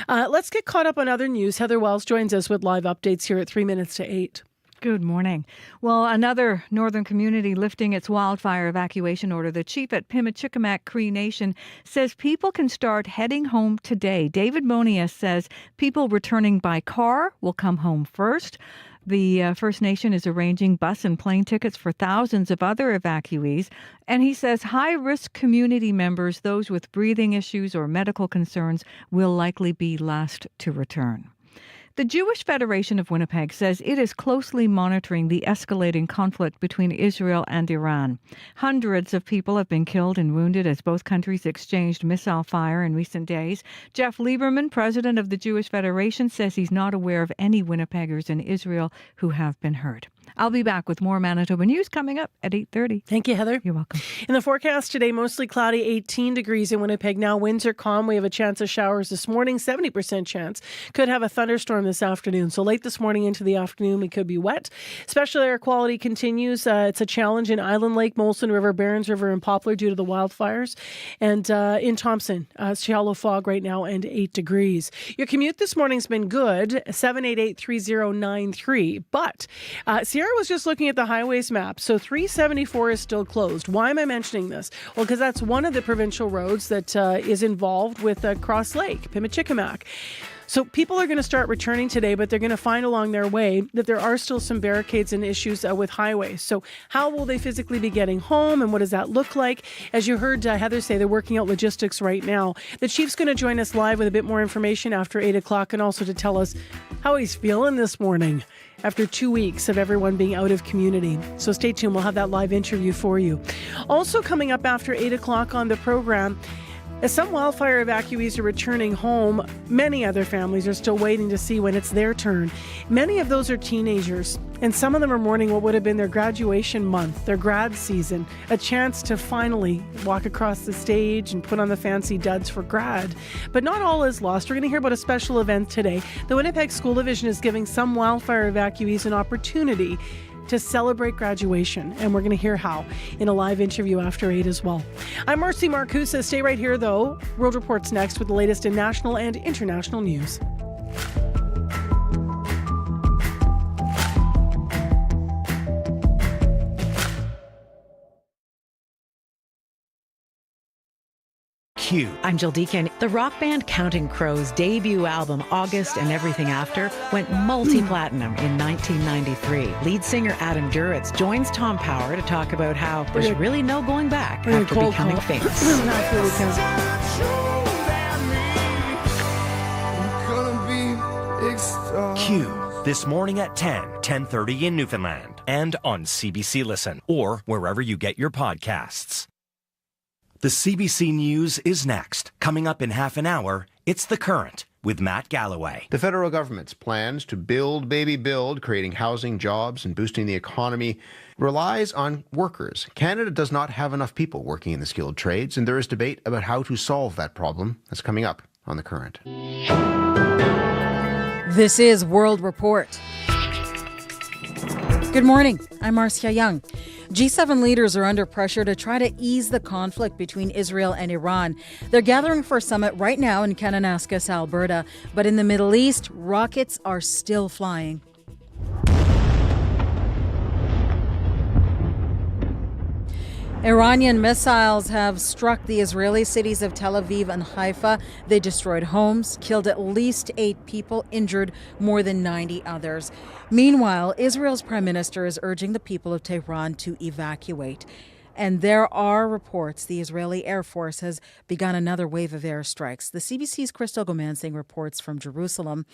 Let's get caught up on other news. Heather Wells joins us with live updates here at 3 minutes to 8. Good morning. Well, another northern community lifting its wildfire evacuation order. The chief at Pimachikamak Cree Nation says people can start heading home today. David Monias says people returning by car will come home first. The First Nation is arranging bus and plane tickets for thousands of other evacuees. And he says high-risk community members, those with breathing issues or medical concerns, will likely be last to return. The Jewish Federation of Winnipeg says it is closely monitoring the escalating conflict between Israel and Iran. Hundreds of people have been killed and wounded as both countries exchanged missile fire in recent days. Jeff Lieberman, president of the Jewish Federation, says he's not aware of any Winnipeggers in Israel who have been hurt. I'll be back with more Manitoba news coming up at 8:30. Thank you, Heather. You're welcome. In the forecast today, mostly cloudy, 18 degrees in Winnipeg. Now winds are calm. We have a chance of showers this morning, 70% chance. Could have a thunderstorm this afternoon. So late this morning into the afternoon, we could be wet. Special air quality continues. It's a challenge in Island Lake, Molson River, Barons River, and Poplar due to the wildfires. And in Thompson, shallow fog right now and 8 degrees. Your commute this morning's been good, 788-3093. But Sierra was just looking at the highways map. So 374 is still closed. Why am I mentioning this? Well, because that's one of the provincial roads that is involved with Cross Lake, Pimachikamak. So people are going to start returning today, but they're going to find along their way that there are still some barricades and issues with highways. So how will they physically be getting home, and what does that look like? As you heard Heather say, they're working out logistics right now. The chief's going to join us live with a bit more information after 8 o'clock, and also to tell us how he's feeling this morning after 2 weeks of everyone being out of community. So stay tuned. We'll have that live interview for you. Also coming up after 8 o'clock on the program, As some wildfire evacuees are returning home, many other families are still waiting to see when it's their turn. Many of those are teenagers, and some of them are mourning what would have been their graduation month, their grad season, a chance to finally walk across the stage and put on the fancy duds for grad. But not all is lost. We're going to hear about a special event today. The Winnipeg School Division is giving some wildfire evacuees an opportunity to celebrate graduation, and we're going to hear how in a live interview after 8 as well. I'm Marcy Marcusa. Stay right here, though. World Report's next with the latest in national and international news. Q. I'm Jill Deacon. The rock band Counting Crows' debut album, August and Everything After, went multi-platinum in 1993. Lead singer Adam Duritz joins Tom Power to talk about how there's really no going back after becoming famous. Q. This morning at 10:30 in Newfoundland, and on CBC Listen, or wherever you get your podcasts. The CBC News is next. Coming up in half an hour, it's The Current with Matt Galloway. The federal government's plans to build, baby build, creating housing, jobs, and boosting the economy relies on workers. Canada does not have enough people working in the skilled trades, and there is debate about how to solve that problem. That's coming up on The Current. This is World Report. Good morning. I'm Marcia Young. G7 leaders are under pressure to try to ease the conflict between Israel and Iran. They're gathering for a summit right now in Kananaskis, Alberta. But in the Middle East, rockets are still flying. Iranian missiles have struck the Israeli cities of Tel Aviv and Haifa. They destroyed homes, killed at least 8 people, injured more than 90 others. Meanwhile, Israel's prime minister is urging the people of Tehran to evacuate. And there are reports the Israeli Air Force has begun another wave of airstrikes. The CBC's Crystal Gomansing reports from Jerusalem.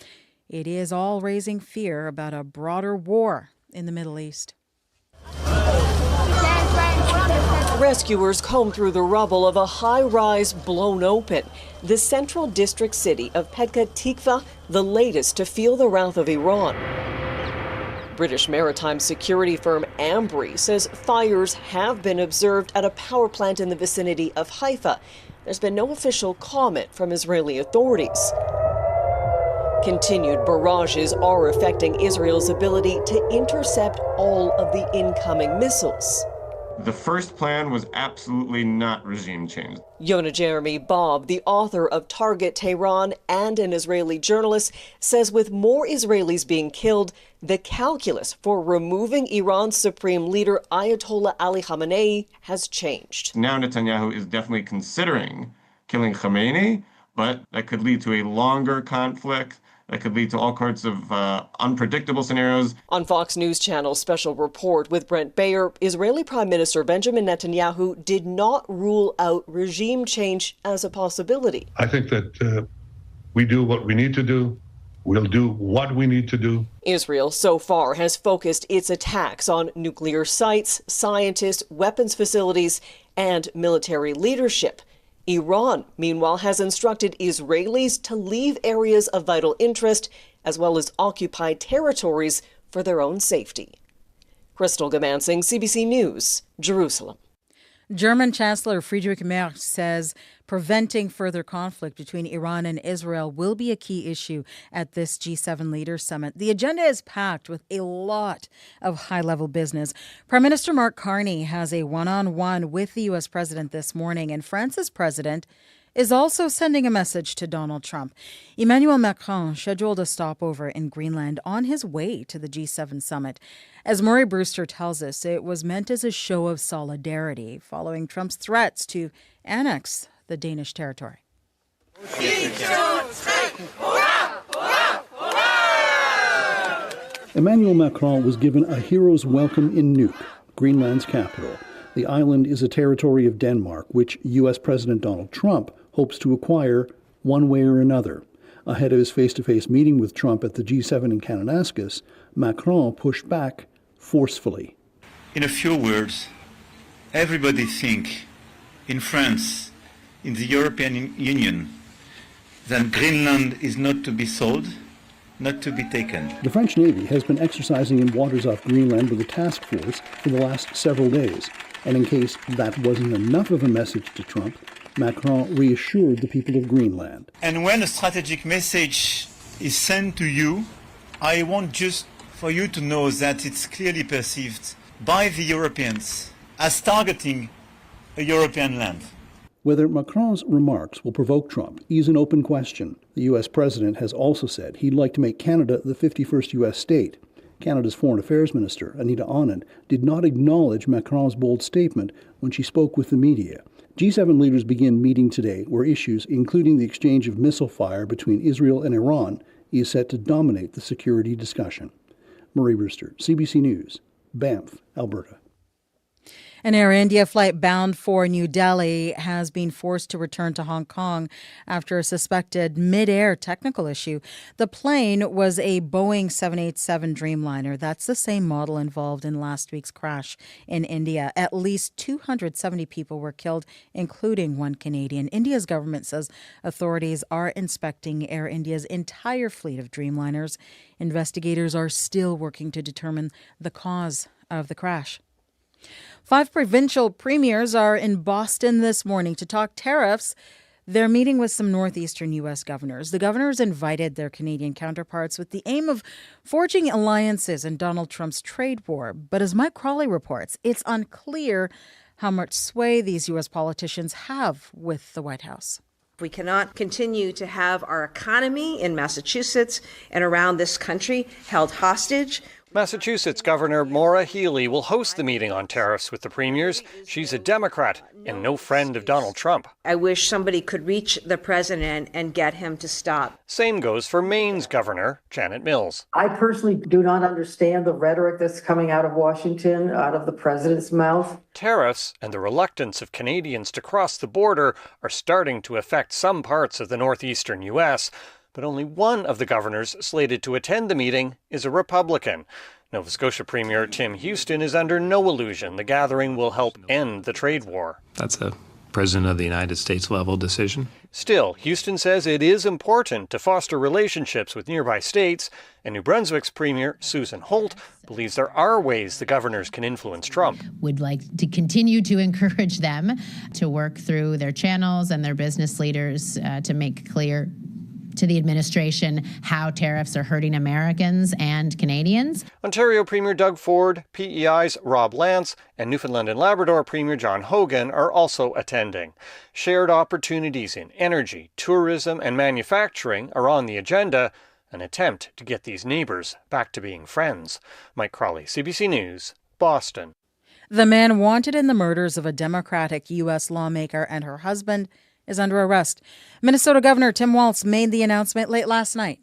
It is all raising fear about a broader war in the Middle East. Rescuers comb through the rubble of a high-rise blown open. The central district city of Petah Tikva, the latest to feel the wrath of Iran. British maritime security firm Ambry says fires have been observed at a power plant in the vicinity of Haifa. There's been no official comment from Israeli authorities. Continued barrages are affecting Israel's ability to intercept all of the incoming missiles. The first plan was absolutely not regime change. Yonah Jeremy Bob, the author of Target Tehran and an Israeli journalist, says with more Israelis being killed, the calculus for removing Iran's supreme leader Ayatollah Ali Khamenei has changed. Now Netanyahu is definitely considering killing Khamenei, but that could lead to a longer conflict. That could lead to all sorts of unpredictable scenarios. On Fox News Channel's special report with Brent Bayer, Israeli Prime Minister Benjamin Netanyahu did not rule out regime change as a possibility. I think that we do what we need to do. We'll do what we need to do. Israel so far has focused its attacks on nuclear sites, scientists, weapons facilities, and military leadership. Iran, meanwhile, has instructed Israelis to leave areas of vital interest as well as occupied territories for their own safety. Crystal Gomansing, CBC News, Jerusalem. German Chancellor Friedrich Merz says preventing further conflict between Iran and Israel will be a key issue at this G7 Leaders Summit. The agenda is packed with a lot of high-level business. Prime Minister Mark Carney has a one-on-one with the U.S. president this morning, and France's president is also sending a message to Donald Trump. Emmanuel Macron scheduled a stopover in Greenland on his way to the G7 summit. As Murray Brewster tells us, it was meant as a show of solidarity following Trump's threats to annex the Danish territory. Emmanuel Macron was given a hero's welcome in Nuuk, Greenland's capital. The island is a territory of Denmark, which U.S. President Donald Trump hopes to acquire one way or another. Ahead of his face-to-face meeting with Trump at the G7 in Kananaskis, Macron pushed back forcefully. In a few words, everybody think in France in the European Union, then Greenland is not to be sold, not to be taken. The French Navy has been exercising in waters off Greenland with a task force for the last several days. And in case that wasn't enough of a message to Trump, Macron reassured the people of Greenland. And when a strategic message is sent to you, I want just for you to know that it's clearly perceived by the Europeans as targeting a European land. Whether Macron's remarks will provoke Trump is an open question. The U.S. president has also said he'd like to make Canada the 51st U.S. state. Canada's Foreign Affairs Minister, Anita Anand, did not acknowledge Macron's bold statement when she spoke with the media. G7 leaders begin meeting today, where issues, including the exchange of missile fire between Israel and Iran, is set to dominate the security discussion. Murray Brewster, CBC News, Banff, Alberta. An Air India flight bound for New Delhi has been forced to return to Hong Kong after a suspected mid-air technical issue. The plane was a Boeing 787 Dreamliner. That's the same model involved in last week's crash in India. At least 270 people were killed, including one Canadian. India's government says authorities are inspecting Air India's entire fleet of Dreamliners. Investigators are still working to determine the cause of the crash. 5 provincial premiers are in Boston this morning to talk tariffs. They're meeting with some northeastern U.S. governors. The governors invited their Canadian counterparts with the aim of forging alliances in Donald Trump's trade war. But as Mike Crawley reports, it's unclear how much sway these U.S. politicians have with the White House. We cannot continue to have our economy in Massachusetts and around this country held hostage. Massachusetts Governor Maura Healey will host the meeting on tariffs with the premiers. She's a Democrat and no friend of Donald Trump. I wish somebody could reach the president and get him to stop. Same goes for Maine's Governor, Janet Mills. I personally do not understand the rhetoric that's coming out of Washington, out of the president's mouth. Tariffs and the reluctance of Canadians to cross the border are starting to affect some parts of the northeastern U.S., but only one of the governors slated to attend the meeting is a Republican. Nova Scotia Premier Tim Houston is under no illusion the gathering will help end the trade war. That's a President of the United States level decision. Still, Houston says it is important to foster relationships with nearby states, and New Brunswick's Premier Susan Holt believes there are ways the governors can influence Trump. Would like to continue to encourage them to work through their channels and their business leaders to make clear to the administration how tariffs are hurting Americans and Canadians. Ontario Premier Doug Ford, PEI's Rob Lance, and Newfoundland and Labrador Premier John Hogan are also attending. Shared opportunities in energy, tourism, and manufacturing are on the agenda, an attempt to get these neighbors back to being friends. Mike Crawley, CBC News, Boston. The man wanted in the murders of a Democratic U.S. lawmaker and her husband is under arrest. Minnesota Governor Tim Walz made the announcement late last night.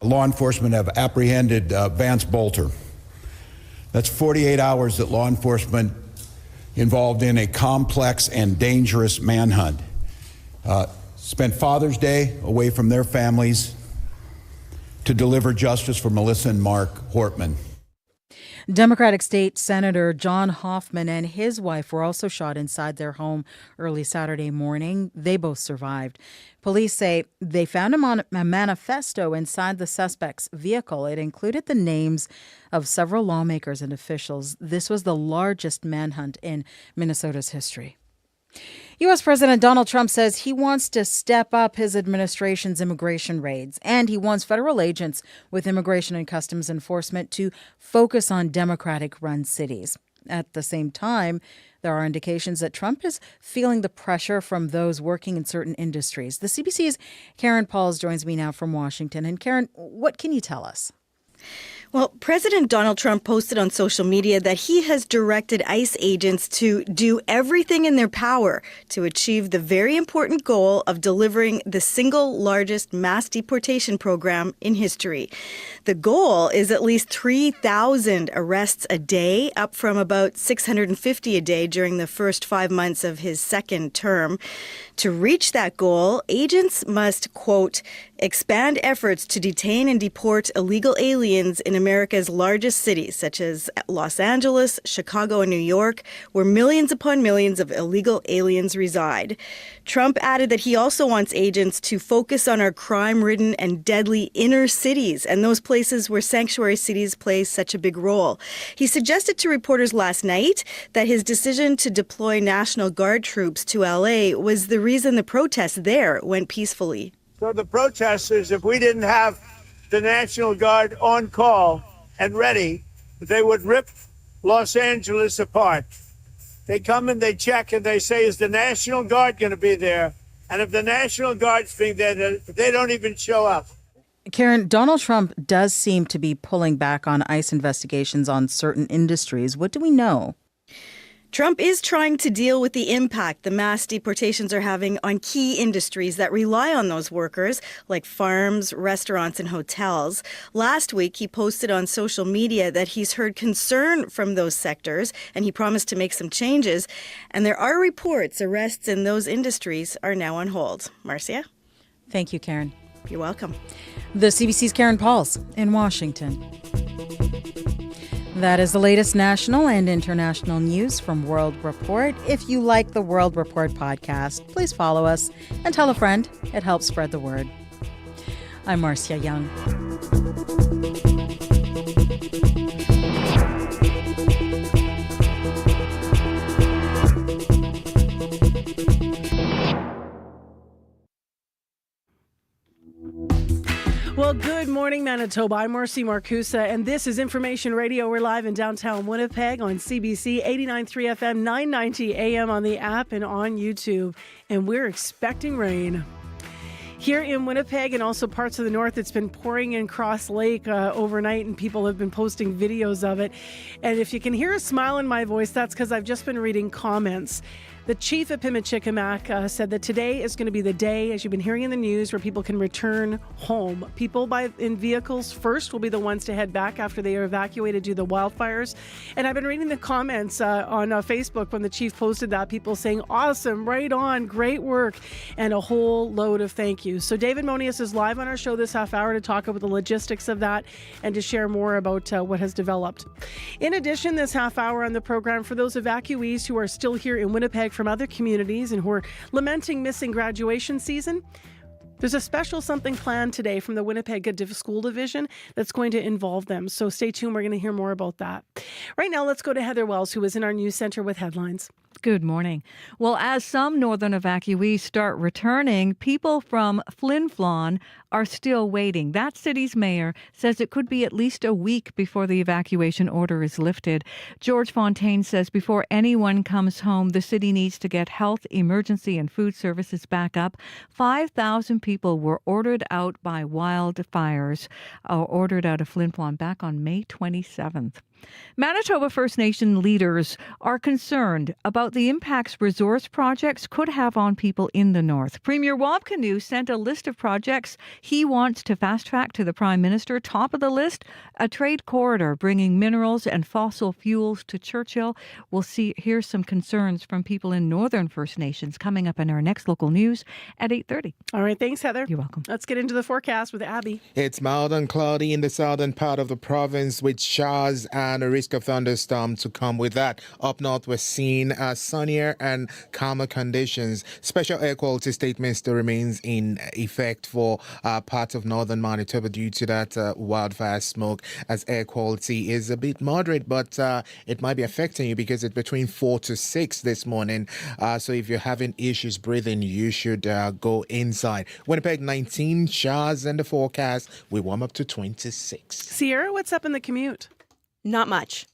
Law enforcement have apprehended Vance Bolter. That's 48 hours that law enforcement involved in a complex and dangerous manhunt. Spent Father's Day away from their families to deliver justice for Melissa and Mark Hortman. Democratic State Senator John Hoffman and his wife were also shot inside their home early Saturday morning. They both survived. Police say they found a manifesto inside the suspect's vehicle. It included the names of several lawmakers and officials. This was the largest manhunt in Minnesota's history. U.S. President Donald Trump says he wants to step up his administration's immigration raids, and he wants federal agents with Immigration and Customs Enforcement to focus on Democratic-run cities. At the same time, there are indications that Trump is feeling the pressure from those working in certain industries. The CBC's Karen Pauls joins me now from Washington. And Karen, what can you tell us? Well, President Donald Trump posted on social media that he has directed ICE agents to do everything in their power to achieve the very important goal of delivering the single largest mass deportation program in history. The goal is at least 3,000 arrests a day, up from about 650 a day during the first 5 months of his second term. To reach that goal, agents must, quote, expand efforts to detain and deport illegal aliens in America's largest cities, such as Los Angeles, Chicago, and New York, where millions upon millions of illegal aliens reside. Trump added that he also wants agents to focus on our crime-ridden and deadly inner cities and those places where sanctuary cities play such a big role. He suggested to reporters last night that his decision to deploy National Guard troops to LA was the reason the protests there went peacefully. So the protesters, if we didn't have the National Guard on call and ready, they would rip Los Angeles apart. They come and they check and they say, is the National Guard going to be there? And if the National Guard's being there, they don't even show up. Karen, Donald Trump does seem to be pulling back on ICE investigations on certain industries. What do we know? Trump is trying to deal with the impact the mass deportations are having on key industries that rely on those workers, like farms, restaurants, and hotels. Last week, he posted on social media that he's heard concern from those sectors, and he promised to make some changes. And there are reports arrests in those industries are now on hold. Marcia? Thank you, Karen. You're welcome. The CBC's Karen Pauls in Washington. That is the latest national and international news from World Report. If you like the World Report podcast, please follow us and tell a friend. It helps spread the word. I'm Marcia Young. Well, good morning, Manitoba. I'm Marcy Marcusa, and this is Information Radio. We're live in downtown Winnipeg on CBC 89.3 FM, 990 AM on the app and on YouTube. And we're expecting rain. Here in Winnipeg and also parts of the north, it's been pouring in Cross Lake overnight, and people have been posting videos of it. And if you can hear a smile in my voice, that's because I've just been reading comments. The chief at Pimachikamak said that today is going to be the day, as you've been hearing in the news, where people can return home. People in vehicles first will be the ones to head back after they are evacuated due to the wildfires. And I've been reading the comments on Facebook when the chief posted that, people saying, awesome, right on, great work, and a whole load of thank yous. So David Monius is live on our show this half hour to talk about the logistics of that and to share more about what has developed. In addition, this half hour on the program, for those evacuees who are still here in Winnipeg from other communities and who are lamenting missing graduation season, there's a special something planned today from the Winnipeg School Division that's going to involve them. So stay tuned. We're going to hear more about that. Right now, let's go to Heather Wells, who is in our news center with headlines. Good morning. Well, as some northern evacuees start returning, people from Flin Flon are still waiting. That city's mayor says it could be at least a week before the evacuation order is lifted. George Fontaine says before anyone comes home, the city needs to get health, emergency, and food services back up. 5,000 people were ordered out by wildfires, ordered out of Flin Flon back on May 27th. Manitoba First Nation leaders are concerned about the impacts resource projects could have on people in the north. Premier Wab Kinew sent a list of projects he wants to fast-track to the Prime Minister. Top of the list, a trade corridor bringing minerals and fossil fuels to Churchill. We'll hear some concerns from people in northern First Nations coming up in our next local news at 8:30. All right, thanks, Heather. You're welcome. Let's get into the forecast with Abby. It's mild and cloudy in the southern part of the province with showers and a risk of thunderstorm to come with that. Up north, we're seeing sunnier and calmer conditions. Special air quality statement still remains in effect for parts of northern Manitoba due to that wildfire smoke, as air quality is a bit moderate, but it might be affecting you because it's between 4 to 6 this morning. So if you're having issues breathing, you should go inside. Winnipeg, 19 showers in the forecast. We warm up to 26. Sierra, what's up in the commute? Not much.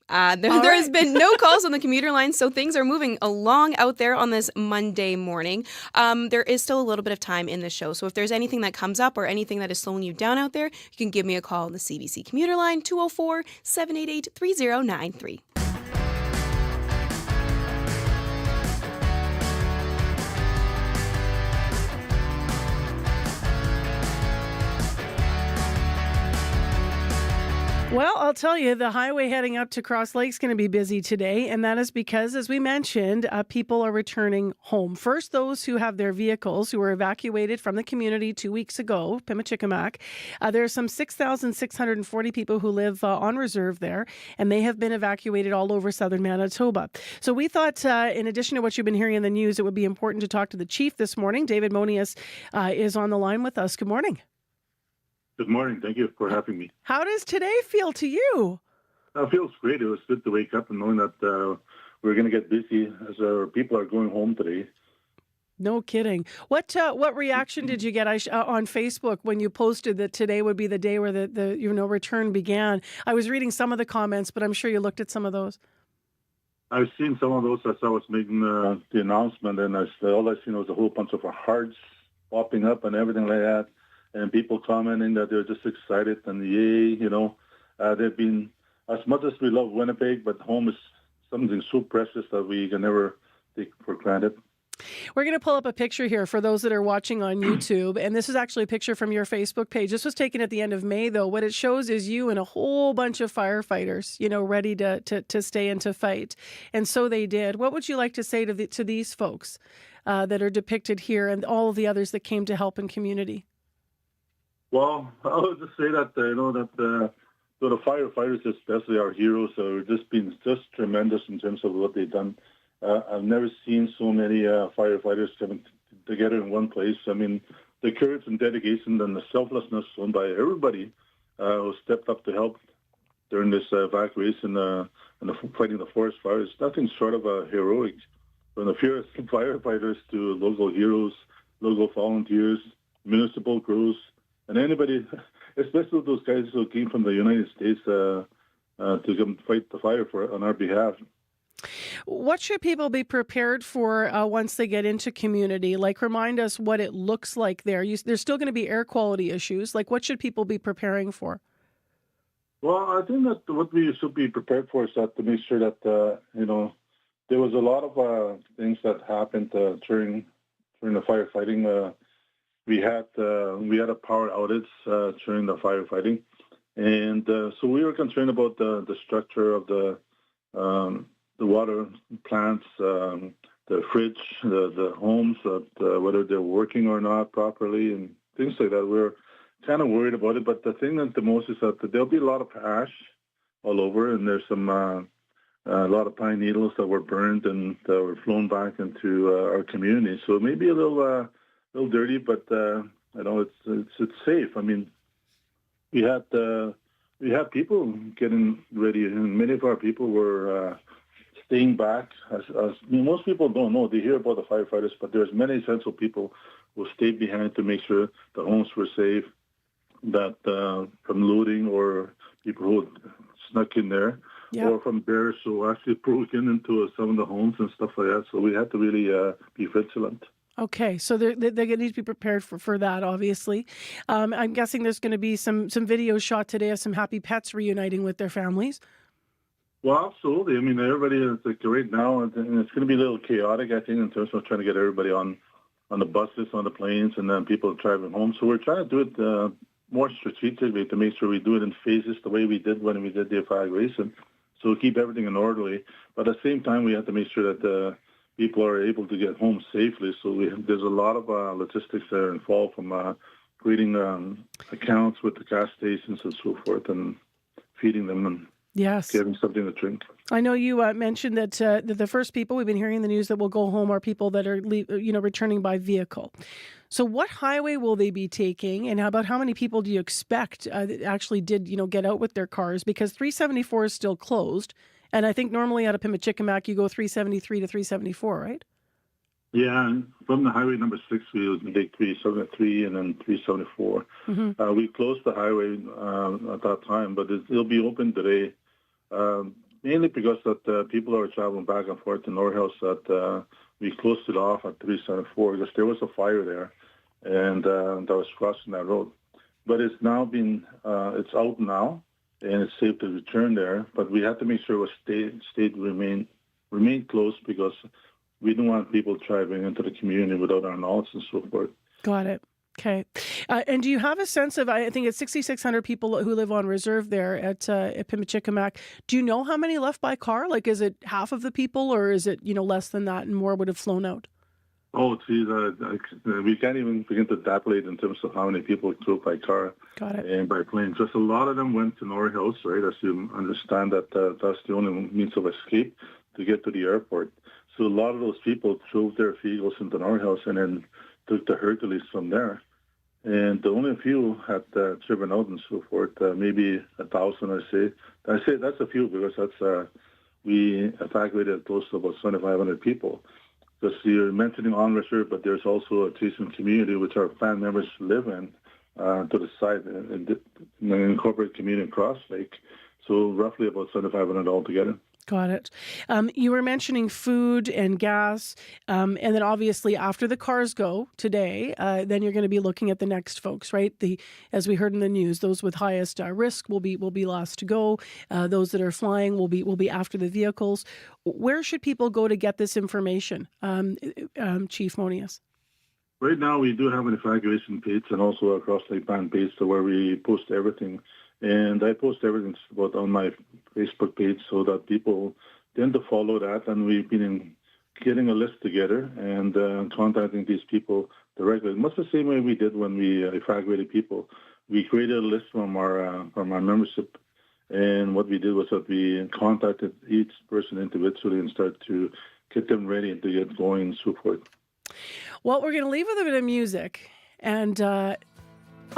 There has been no calls on the commuter line, so things are moving along out there on this Monday morning. There is still a little bit of time in the show, so if there's anything that comes up or anything that is slowing you down out there, you can give me a call on the CBC commuter line, 204-788-3093. Well, I'll tell you, the highway heading up to Cross Lake is going to be busy today, and that is because, as we mentioned, people are returning home. First, those who have their vehicles who were evacuated from the community 2 weeks ago, Pimachikamak. There are some 6,640 people who live on reserve there, and they have been evacuated all over southern Manitoba. So we thought, in addition to what you've been hearing in the news, it would be important to talk to the chief this morning. David Monius is on the line with us. Good morning. Good morning. Thank you for having me. How does today feel to you? It feels great. It was good to wake up and knowing that we're going to get busy as our people are going home today. No kidding. What reaction did you get on Facebook when you posted that today would be the day where the return began? I was reading some of the comments, but I'm sure you looked at some of those. I've seen some of those as I was making the announcement, and all I seen was a whole bunch of hearts popping up and everything like that. And people commenting that they're just excited and yay, they've been, as much as we love Winnipeg, but home is something so precious that we can never take for granted. We're going to pull up a picture here for those that are watching on YouTube. And this is actually a picture from your Facebook page. This was taken at the end of May, though. What it shows is you and a whole bunch of firefighters, ready to stay and to fight. And so they did. What would you like to say to these folks that are depicted here and all of the others that came to help in community? Well, I would just say that, the firefighters, especially our heroes, are just been just tremendous in terms of what they've done. I've never seen so many firefighters coming together in one place. I mean, the courage and dedication and the selflessness shown by everybody who stepped up to help during this evacuation and fighting the forest fires. Nothing short of heroic. From the fierce firefighters to local heroes, local volunteers, municipal crews, and anybody, especially those guys who came from the United States to come fight the fire on our behalf. What should people be prepared for once they get into community? Like, remind us what it looks like there. There's still going to be air quality issues. Like, what should people be preparing for? Well, I think that what we should be prepared for is that to make sure that, there was a lot of things that happened during the firefighting. We had a power outage during the firefighting, and so we were concerned about the structure of the water plants, the fridge, the homes, whether they're working or not properly, and things like that. We're kind of worried about it. But the thing that the most is that there'll be a lot of ash all over, and there's some a lot of pine needles that were burned and were flown back into our community. So it may be a little dirty, but it's safe. I mean, we had people getting ready, and many of our people were staying back. Most people don't know; they hear about the firefighters, but there's many essential people who stayed behind to make sure the homes were safe, that from looting or people who snuck in there, or from bears who actually broke into some of the homes and stuff like that. So we had to really be vigilant. Okay, so they're going to need to be prepared for that, obviously. I'm guessing there's going to be some videos shot today of some happy pets reuniting with their families. Well, absolutely. I mean, everybody is right now, and it's going to be a little chaotic, I think, in terms of trying to get everybody on the buses, on the planes, and then people driving home. So we're trying to do it more strategically to make sure we do it in phases the way we did when we did the evacuation. So keep everything in orderly. But at the same time, we have to make sure that people are able to get home safely. So there's a lot of logistics there involved, from creating accounts with the gas stations and so forth, and feeding them and giving something to drink. I know you mentioned that the first people we've been hearing in the news that will go home are people that are returning by vehicle. So what highway will they be taking, and how many people do you expect that actually did get out with their cars? Because 374 is still closed. And I think normally out of Pimachikamak, you go 373 to 374, right? Yeah, and from the highway number 6, we would take 373 and then 374. Mm-hmm. We closed the highway at that time, but it'll be open today, mainly because that people are traveling back and forth to Northhouse. That we closed it off at 374 because there was a fire there, and that was crossing that road. But it's now it's out now, and it's safe to return there. But we have to make sure it remain closed, because we don't want people driving into the community without our knowledge and so forth. Got it. Okay. And do you have a sense of, I think it's 6,600 people who live on reserve there at Pimachikamak. Do you know how many left by car? Like, is it half of the people, or is it, less than that and more would have flown out? Oh, geez, we can't even begin to tabulate in terms of how many people drove by car and by plane. Just a lot of them went to North House, right? As you understand that that's the only means of escape to get to the airport. So a lot of those people drove their vehicles into North House and then took the Hercules from there. And the only few had driven out and so forth, maybe 1,000, I say. I say that's a few because that's we evacuated close to about 2,500 people. Because you're mentioning on reserve, but there's also a adjacent community which our fan members live in to the side, in the incorporated community in Cross Lake. So roughly about 7,500 altogether. Got it. You were mentioning food and gas, and then obviously after the cars go today, then you're going to be looking at the next folks, right? As we heard in the news, those with highest risk will be last to go. Those that are flying will be after the vehicles. Where should people go to get this information, Chief Monius? Right now, we do have an evacuation page and also a Cross Lake Band page where we post everything. And I post everything about on my Facebook page so that people tend to follow that. And we've been getting a list together and contacting these people directly. Much the same way we did when we evacuated people. We created a list from our membership. And what we did was that we contacted each person individually and started to get them ready to get going and so forth. Well, we're going to leave with a bit of music. And I'll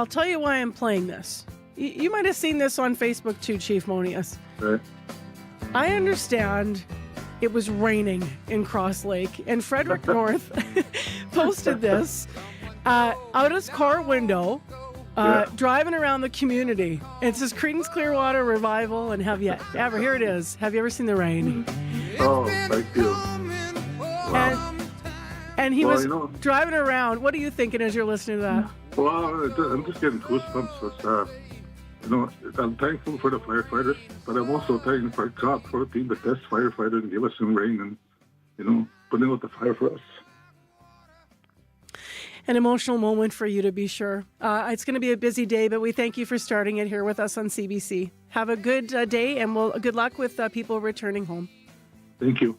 tell you why I'm playing this. You might have seen this on Facebook too, Chief Monius. Right. I understand it was raining in Cross Lake, and Frederick North posted this out his car window, driving around the community. It says Creedence Clearwater Revival, and here it is. Have you ever seen the rain? Oh, thank you. Wow. And he was driving around. What are you thinking as you're listening to that? Well, I'm just getting goosebumps. I'm thankful for the firefighters, but I'm also thankful for God for being the best firefighter and give us some rain and, putting out the fire for us. An emotional moment for you, to be sure. It's going to be a busy day, but we thank you for starting it here with us on CBC. Have a good day, and good luck with people returning home. Thank you.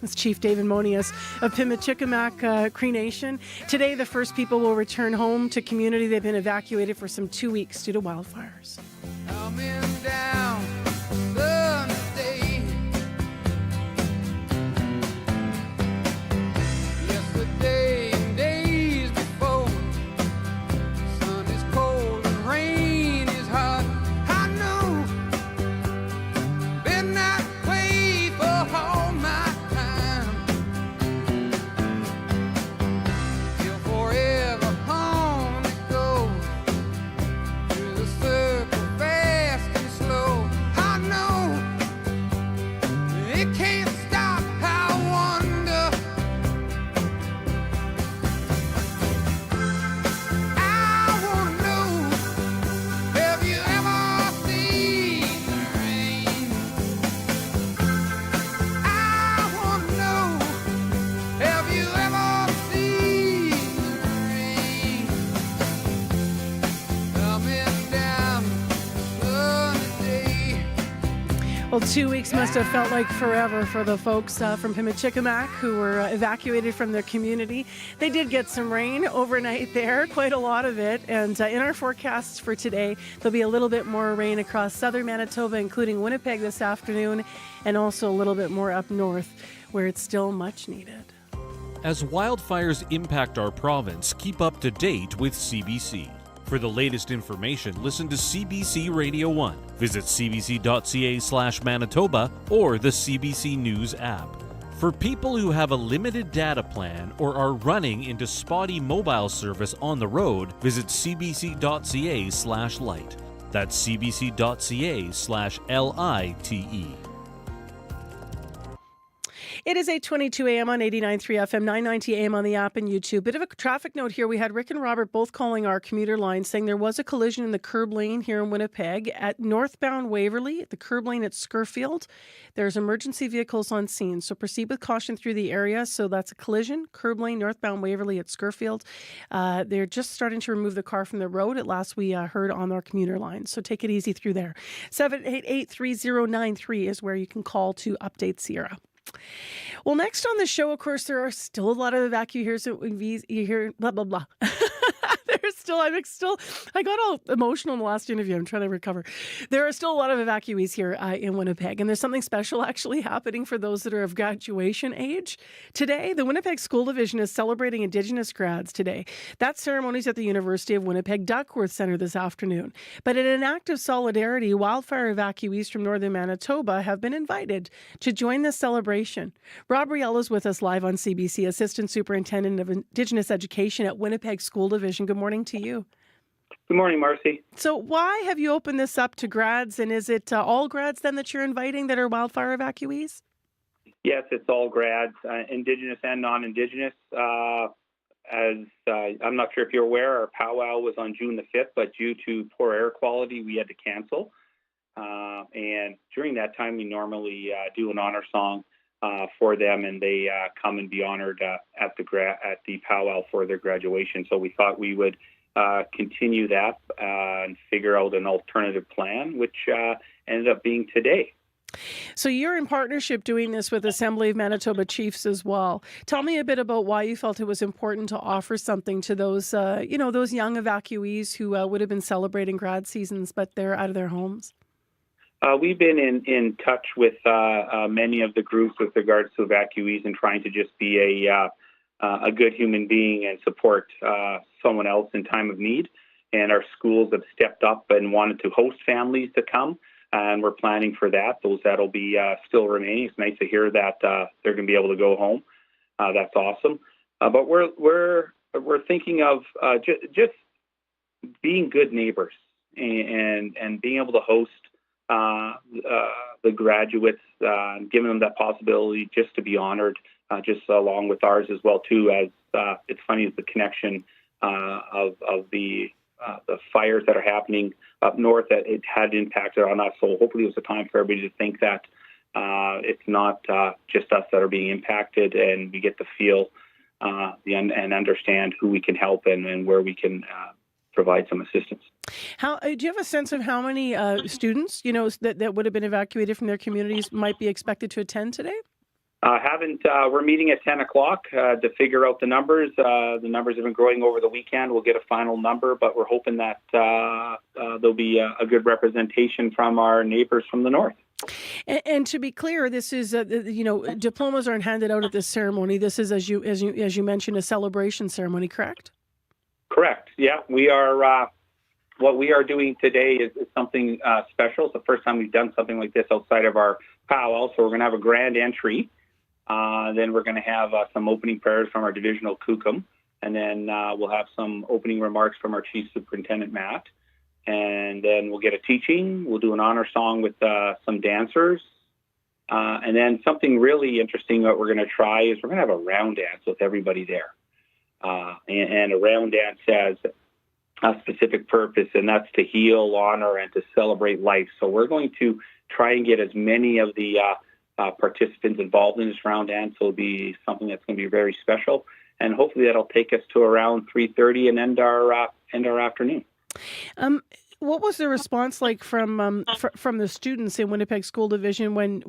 It's Chief David Monius of Pimachikamak Cree Nation. Today, the first people will return home to community. They've been evacuated for some 2 weeks due to wildfires. Well, 2 weeks must have felt like forever for the folks from Pimachikamak who were evacuated from their community. They did get some rain overnight there, quite a lot of it. And in our forecasts for today, there'll be a little bit more rain across southern Manitoba, including Winnipeg this afternoon, and also a little bit more up north, where it's still much needed. As wildfires impact our province, keep up to date with CBC. For the latest information, listen to CBC Radio 1. Visit cbc.ca/Manitoba or the CBC News app. For people who have a limited data plan or are running into spotty mobile service on the road, visit cbc.ca/lite. That's cbc.ca/LITE. It is 8:22 a.m. on 89.3 FM, 990 a.m. on the app and YouTube. Bit of a traffic note here. We had Rick and Robert both calling our commuter line saying there was a collision in the curb lane here in Winnipeg at northbound Waverley, the curb lane at Scurfield. There's emergency vehicles on scene, so proceed with caution through the area. So that's a collision, curb lane, northbound Waverley at Scurfield. They're just starting to remove the car from the road at last we heard on our commuter line. So take it easy through there. 788-3093 is where you can call to update Sierra. Well, next on the show, of course, there are still a lot of evacuees here, blah, blah, blah. I got all emotional in the last interview. I'm trying to recover. There are still a lot of evacuees here in Winnipeg, and there's something special actually happening for those that are of graduation age. Today, the Winnipeg School Division is celebrating Indigenous grads today. That ceremony's at the University of Winnipeg Duckworth Centre this afternoon. But in an act of solidarity, wildfire evacuees from northern Manitoba have been invited to join this celebration. Rob Riel is with us live on CBC, Assistant Superintendent of Indigenous Education at Winnipeg School Division. Good morning to you. Good morning, Marcy. So why have you opened this up to grads, and is it all grads then that you're inviting that are wildfire evacuees? Yes, it's all grads, Indigenous and non-Indigenous. I'm not sure if you're aware, our powwow was on June the 5th, but due to poor air quality, we had to cancel. And during that time, we normally do an honor song for them, and they come and be honored at the powwow for their graduation. So we thought we would continue that and figure out an alternative plan, which ended up being today. So you're in partnership doing this with Assembly of Manitoba Chiefs as well. Tell me a bit about why you felt it was important to offer something to those, those young evacuees who would have been celebrating grad seasons, but they're out of their homes. We've been in touch with many of the groups with regards to evacuees and trying to just be a good human being and support someone else in time of need. And our schools have stepped up and wanted to host families to come, and we're planning for that. Those that'll be still remaining. It's nice to hear that they're going to be able to go home. That's awesome. But we're thinking of just being good neighbors and being able to host the graduates, giving them that possibility just to be honored, just along with ours as well too. As it's funny, is the connection of the fires that are happening up north, that it had impacted on us. So hopefully it was a time for everybody to think that it's not just us that are being impacted, and we get to feel and understand who we can help and where we can provide some assistance. How do you have a sense of how many students, that would have been evacuated from their communities might be expected to attend today? We're meeting at 10 o'clock to figure out the numbers. The numbers have been growing over the weekend. We'll get a final number, but we're hoping that there'll be a good representation from our neighbors from the north. And to be clear, this is, diplomas aren't handed out at this ceremony. This is, as you mentioned, a celebration ceremony, correct? Correct. Yeah, we are. What we are doing today is something special. It's the first time we've done something like this outside of our powwow. So we're going to have a grand entry. Then we're going to have some opening prayers from our divisional kukum. And then we'll have some opening remarks from our chief superintendent, Matt. And then we'll get a teaching. We'll do an honor song with some dancers. And then something really interesting that we're going to try is we're going to have a round dance with everybody there. And a round dance has a specific purpose, and that's to heal, honor, and to celebrate life. So we're going to try and get as many of the participants involved in this round dance. So it'll be something that's going to be very special, and hopefully that'll take us to around 3:30 and end our afternoon. What was the response like from the students in Winnipeg School Division when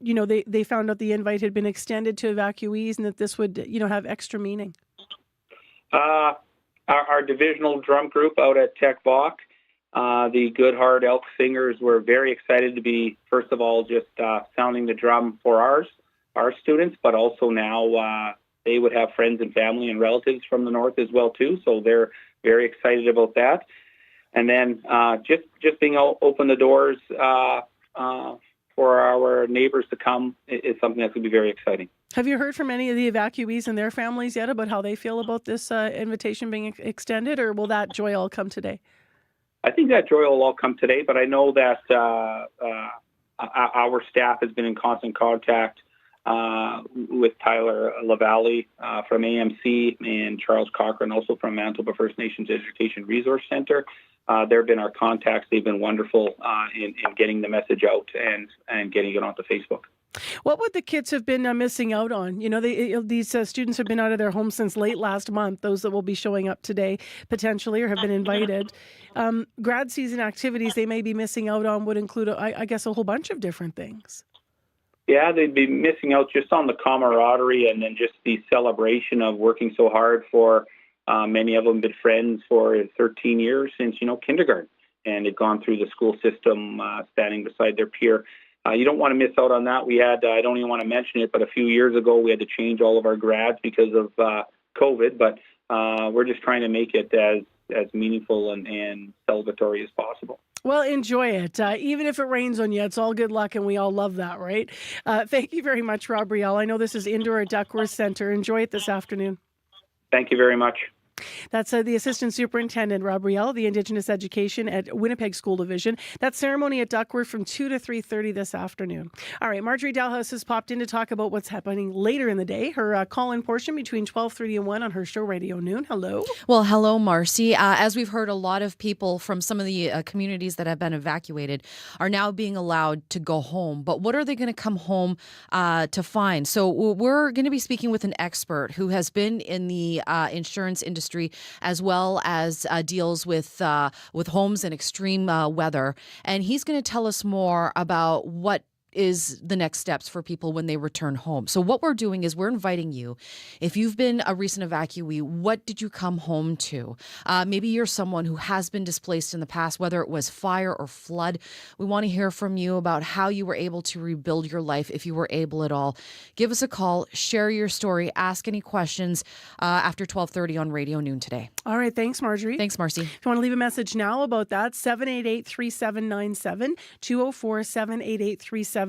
they found out the invite had been extended to evacuees and that this would have extra meaning? Our divisional drum group out at Tech Vok, the Good Heart Elk Singers, were very excited to be, first of all, just sounding the drum for our students, but also now they would have friends and family and relatives from the north as well too. So they're very excited about that. And then just being open the doors for our neighbors to come is something that's going to be very exciting. Have you heard from any of the evacuees and their families yet about how they feel about this invitation being extended, or will that joy all come today? I think that joy will all come today, but I know that our staff has been in constant contact with Tyler LaValle from AMC and Charles Cochran, also from Manitoba First Nations Education Resource Center. They've been our contacts. They've been wonderful in getting the message out and getting it onto Facebook. What would the kids have been missing out on? These students have been out of their homes since late last month, those that will be showing up today potentially or have been invited. Grad season activities they may be missing out on would include, I guess, a whole bunch of different things. Yeah, they'd be missing out just on the camaraderie and then just the celebration of working so hard for many of them have been friends for 13 years since, kindergarten. And they've gone through the school system standing beside their peer. You don't want to miss out on that. We had, I don't even want to mention it, but a few years ago we had to change all of our grads because of COVID. But we're just trying to make it as meaningful and celebratory as possible. Well, enjoy it. Even if it rains on you, it's all good luck, and we all love that, right? Thank you very much, Rob Riel. I know this is indoor at Duckworth Centre. Enjoy it this afternoon. Thank you very much. That's the Assistant Superintendent, Rob Riel, the Indigenous Education at Winnipeg School Division. That ceremony at Duckworth from 2 to 3:30 this afternoon. All right, Marjorie Dalhouse has popped in to talk about what's happening later in the day. Her call-in portion between 12:30 and 1 on her show Radio Noon. Hello. Well, hello, Marcy. As we've heard, a lot of people from some of the communities that have been evacuated are now being allowed to go home. But what are they going to come home to find? So we're going to be speaking with an expert who has been in the insurance industry as well as deals with homes and extreme weather. And he's going to tell us more about what is the next steps for people when they return home. So what we're doing is we're inviting you, if you've been a recent evacuee, what did you come home to? Maybe you're someone who has been displaced in the past, whether it was fire or flood. We want to hear from you about how you were able to rebuild your life, if you were able at all. Give us a call, share your story, ask any questions after 12:30 on Radio Noon today. All right, thanks, Marjorie. Thanks, Marcy. If you want to leave a message now about that, 788-3797, 204-788-3797,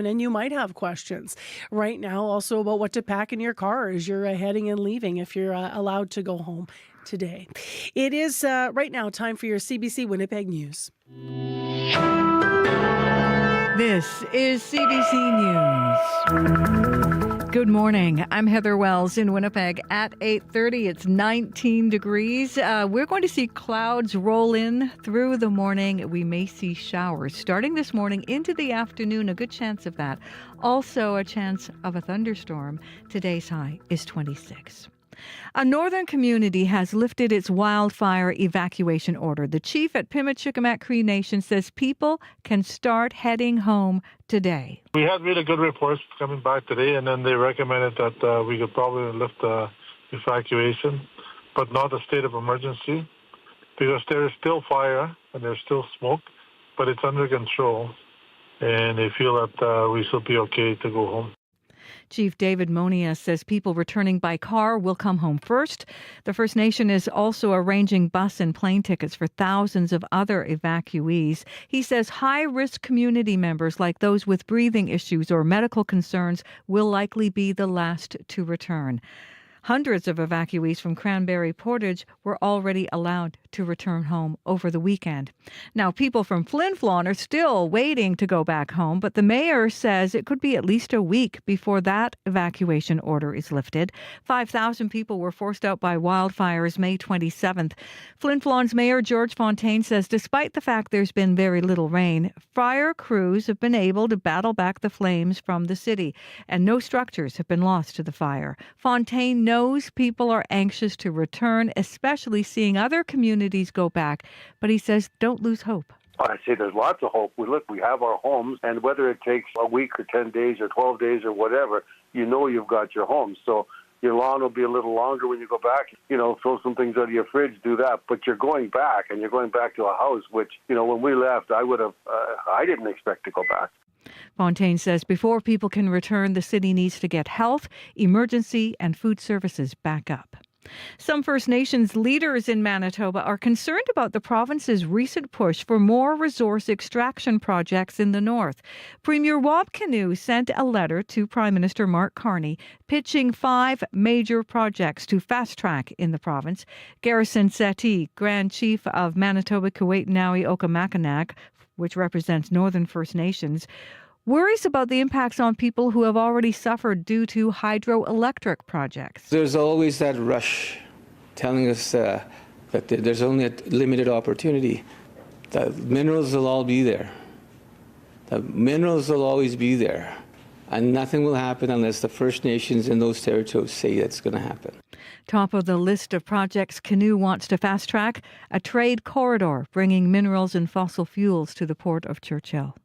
and you might have questions right now also about what to pack in your car as you're heading and leaving if you're allowed to go home today. It is right now time for your CBC Winnipeg News. This is CBC News. Good morning. I'm Heather Wells in Winnipeg at 8:30. It's 19 degrees. We're going to see clouds roll in through the morning. We may see showers starting this morning into the afternoon. A good chance of that. Also a chance of a thunderstorm. Today's high is 26. A northern community has lifted its wildfire evacuation order. The chief at Pimachikamak Cree Nation says people can start heading home today. We had really good reports coming back today, and then they recommended that we could probably lift the evacuation, but not a state of emergency, because there is still fire and there's still smoke, but it's under control, and they feel that we should be okay to go home. Chief David Monia says people returning by car will come home first. The First Nation is also arranging bus and plane tickets for thousands of other evacuees. He says high-risk community members like those with breathing issues or medical concerns will likely be the last to return. Hundreds of evacuees from Cranberry Portage were already allowed to return home over the weekend. Now, people from Flin Flon are still waiting to go back home, but the mayor says it could be at least a week before that evacuation order is lifted. 5,000 people were forced out by wildfires May 27th. Flin Flon's Mayor George Fontaine says despite the fact there's been very little rain, fire crews have been able to battle back the flames from the city, and no structures have been lost to the fire. Fontaine knows people are anxious to return, especially seeing other communities go back, but he says don't lose hope. I say there's lots of hope. We have our homes, and whether it takes a week or 10 days or 12 days or whatever, you've got your home. So your lawn will be a little longer when you go back. Throw some things out of your fridge, do that. But you're going back, and you're going back to a house, which, when we left, I didn't expect to go back. Fontaine says before people can return, the city needs to get health, emergency, and food services back up. Some First Nations leaders in Manitoba are concerned about the province's recent push for more resource extraction projects in the north. Premier Wab Kinew sent a letter to Prime Minister Mark Carney pitching 5 major projects to fast-track in the province. Garrison Settee, Grand Chief of Manitoba Kuwait Naui Okamakanag, which represents Northern First Nations, worries about the impacts on people who have already suffered due to hydroelectric projects. There's always that rush telling us that there's only a limited opportunity. The minerals will all be there. The minerals will always be there. And nothing will happen unless the First Nations in those territories say it's going to happen. Top of the list of projects Canoe wants to fast-track, a trade corridor bringing minerals and fossil fuels to the port of Churchill.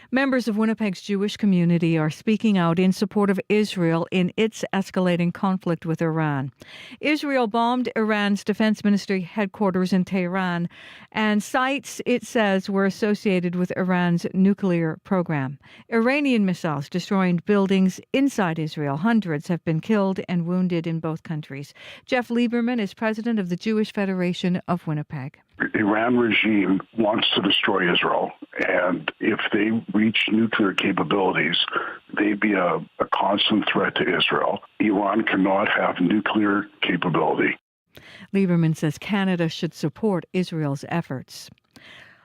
Members of Winnipeg's Jewish community are speaking out in support of Israel in its escalating conflict with Iran. Israel bombed Iran's defense ministry headquarters in Tehran and sites, it says, were associated with Iran's nuclear program. Iranian missiles destroying buildings inside Israel. Hundreds have been killed and wounded in both countries. Jeff Lieberman is president of the Jewish Federation of Winnipeg. Iran regime wants to destroy Israel, and if they reach nuclear capabilities, they'd be a constant threat to Israel. Iran cannot have nuclear capability. Lieberman says Canada should support Israel's efforts.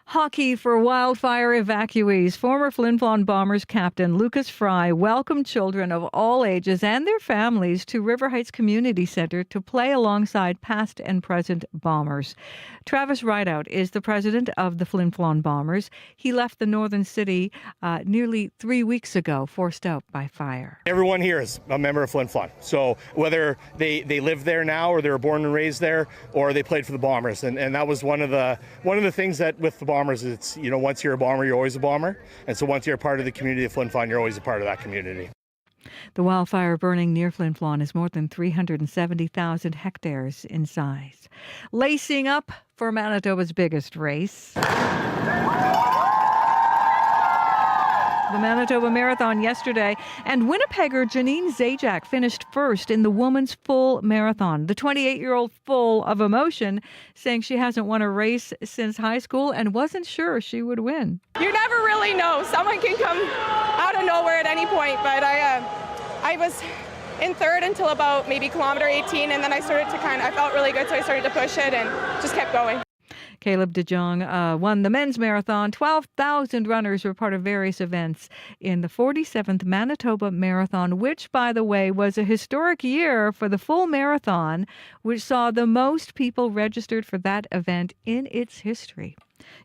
Hockey for wildfire evacuees. Former Flin Flon Bombers captain Lucas Fry welcomed children of all ages and their families to River Heights Community Centre to play alongside past and present bombers. Travis Rideout is the president of the Flin Flon Bombers. He left the northern city nearly 3 weeks ago, forced out by fire. Everyone here is a member of Flin Flon. So whether they live there now or they were born and raised there or they played for the Bombers. And that was one of the things that with the Bombers, it's, once you're a bomber, you're always a bomber. And so once you're a part of the community of Flin Flon, you're always a part of that community. The wildfire burning near Flin Flon is more than 370,000 hectares in size. Lacing up for Manitoba's biggest race. The Manitoba Marathon yesterday, and Winnipegger Janine Zajac finished first in the women's full marathon. The 28-year-old full of emotion, saying she hasn't won a race since high school and wasn't sure she would win. You never really know. Someone can come out of nowhere at any point, but I was in third until about maybe kilometer 18, and then I felt really good, so I started to push it and just kept going. Caleb De Jong won the men's marathon. 12,000 runners were part of various events in the 47th Manitoba Marathon, which, by the way, was a historic year for the full marathon, which saw the most people registered for that event in its history.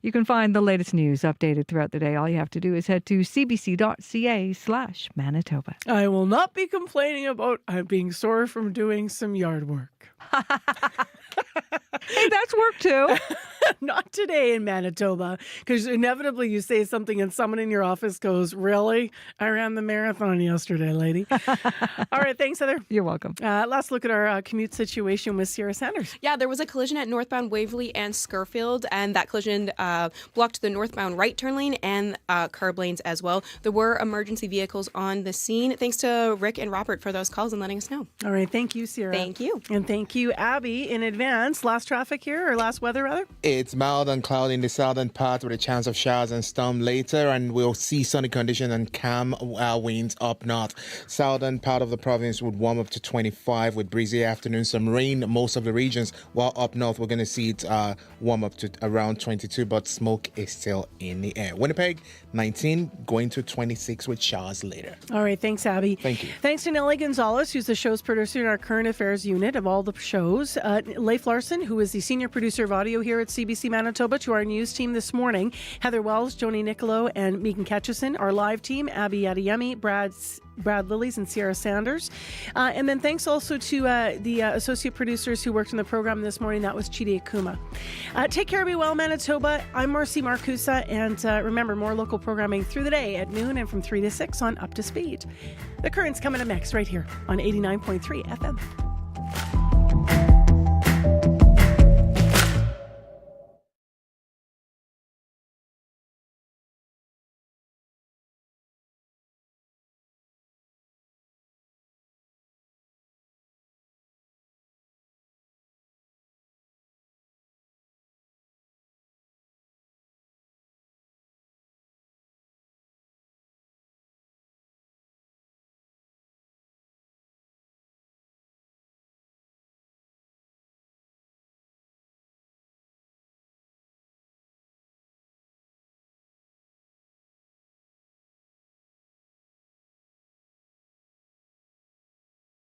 You can find the latest news updated throughout the day. All you have to do is head to cbc.ca/Manitoba. I will not be complaining about being sore from doing some yard work. Hey, that's work too. Not today in Manitoba, because inevitably you say something and someone in your office goes, "Really? I ran the marathon yesterday, lady." All right, thanks, Heather. You're welcome. Let's look at our commute situation with Sierra Sanders. Yeah, there was a collision at northbound Waverley and Scurfield, and that collision blocked the northbound right turn lane and curb lanes as well. There were emergency vehicles on the scene. Thanks to Rick and Robert for those calls and letting us know. All right, thank you, Sierra. Thank you. And thank you, Abby, in advance. Last traffic here, or last weather, rather? It's mild and cloudy in the southern part with a chance of showers and storm later, and we'll see sunny conditions and calm winds up north. Southern part of the province would warm up to 25 with breezy afternoons, some rain most of the regions, while up north we're going to see it warm up to around 22, but smoke is still in the air. Winnipeg, 19, going to 26 with showers later. All right, thanks, Abby. Thank you. Thanks to Nellie Gonzalez, who's the show's producer in our current affairs unit of all the shows. Leif Larson, who is the senior producer of audio here at CBC Manitoba, to our news team this morning. Heather Wells, Joni Nicolo, and Megan Ketchison. Our live team, Abby Adeyemi, Brad Lillies, and Sierra Sanders. And then thanks also to the associate producers who worked on the program this morning. That was Chidi Akuma. Take care, be well, Manitoba. I'm Marcy Marcusa, and remember, more local programming through the day at noon and from 3 to 6 on Up to Speed. The Current's coming up next right here on 89.3 FM.